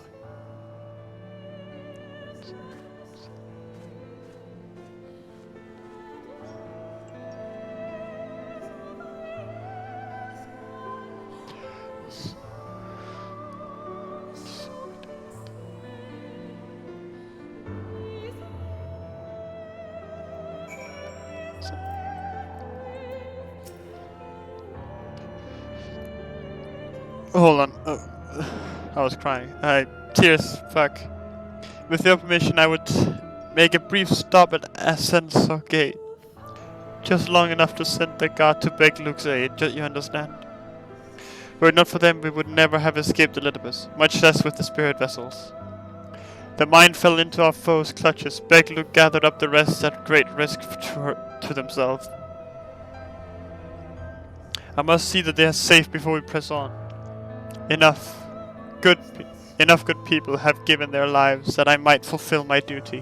A: Hold on. I was crying. Tears. Fuck. With your permission, I would make a brief stop at Ascensor Gate. Just long enough to send the guard to beg Luke's aid. You understand? Were it not for them, we would never have escaped Elizabeth, much less with the spirit vessels. The mine fell into our foes' clutches. Beg Luke gathered up the rest at great risk to themselves. I must see that they are safe before we press on. Enough good people have given their lives that I might fulfill my duty.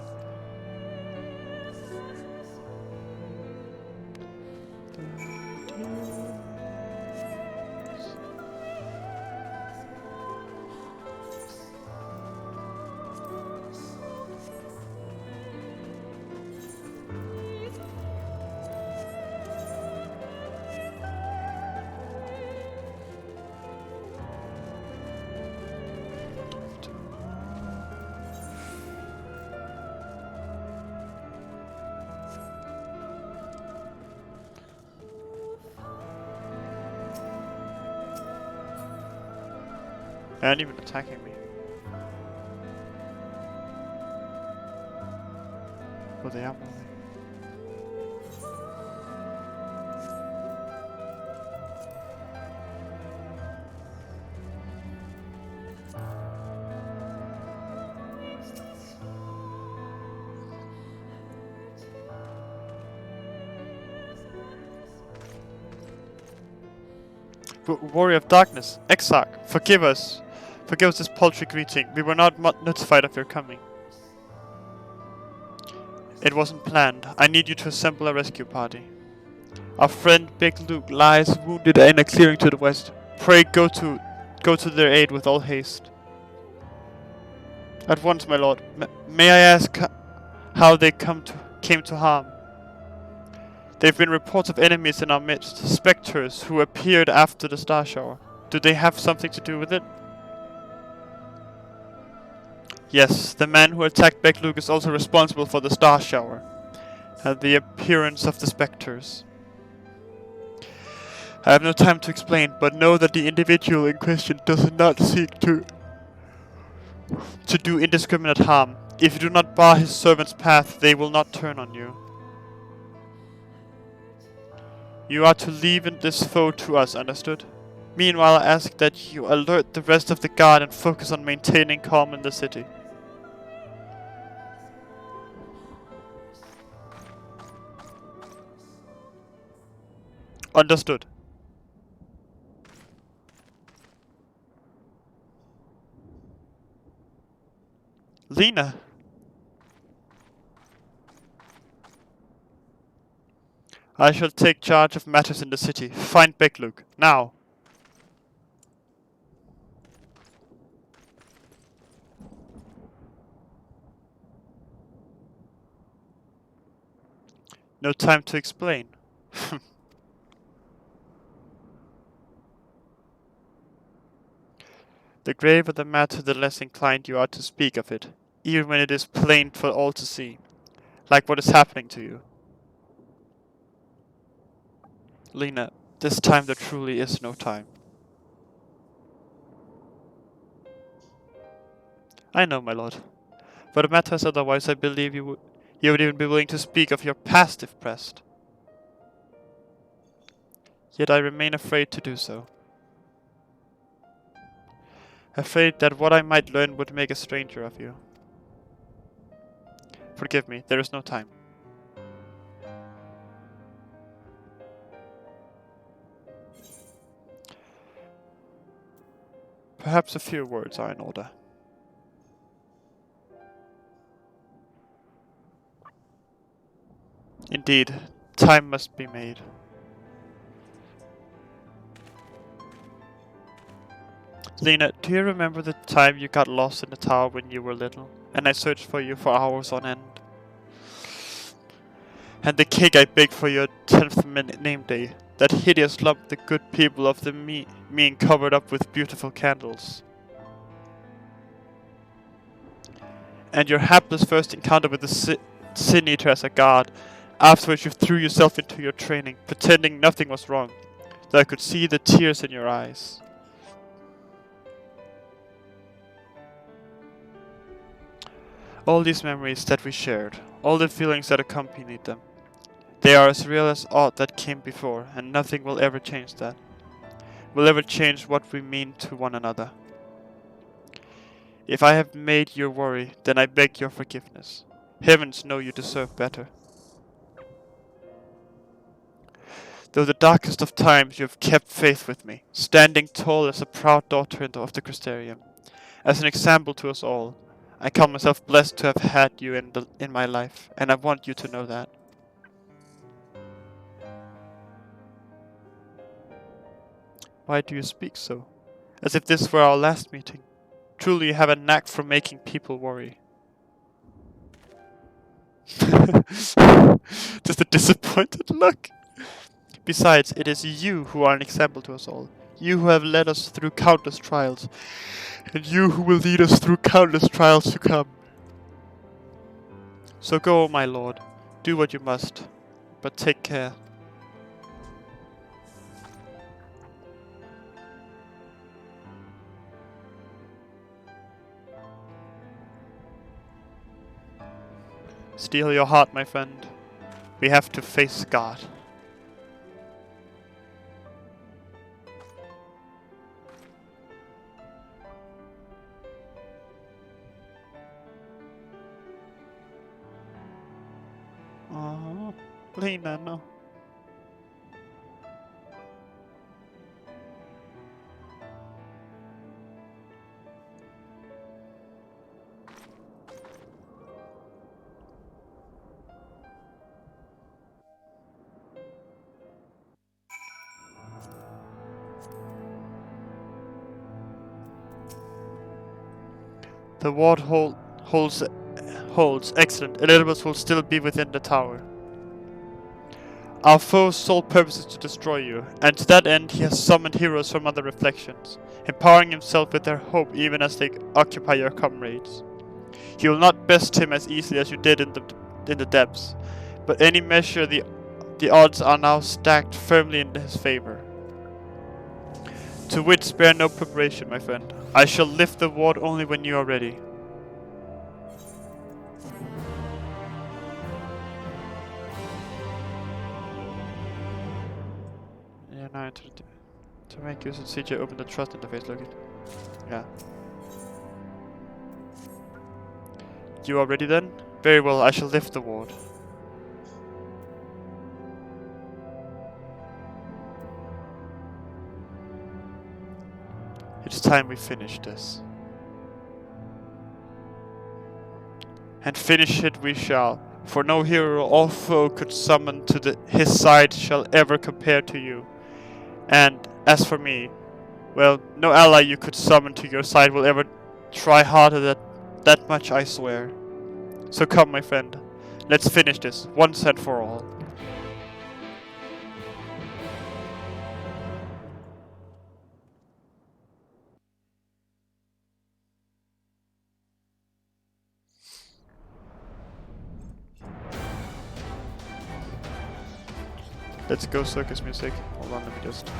A: They aren't even attacking me. Oh, they are moving. Warrior of Darkness, Exarch, forgive us. Forgive us this paltry greeting. We were not notified of your coming. It wasn't planned. I need you to assemble a rescue party. Our friend Big Luke lies wounded in a clearing to the west. Pray go to their aid with all haste. At once, my lord. May I ask how they came to harm? There have been reports of enemies in our midst, specters who appeared after the star shower. Do they have something to do with it? Yes, the man who attacked Beck Luke is also responsible for the star shower and the appearance of the specters. I have no time to explain, but know that the individual in question does not seek to do indiscriminate harm. If you do not bar his servant's path, they will not turn on you. You are to leave this foe to us, understood? Meanwhile, I ask that you alert the rest of the guard and focus on maintaining calm in the city. Understood. Lena. I shall take charge of matters in the city. Find Begluk, now. No time to explain. The graver the matter, the less inclined you are to speak of it, even when it is plain for all to see, like what is happening to you. Lena, this time there truly is no time. I know, my lord. But if matters otherwise, I believe you would even be willing to speak of your past if pressed. Yet I remain afraid to do so. Afraid that what I might learn would make a stranger of you. Forgive me, there is no time. Perhaps a few words are in order. Indeed, time must be made. Lena, do you remember the time you got lost in the tower when you were little? And I searched for you for hours on end? And the cake I baked for your 10th name day? That hideous lump the good people of the mean covered up with beautiful candles? And your hapless first encounter with the Sin Eater as a god, afterwards you threw yourself into your training, pretending nothing was wrong, though I could see the tears in your eyes. All these memories that we shared, all the feelings that accompanied them, they are as real as aught that came before, and nothing will ever change that. Will ever change what we mean to one another. If I have made you worry, then I beg your forgiveness. Heavens know you deserve better. Though the darkest of times you have kept faith with me, standing tall as a proud daughter of the Crystarium, as an example to us all. I count myself blessed to have had you in my life, and I want you to know that. Why do you speak so? As if this were our last meeting. Truly you have a knack for making people worry. Just a disappointed look. Besides, it is you who are an example to us all. You who have led us through countless trials. And you who will lead us through countless trials to come. So go, my lord. Do what you must. But take care. Steel your heart, my friend. We have to face God. Oh, Lena, no. The ward holds excellent. Elizabeth will still be within the tower. Our foe's sole purpose is to destroy you, and to that end he has summoned heroes from other reflections, empowering himself with their hope even as they occupy your comrades. You will not best him as easily as you did in the depths, but any measure the odds are now stacked firmly in his favor. To which spare no preparation, my friend. I shall lift the ward only when you are ready. Yeah, now to make use of CJ, open the trust interface, look it. Yeah. You are ready then? Very well, I shall lift the ward. It's time we finish this. And finish it we shall, for no hero or foe could summon to his side shall ever compare to you. And as for me, well, no ally you could summon to your side will ever try harder that much I swear. So come, my friend, let's finish this, once and for all. Let's go circus music. Hold on, let me just...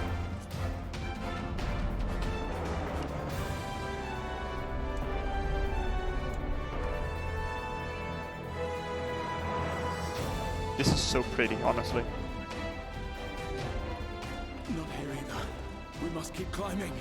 A: This is so pretty, honestly.
B: Not here either. We must keep climbing.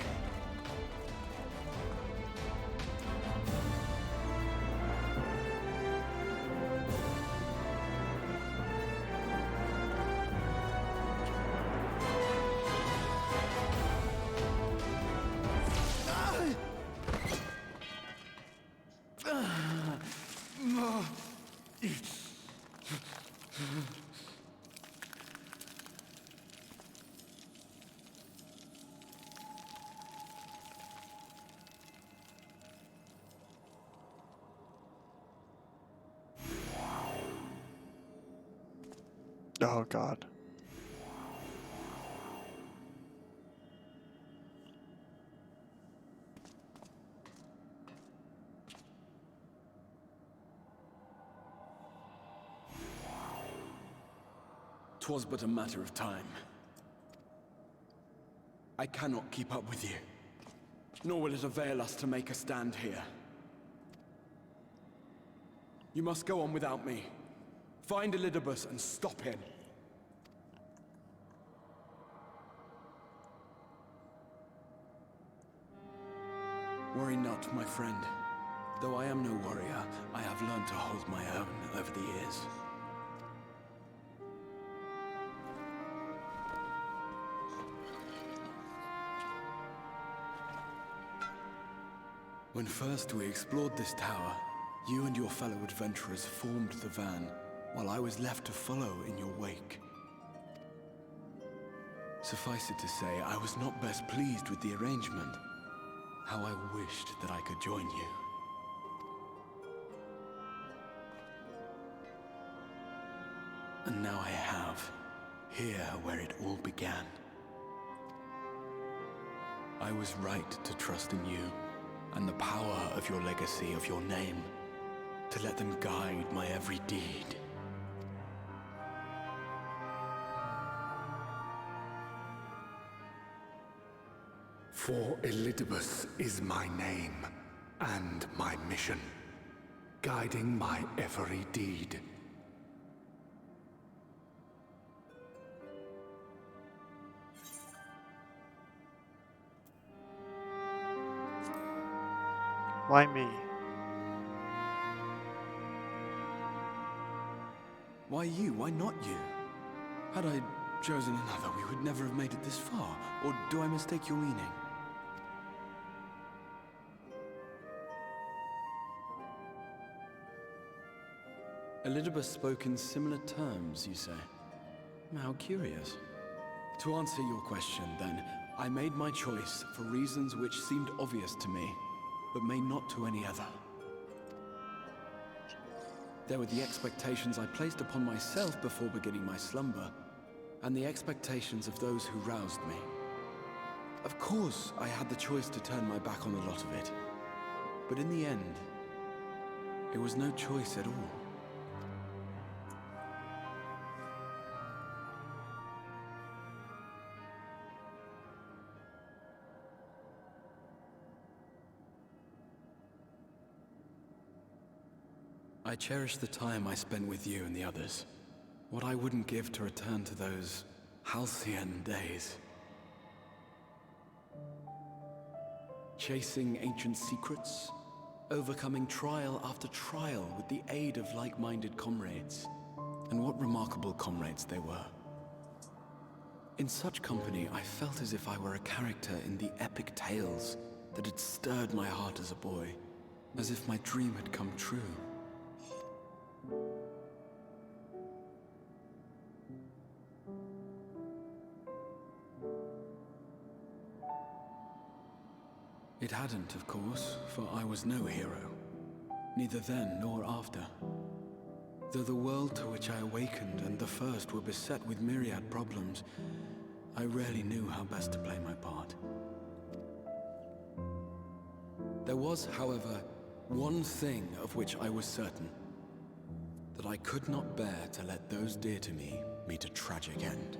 A: Oh god.
C: "'Twas but a matter of time. I cannot keep up with you, nor will it avail us to make a stand here. You must go on without me. Find Elidibus and stop him." "Worry not, my friend. Though I am no warrior, I have learned to hold my own over the years." "When first we explored this tower, you and your fellow adventurers formed the van, while I was left to follow in your wake. Suffice it to say, I was not best pleased with the arrangement. How I wished that I could join you. And now I have, here where it all began. I was right to trust in you, and the power of your legacy, of your name, to let them guide my every deed.
B: For Elidibus is my name, and my mission, guiding my every deed.
A: Why me?
C: Why you? Why not you? Had I chosen another, we would never have made it this far. Or do I mistake your meaning? Elidibus spoke in similar terms, you say? How curious. To answer your question, then, I made my choice for reasons which seemed obvious to me, but may not to any other. There were the expectations I placed upon myself before beginning my slumber, and the expectations of those who roused me. Of course, I had the choice to turn my back on a lot of it, but in the end, it was no choice at all. I cherish the time I spent with you and the others. What I wouldn't give to return to those halcyon days. Chasing ancient secrets, overcoming trial after trial with the aid of like-minded comrades. And what remarkable comrades they were. In such company, I felt as if I were a character in the epic tales that had stirred my heart as a boy, as if my dream had come true. It hadn't, of course, for I was no hero, neither then nor after. Though the world to which I awakened and the first were beset with myriad problems, I rarely knew how best to play my part. There was, however, one thing of which I was certain, that I could not bear to let those dear to me meet a tragic end.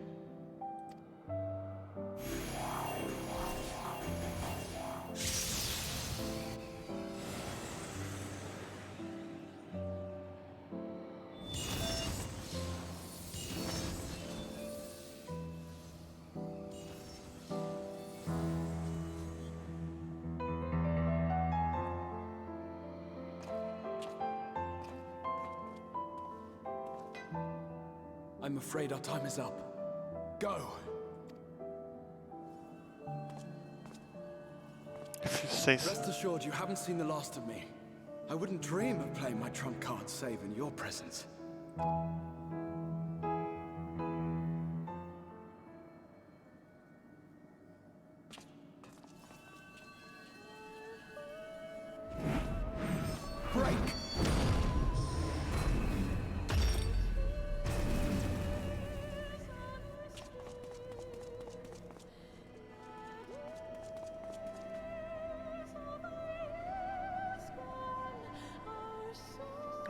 C: I'm afraid our time is up. Go! Rest assured, you haven't seen the last of me. I wouldn't dream of playing my trump card save in your presence.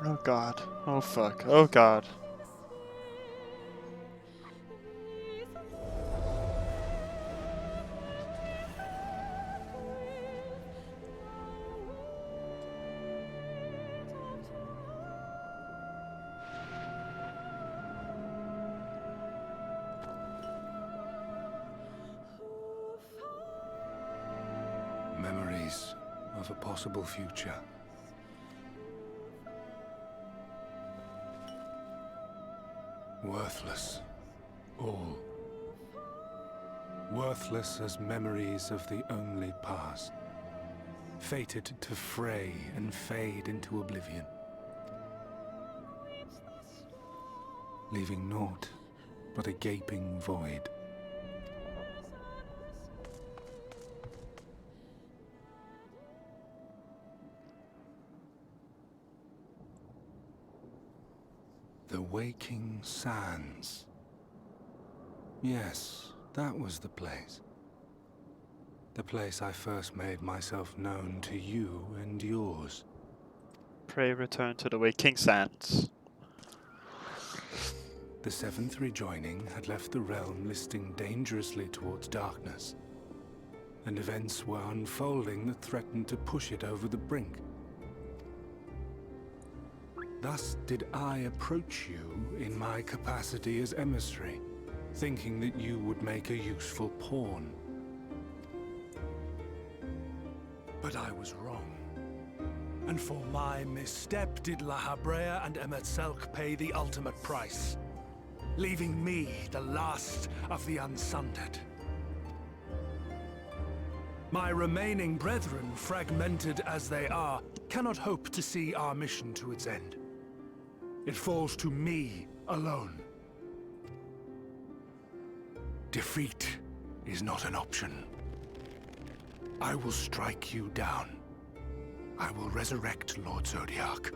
A: Oh god. Oh fuck. Oh god.
B: Memories of a possible future. Worthless. All. Worthless as memories of the only past. Fated to fray and fade into oblivion. Leaving naught but a gaping void. The Waking Sands. Yes, that was the place. The place I first made myself known to you and yours.
A: Pray return to the Waking Sands.
B: The Seventh Rejoining had left the realm listing dangerously towards darkness, and events were unfolding that threatened to push it over the brink. Thus did I approach you in my capacity as emissary, thinking that you would make a useful pawn. But I was wrong. And for my misstep did La Habrea and Emet-Selch pay the ultimate price, leaving me the last of the Unsundered. My remaining brethren, fragmented as they are, cannot hope to see our mission to its end. It falls to me alone. Defeat is not an option. I will strike you down. I will resurrect Lord Zodiac,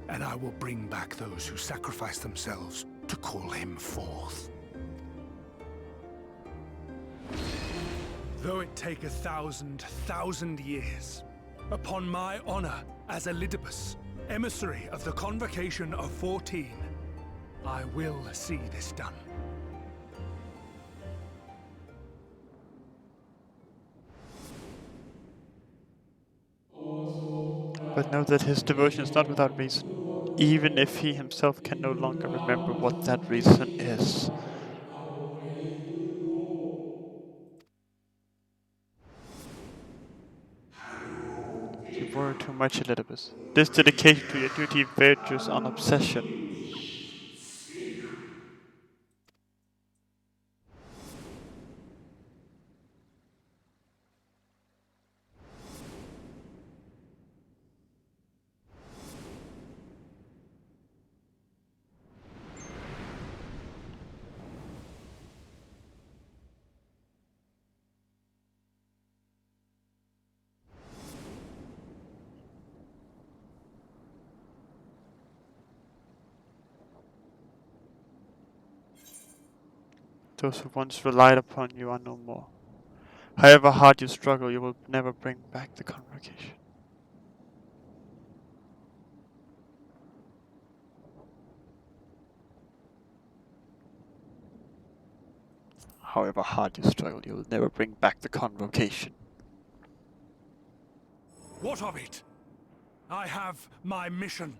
B: and I will bring back those who sacrifice themselves to call him forth. Though it take 1,000 years, upon my honor as Elidibus, emissary of the Convocation of 14, I will see this done.
A: But know that his devotion is not without reason, even if he himself can no longer remember what that reason is. You worry too much, Elidibus. This dedication to your duty verges on obsession. Those who once relied upon you are no more. However hard you struggle, you will never bring back the Convocation. However hard you struggle, you will never bring back the Convocation.
B: What of it? I have my mission.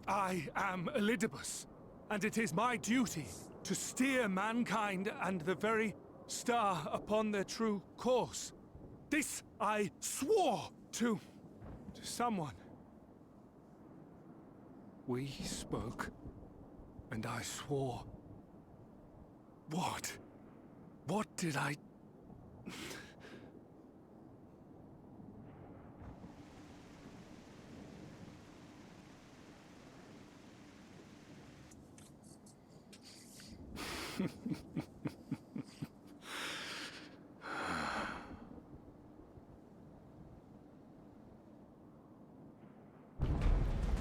B: I am Elidibus, and it is my duty to steer mankind and the very star upon their true course. This I swore to someone. We spoke, and I swore. What? What did I...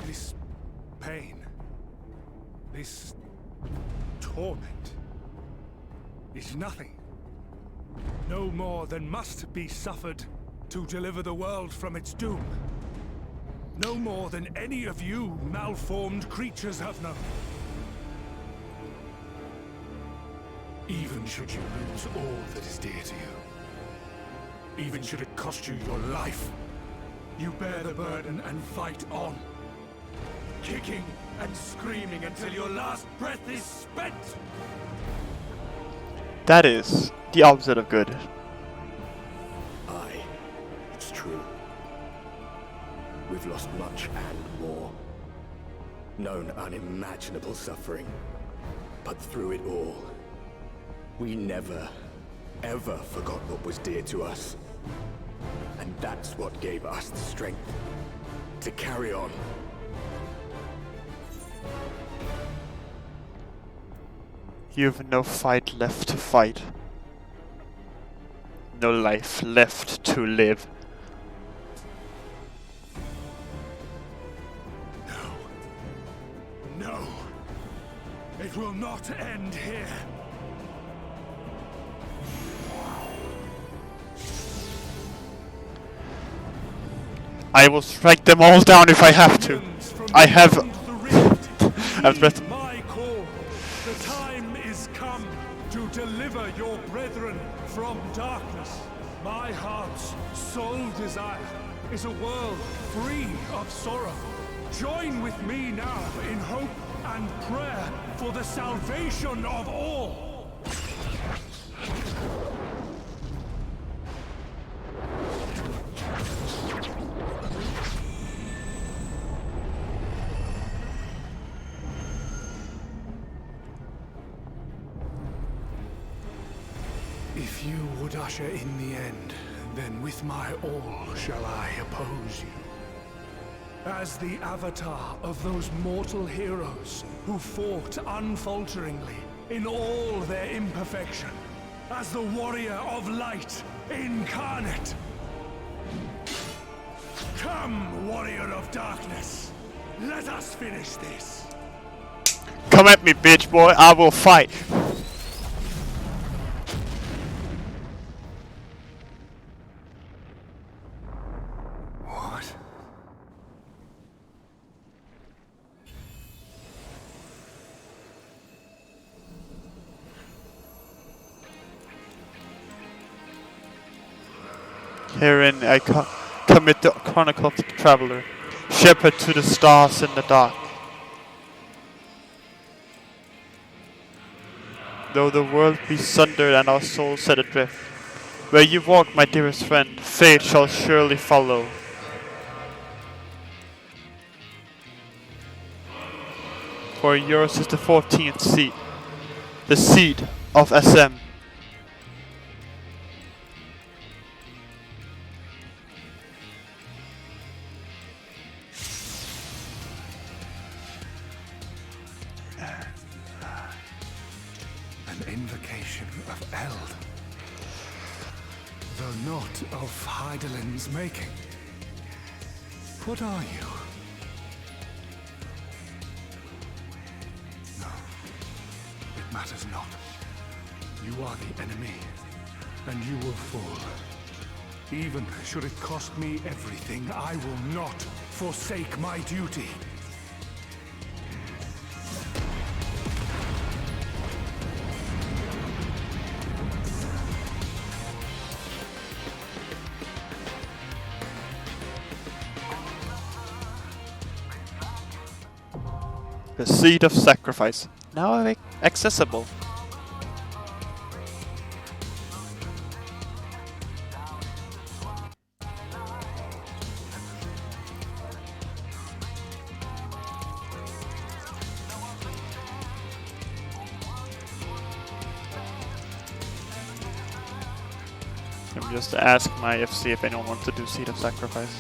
B: This pain, this torment, is nothing. No more than must be suffered to deliver the world from its doom. No more than any of you malformed creatures have known. Even should you lose all that is dear to you, even should it cost you your life, you bear the burden and fight on, kicking and screaming until your last breath is spent.
A: That is the opposite of good.
G: Aye, it's true. We've lost much and more. Known unimaginable suffering. But through it all, we never, ever forgot what was dear to us. And that's what gave us the strength to carry on.
A: You've no fight left to fight. No life left to live.
B: No. It will not end here.
A: I will strike them all down if I have to. I have... I've threatened.
B: My call. The time is come to deliver your brethren from darkness. My heart's sole desire is a world free of sorrow. Join with me now in hope and prayer for the salvation of all. If you would usher in the end, then with my all shall I oppose you. As the avatar of those mortal heroes who fought unfalteringly in all their imperfection. As the warrior of light incarnate. Come, warrior of darkness. Let us finish this.
A: Come at me, bitch boy. I will fight. Herein I commit the chronicle of the traveler, shepherd to the stars in the dark. Though the world be sundered and our souls set adrift, where you walk, my dearest friend, fate shall surely follow. For yours is the 14th seat, the seat of SM.
B: An invocation of Eld, though not of Heidelin's making. What are you? No, it matters not. You are the enemy, and you will fall. Even should it cost me everything, I will not forsake my duty.
A: The seed of sacrifice, now accessible. Let me just ask my FC if anyone wants to do seed of sacrifice.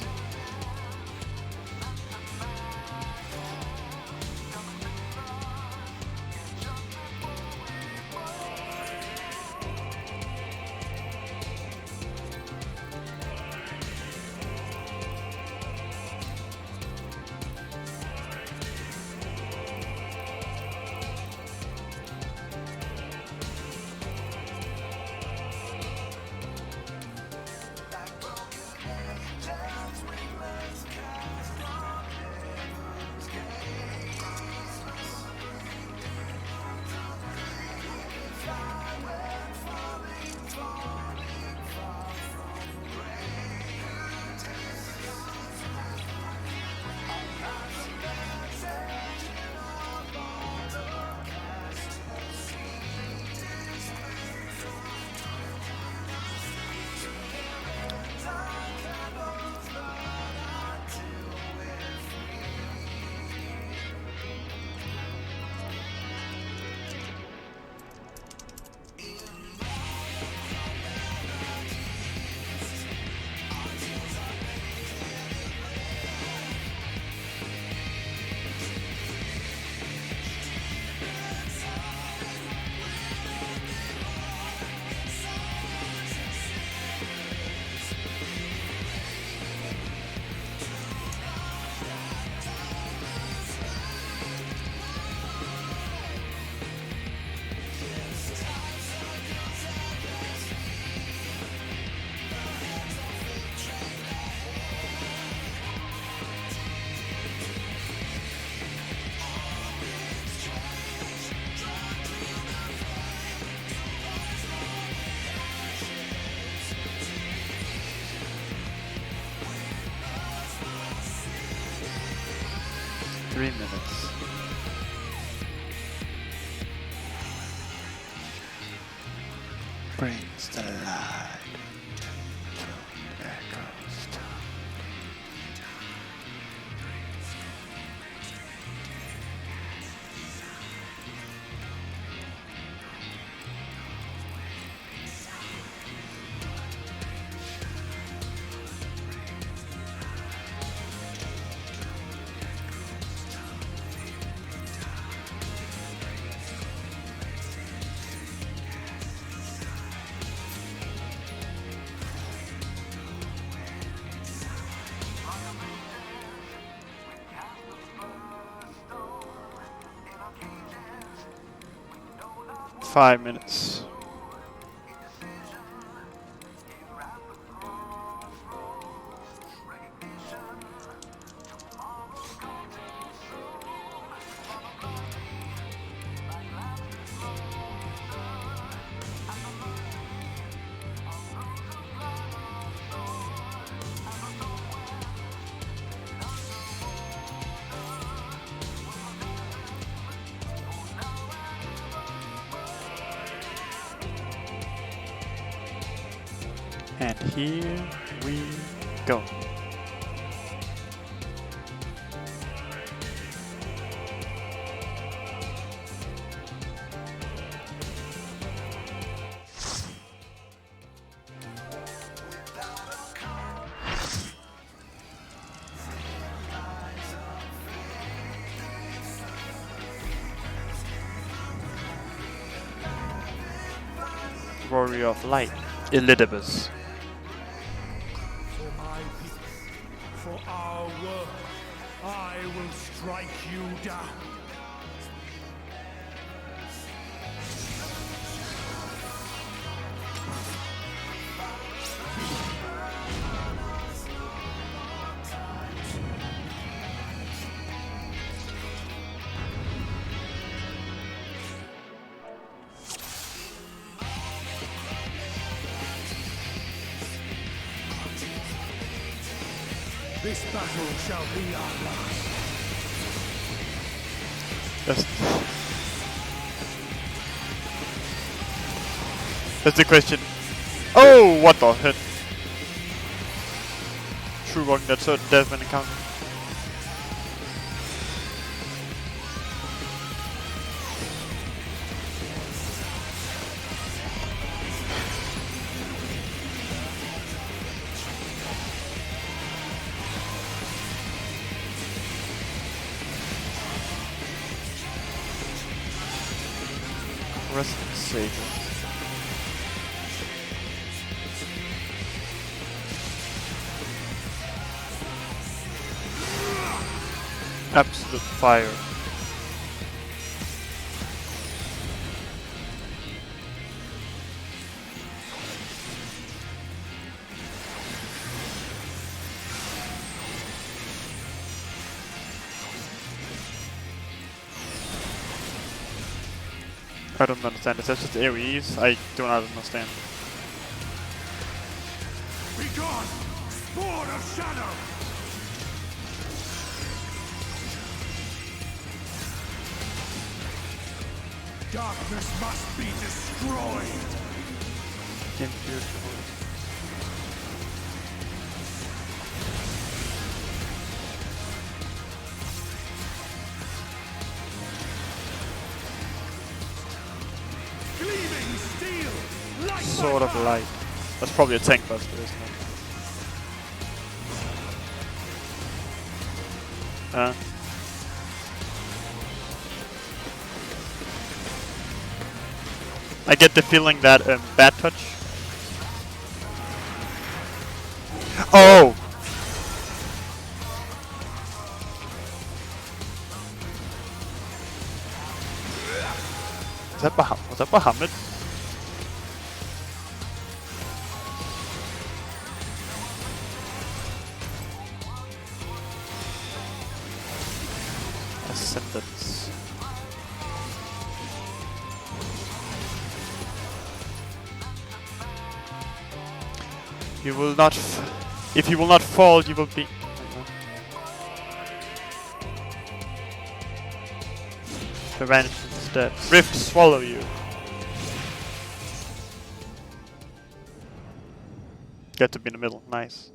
A: 3 minutes. Brings the light to echoes. Five minutes. And here we go. Warrior of Light, Elidibus.
B: For our work, I will strike you down. This battle shall be our last.
A: That's the question. Oh, what the heck? True walking that certain death when encountered. Resident Savior. Absolute fire. I don't understand. Is that just AoEs? I do not understand.
B: Be gone, spawn of shadow! Darkness must be destroyed.
A: Beautiful.
B: Gleaming steel, light
A: Sword of Light. That's probably a tank buster, isn't it? I get the feeling that Bad Touch. Oh! Was that Bahamut? Ascendance. You will not. If you will not fall, you will be. to vanish instead. Rift swallow you. Get to be in the middle. Nice.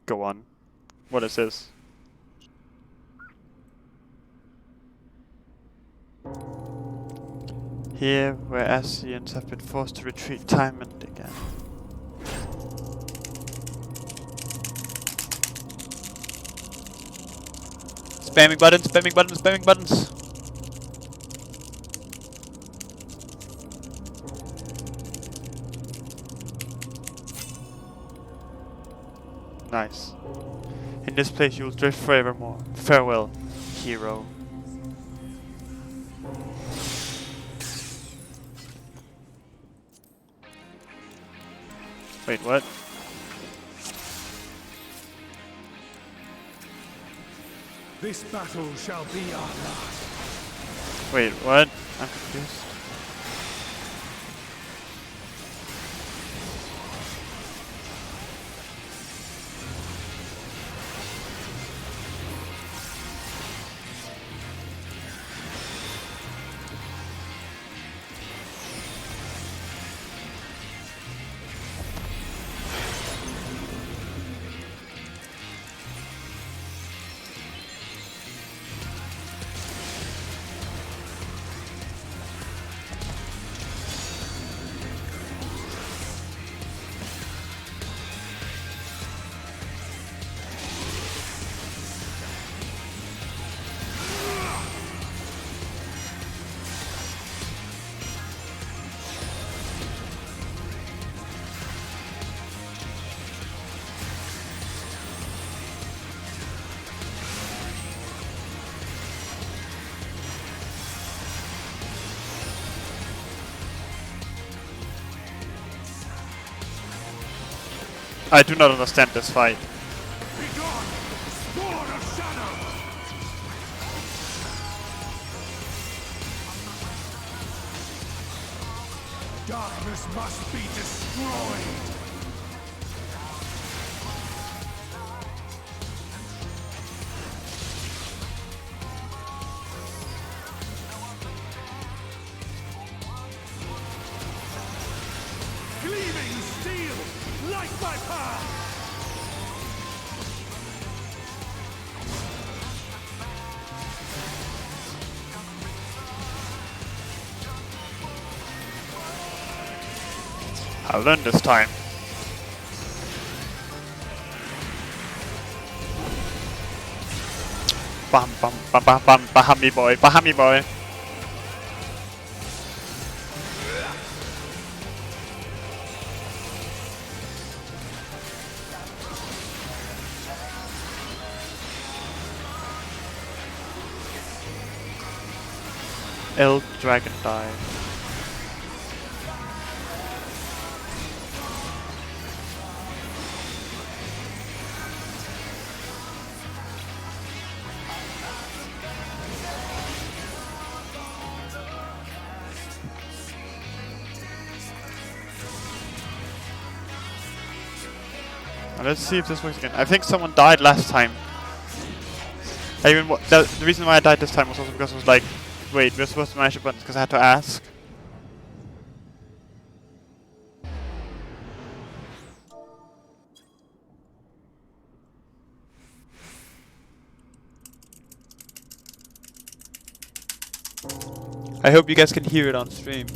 A: Go on. What is this? Here, where Ascians have been forced to retreat time and again. Spamming buttons, spamming buttons, spamming buttons! Nice. In this place you will drift forevermore. Farewell, hero. Wait, what?
B: This battle shall be our last.
A: Wait, what? I'm confused. I do not understand this fight.
B: Begone, Sword of Shadow! Darkness must be destroyed! Gleaming steel, light my path!
A: I'll learn this time. Bam bam bam bam bam, Bahami boy, Bahami boy. Elk Dragon Dive. Let's see if this works again. I think someone died last time. The reason why I died this time was also because I was like, wait, we're supposed to mash the buttons because I had to ask. I hope you guys can hear it on stream.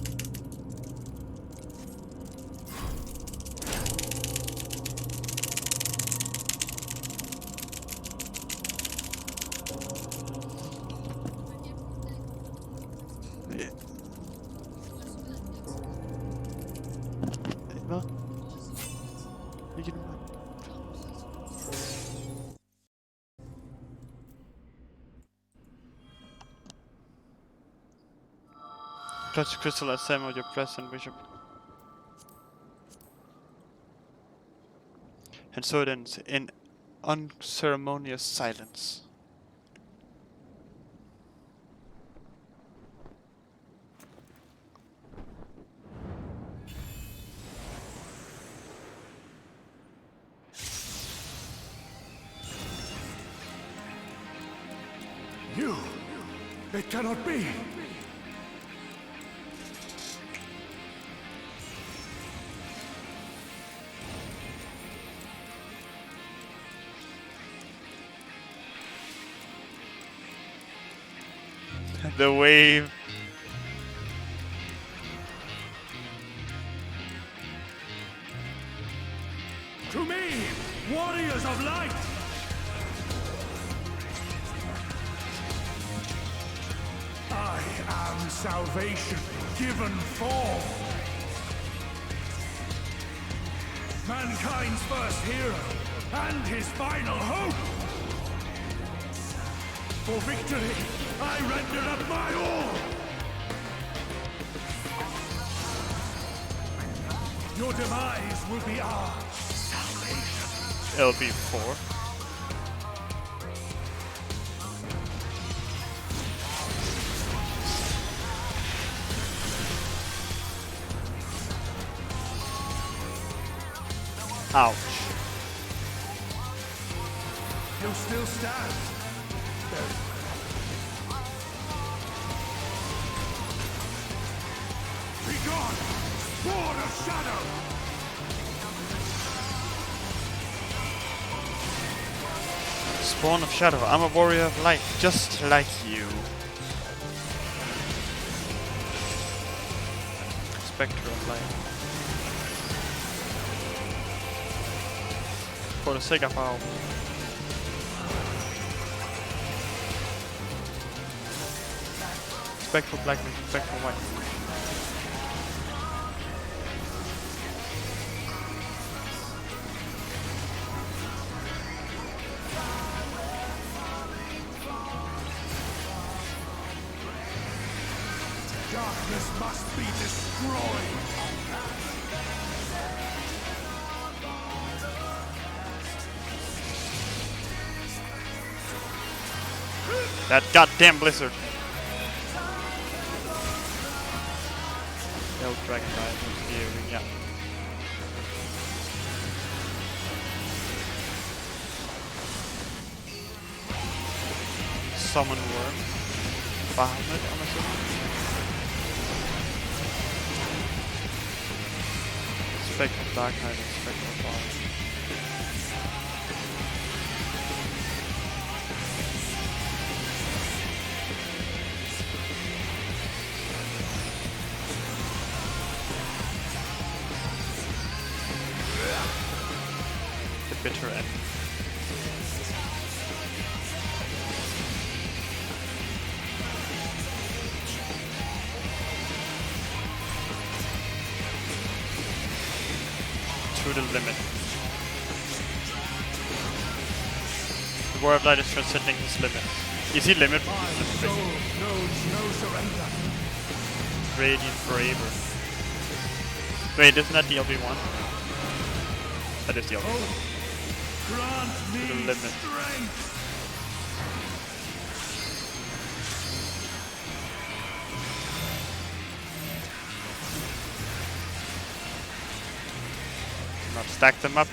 A: Touch the crystal as Sam of your present bishop. And so it ends in unceremonious silence.
B: It cannot be!
A: The wave.
B: To me, warriors of light! I am salvation given form. Mankind's first hero and his final hope. For victory, I render up my all! Your demise will be our salvation.
A: LB4. Ouch.
B: You still stand. Be gone! Sword of Shadow!
A: Spawn of Shadow. I'm a warrior of light, just like you. Spectre of light. For the sake of our Spectral black, spectral white.
B: Darkness must be destroyed!
A: That goddamn blizzard! No dragon dive here, yeah. Summon worm. Bahamut, I'm assuming. Spectral Dark Knight and Spectral Bar. The bitter end. To the limit. The War of Light is transcending his limit. Is he limit?
B: My soul knows no surrender.
A: Radiant Braver. Wait, isn't that the LB1? That is the LB1.
B: Oh, grant me
A: To the limit.
B: strength.
A: Not stack them up.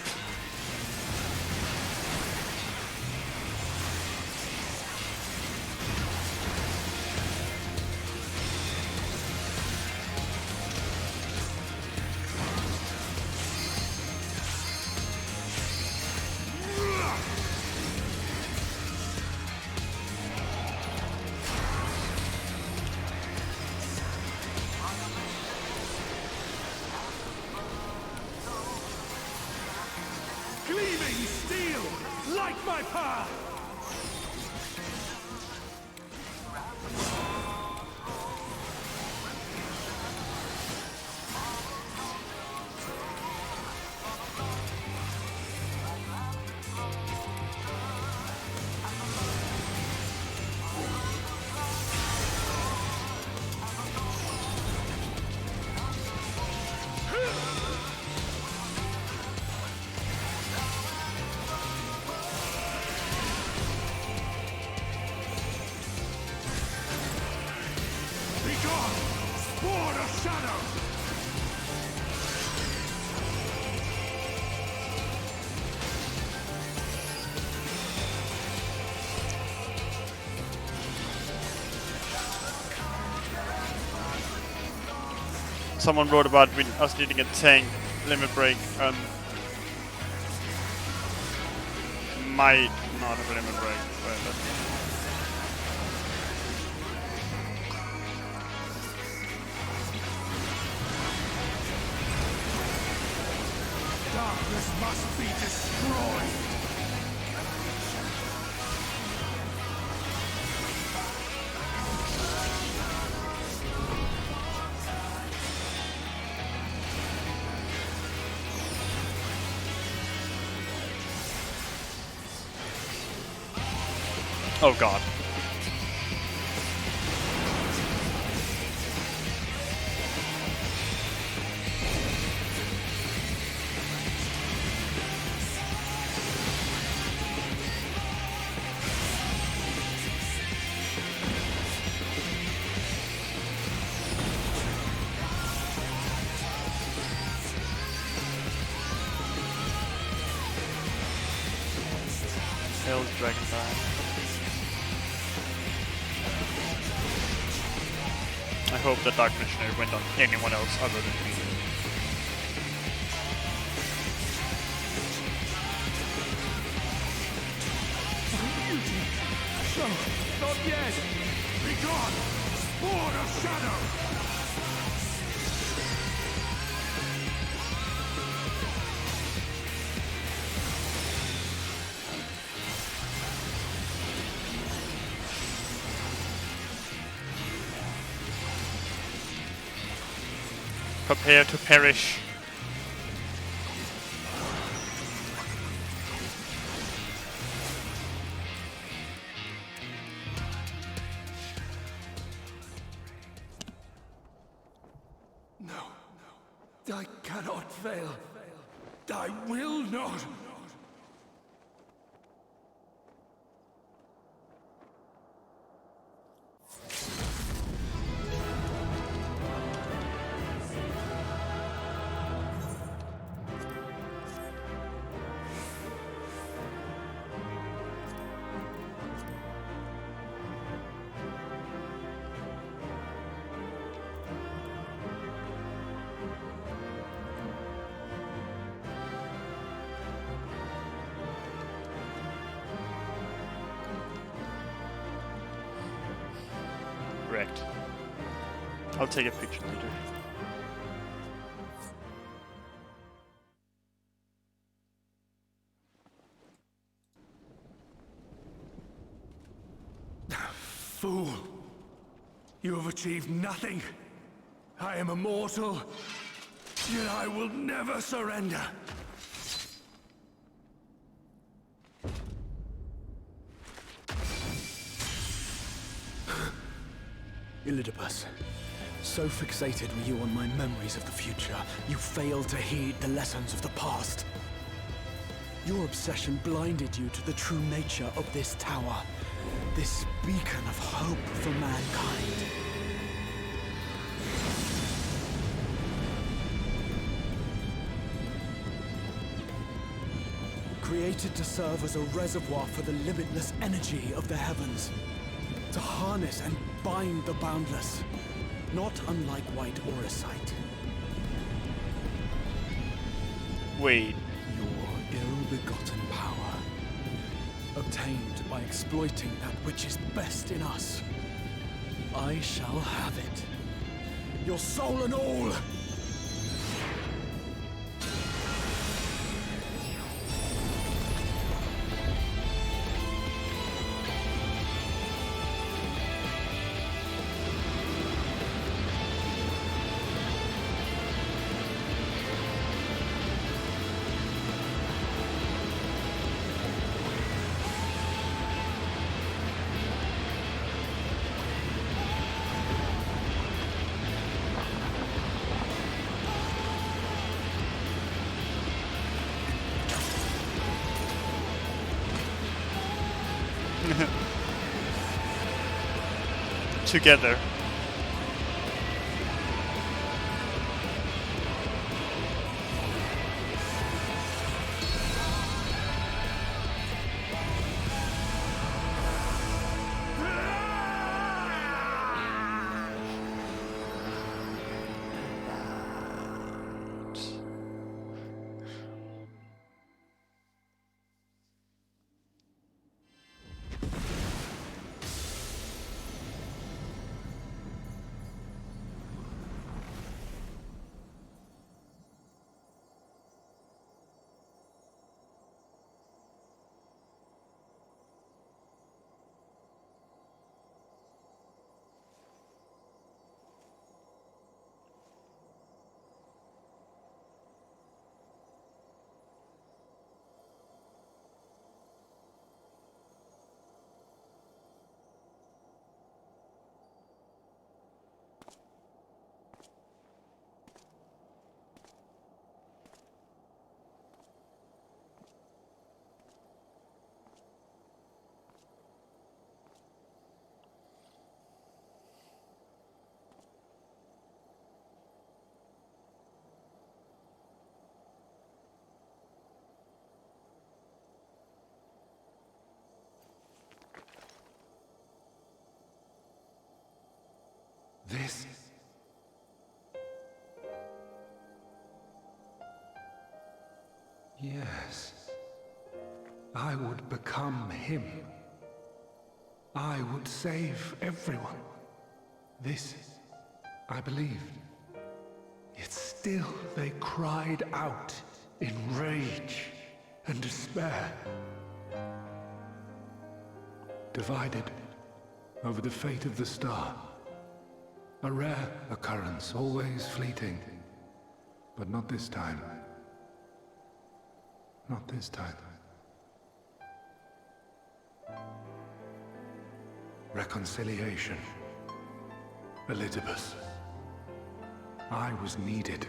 B: Gleaming steel, light my path!
A: someone wrote about us needing a tank limit break. Might not have a limit break, but let's see.
B: Darkness must be destroyed!
A: Oh god. Hell's Dragonfire. I hope the Dark Missionary went on anyone else other than me.
B: No, not yet! Be gone! Spawn of Shadow!
A: Prepare to perish.
B: No, I cannot fail. I will not.
A: Correct. I'll take a picture later.
B: Fool! You have achieved nothing. I am immortal, yet I will never surrender.
C: Elidibus, so fixated were you on my memories of the future, you failed to heed the lessons of the past. Your obsession blinded you to the true nature of this tower, this beacon of hope for mankind. Created to serve as a reservoir for the limitless energy of the heavens. To harness and bind the boundless, not unlike white auracite.
A: Wait.
C: Your ill-begotten power, obtained by exploiting that which is best in us. I shall have it. Your soul and all!
A: Together.
B: This... Yes. I would become him. I would save everyone. This, I believed. Yet still they cried out in rage and despair. Divided over the fate of the star. A rare occurrence, always fleeting. But not this time. Not this time. Reconciliation. Elidibus. I was needed.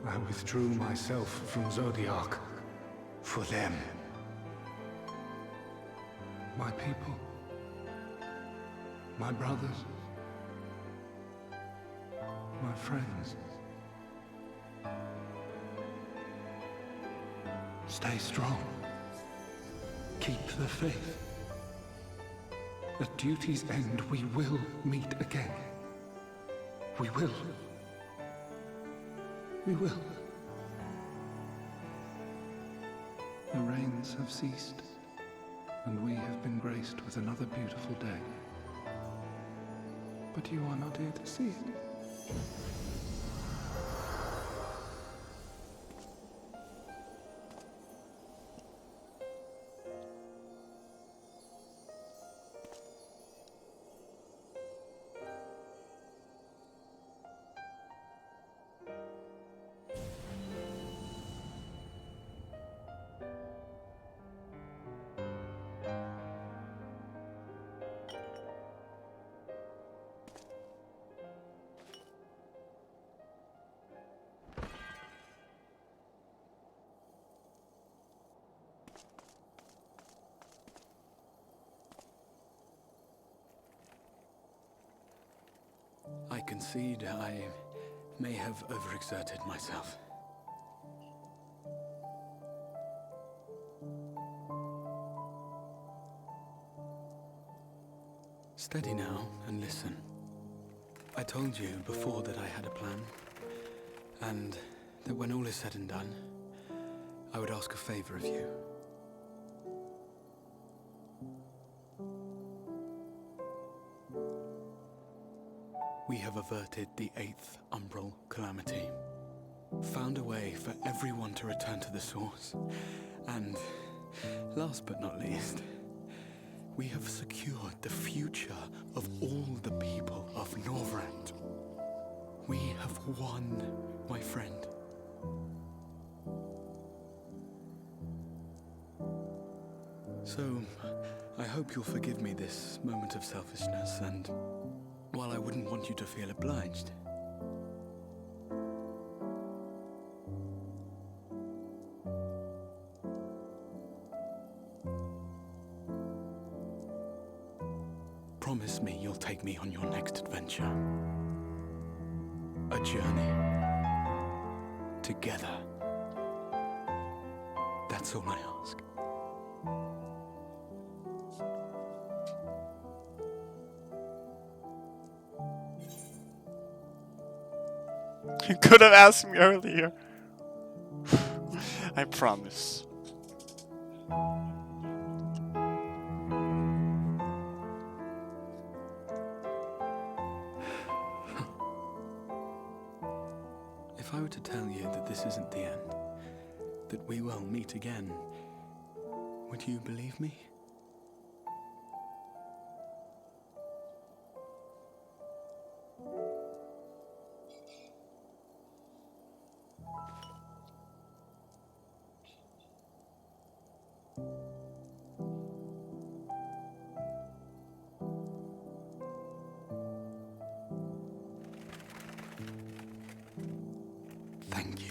B: I withdrew myself from Zodiark. For them. My people. My brothers. My friends. Stay strong. Keep the faith. At duty's end, we will meet again. We will. We will. The rains have ceased, and we have been graced with another beautiful day. But you are not here to see it.
C: I concede I may have overexerted myself. Steady now and listen. I told you before that I had a plan, and that when all is said and done, I would ask a favor of you. We have averted the 8th Umbral Calamity, found a way for everyone to return to the source, and, last but not least, we have secured the future of all the people of Norvrend. We have won, my friend. So, I hope you'll forgive me this moment of selfishness, and while I wouldn't want you to feel obliged, promise me you'll take me on your next adventure. A journey. Together. That's all I ask.
A: You could have asked me earlier. I promise.
C: If I were to tell you that this isn't the end, that we will meet again, would you believe me? Thank you.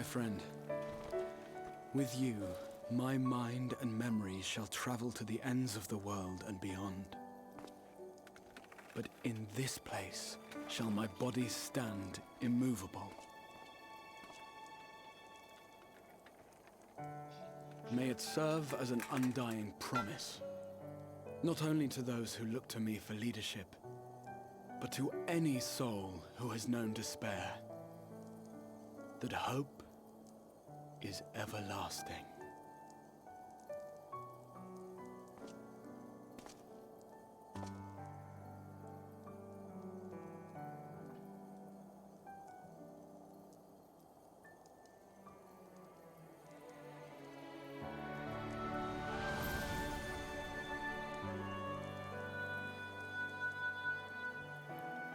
C: friend. With you, my mind and memory shall travel to the ends of the world and beyond. But in this place shall my body stand immovable. May it serve as an undying promise, not only to those who look to me for leadership, but to any soul who has known despair, that hope is everlasting.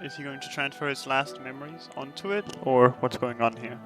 A: Is he going to transfer his last memories onto it, or what's going on here?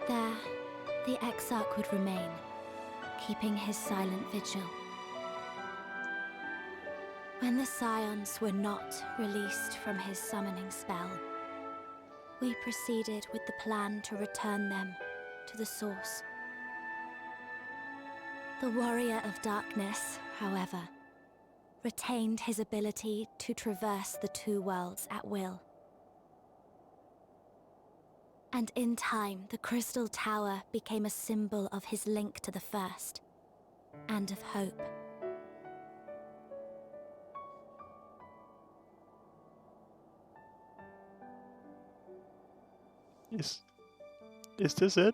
D: There, the Exarch would remain, keeping his silent vigil. When the Scions were not released from his summoning spell, we proceeded with the plan to return them to the source. The Warrior of Darkness, however, retained his ability to traverse the two worlds at will. And in time, the Crystal Tower became a symbol of his link to the First, and of hope.
A: Is this it?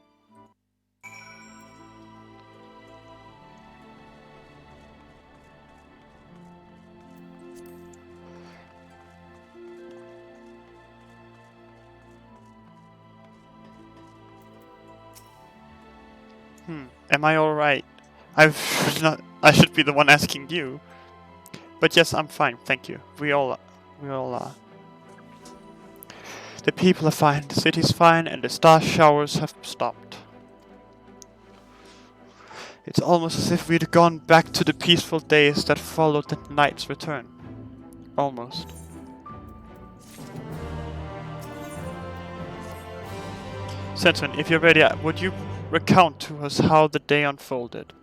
A: Am I alright? I should be the one asking you. But yes, I'm fine, thank you. We all are. The people are fine, the city's fine, and the star showers have stopped. It's almost as if we'd gone back to the peaceful days that followed the knight's return. Almost. Sensen, if you're ready, would you recount to us how the day unfolded?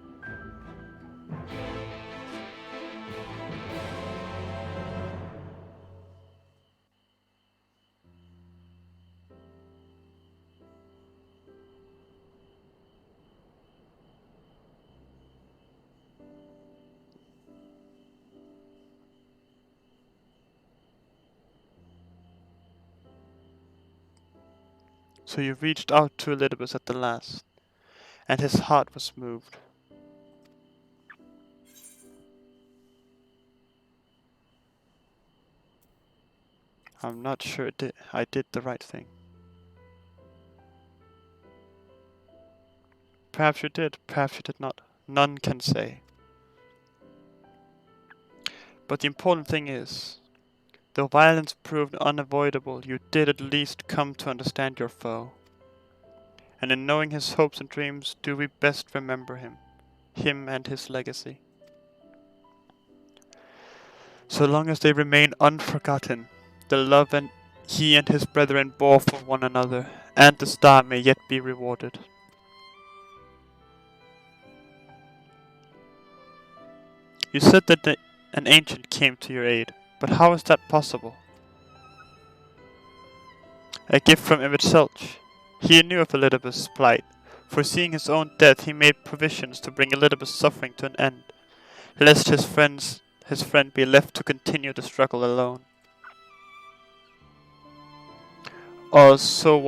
A: So you reached out to Elidibus at the last, and his heart was moved. I'm not sure I did the right thing. Perhaps you did, perhaps you did not. None can say. But the important thing is, though violence proved unavoidable, you did at least come to understand your foe. And in knowing his hopes and dreams, do we best remember him and his legacy. So long as they remain unforgotten, the love he and his brethren bore for one another, and the star may yet be rewarded. You said that an ancient came to your aid, but how is that possible? A gift from Imitselch. He knew of Elidibus' plight. Foreseeing his own death, he made provisions to bring Elidibus' suffering to an end, lest his friend be left to continue the struggle alone. or so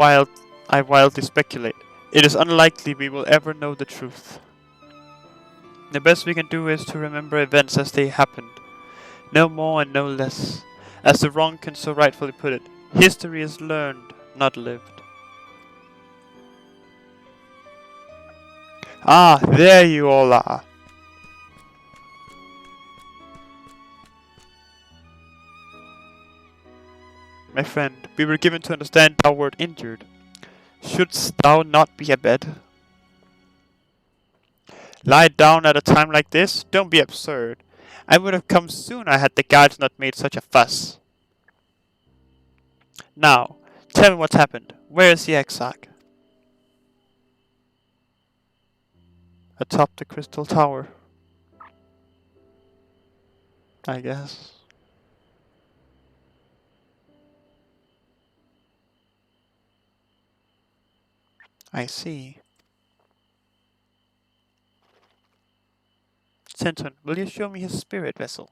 A: I wildly speculate. It is unlikely we will ever know the truth. The best we can do is to remember events as they happened. No more and no less. As the wrong can so rightfully put it, history is learned, not lived. Ah, there you all are. My friend, we were given to understand thou wert injured. Shouldst thou not be abed? Lie down at a time like this? Don't be absurd. I would have come sooner had the guards not made such a fuss. Now, tell me what's happened. Where is the exarch? Atop the crystal tower. I guess. I see. Centon, will you show me his spirit vessel?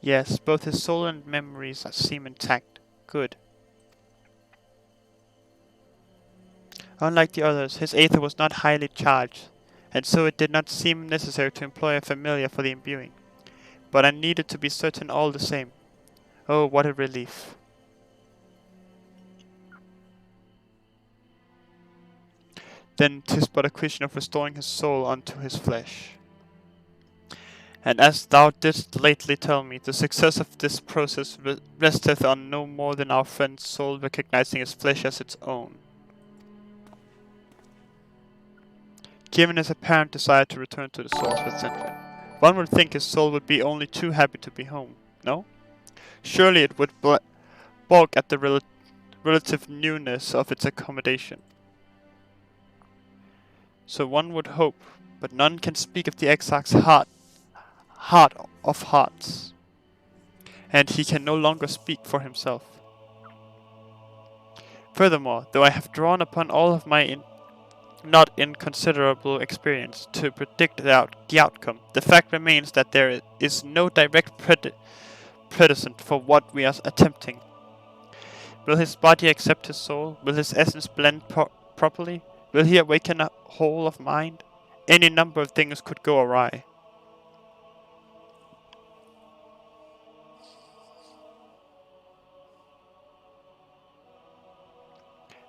A: Yes, both his soul and memories seem intact. Good. Unlike the others, his aether was not highly charged, and so it did not seem necessary to employ a familiar for the imbuing. But I needed to be certain all the same. Oh, what a relief. Then 'tis but a question of restoring his soul unto his flesh. And as thou didst lately tell me, the success of this process resteth on no more than our friend's soul recognizing his flesh as its own. Given his apparent desire to return to the source with Sentry, one would think his soul would be only too happy to be home, no? Surely it would balk at the relative newness of its accommodation. So one would hope, but none can speak of the exarch's heart of hearts, and he can no longer speak for himself. Furthermore, though I have drawn upon all of my not inconsiderable experience to predict the outcome, the fact remains that there is no direct precedent for what we are attempting. Will his body accept his soul? Will his essence blend properly? Will he awaken a whole of mind? Any number of things could go awry.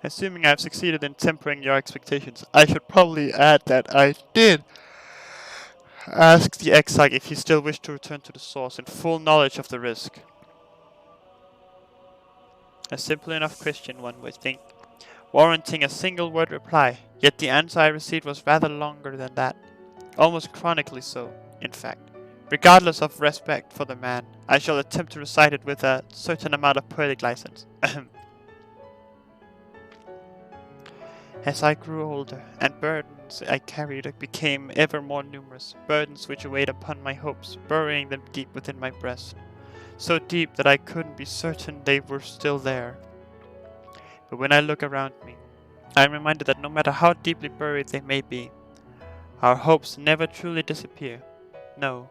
A: Assuming I have succeeded in tempering your expectations, I should probably add that I did ask the exarch if he still wished to return to the source in full knowledge of the risk. A simple enough question, one would think, warranting a single word reply, yet the answer I received was rather longer than that, almost chronically so, in fact. Regardless of respect for the man, I shall attempt to recite it with a certain amount of poetic license. As I grew older, and burdens I carried became ever more numerous, burdens which weighed upon my hopes, burying them deep within my breast, so deep that I couldn't be certain they were still there. But when I look around me, I am reminded that no matter how deeply buried they may be, our hopes never truly disappear. No,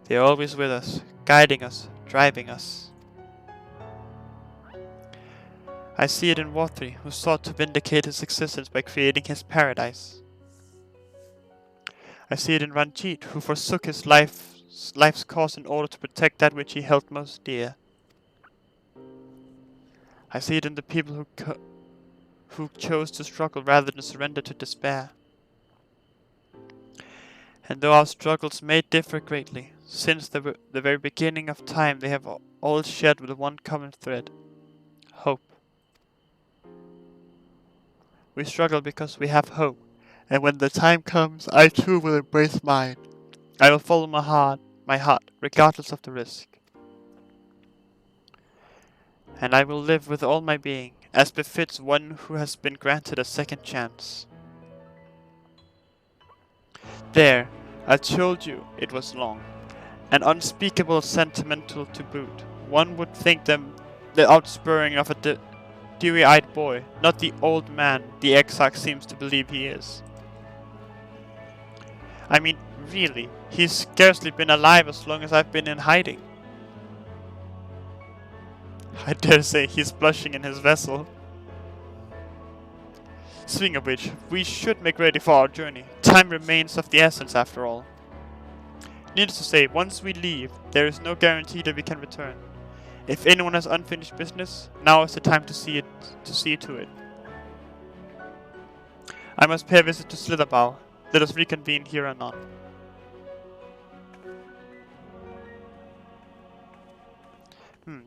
A: they are always with us, guiding us, driving us. I see it in Wothry, who sought to vindicate his existence by creating his paradise. I see it in Ranjit, who forsook his life's cause in order to protect that which he held most dear. I see it in the people who chose to struggle rather than surrender to despair. And though our struggles may differ greatly, since the very beginning of time they have all shared with one common thread: hope. We struggle because we have hope, and when the time comes, I too will embrace mine. I will follow my heart, regardless of the risk. And I will live with all my being, as befits one who has been granted a second chance. There, I told you it was long, and unspeakable sentimental to boot. One would think them the outspurring of a dewy-eyed boy, not the old man the Exarch seems to believe he is. I mean, really, he's scarcely been alive as long as I've been in hiding. I dare say he's blushing in his vessel. Speaking of which, we should make ready for our journey. Time remains of the essence after all. Needless to say, once we leave, there is no guarantee that we can return. If anyone has unfinished business, now is the time to see to it. I must pay a visit to Slitherbow. Let us reconvene here anon.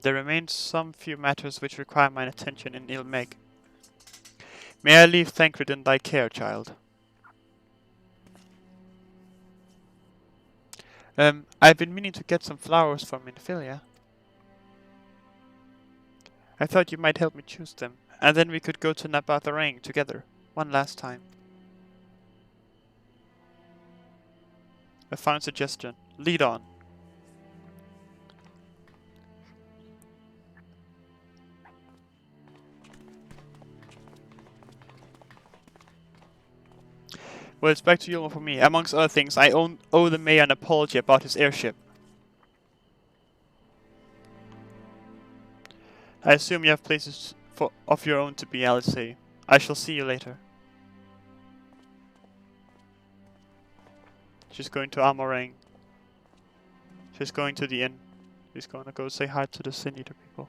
A: There remains some few matters which require my attention in Ilmeg. May I leave Thancred in thy care, child? I've been meaning to get some flowers from Infilia. I thought you might help me choose them, and then we could go to Nabatharang together, one last time. A fine suggestion. Lead on. Well, it's back to Yulma for me. Amongst other things, I owe the mayor an apology about his airship. I assume you have places of your own to be, Alice. I shall see you later. She's going to Amarang. She's going to the inn. She's going to go say hi to the Sin Eater people.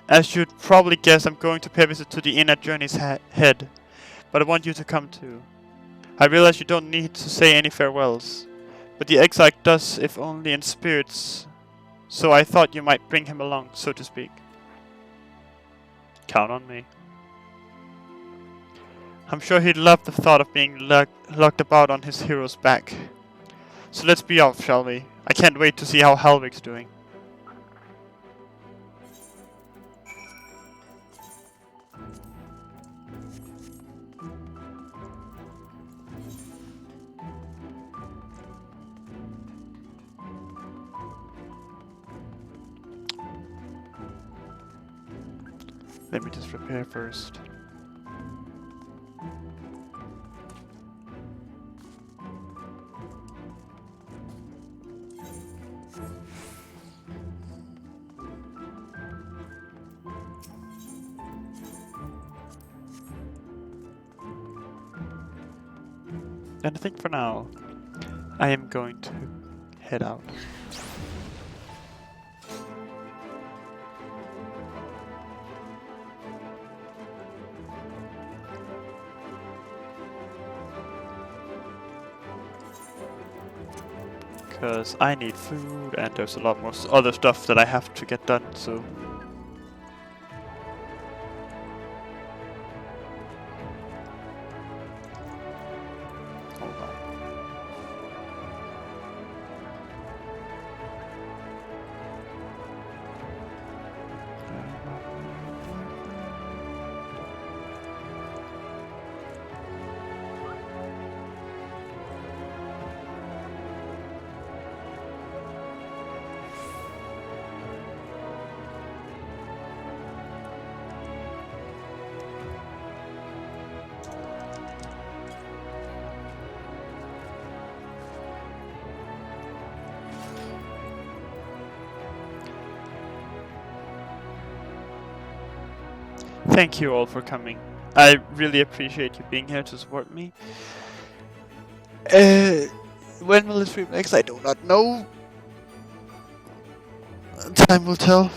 A: As you'd probably guess, I'm going to pay a visit to the inn at Journey's Head, but I want you to come too. I realize you don't need to say any farewells, but the Exarch does, if only in spirits, so I thought you might bring him along, so to speak. Count on me. I'm sure he'd love the thought of being lugged about on his hero's back. So let's be off, shall we? I can't wait to see how Helvig's doing. Let me just repair first. And I think for now, I am going to head out. Because I need food and there's a lot more other stuff that I have to get done, so... Hold on. Thank you all for coming. I really appreciate you being here to support me. When will this stream next? I do not know. Time will tell.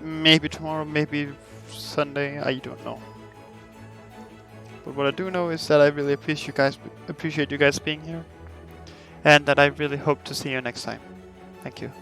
A: Maybe tomorrow, maybe Sunday. I don't know. But what I do know is that I really appreciate you guys being here, and that I really hope to see you next time. Thank you.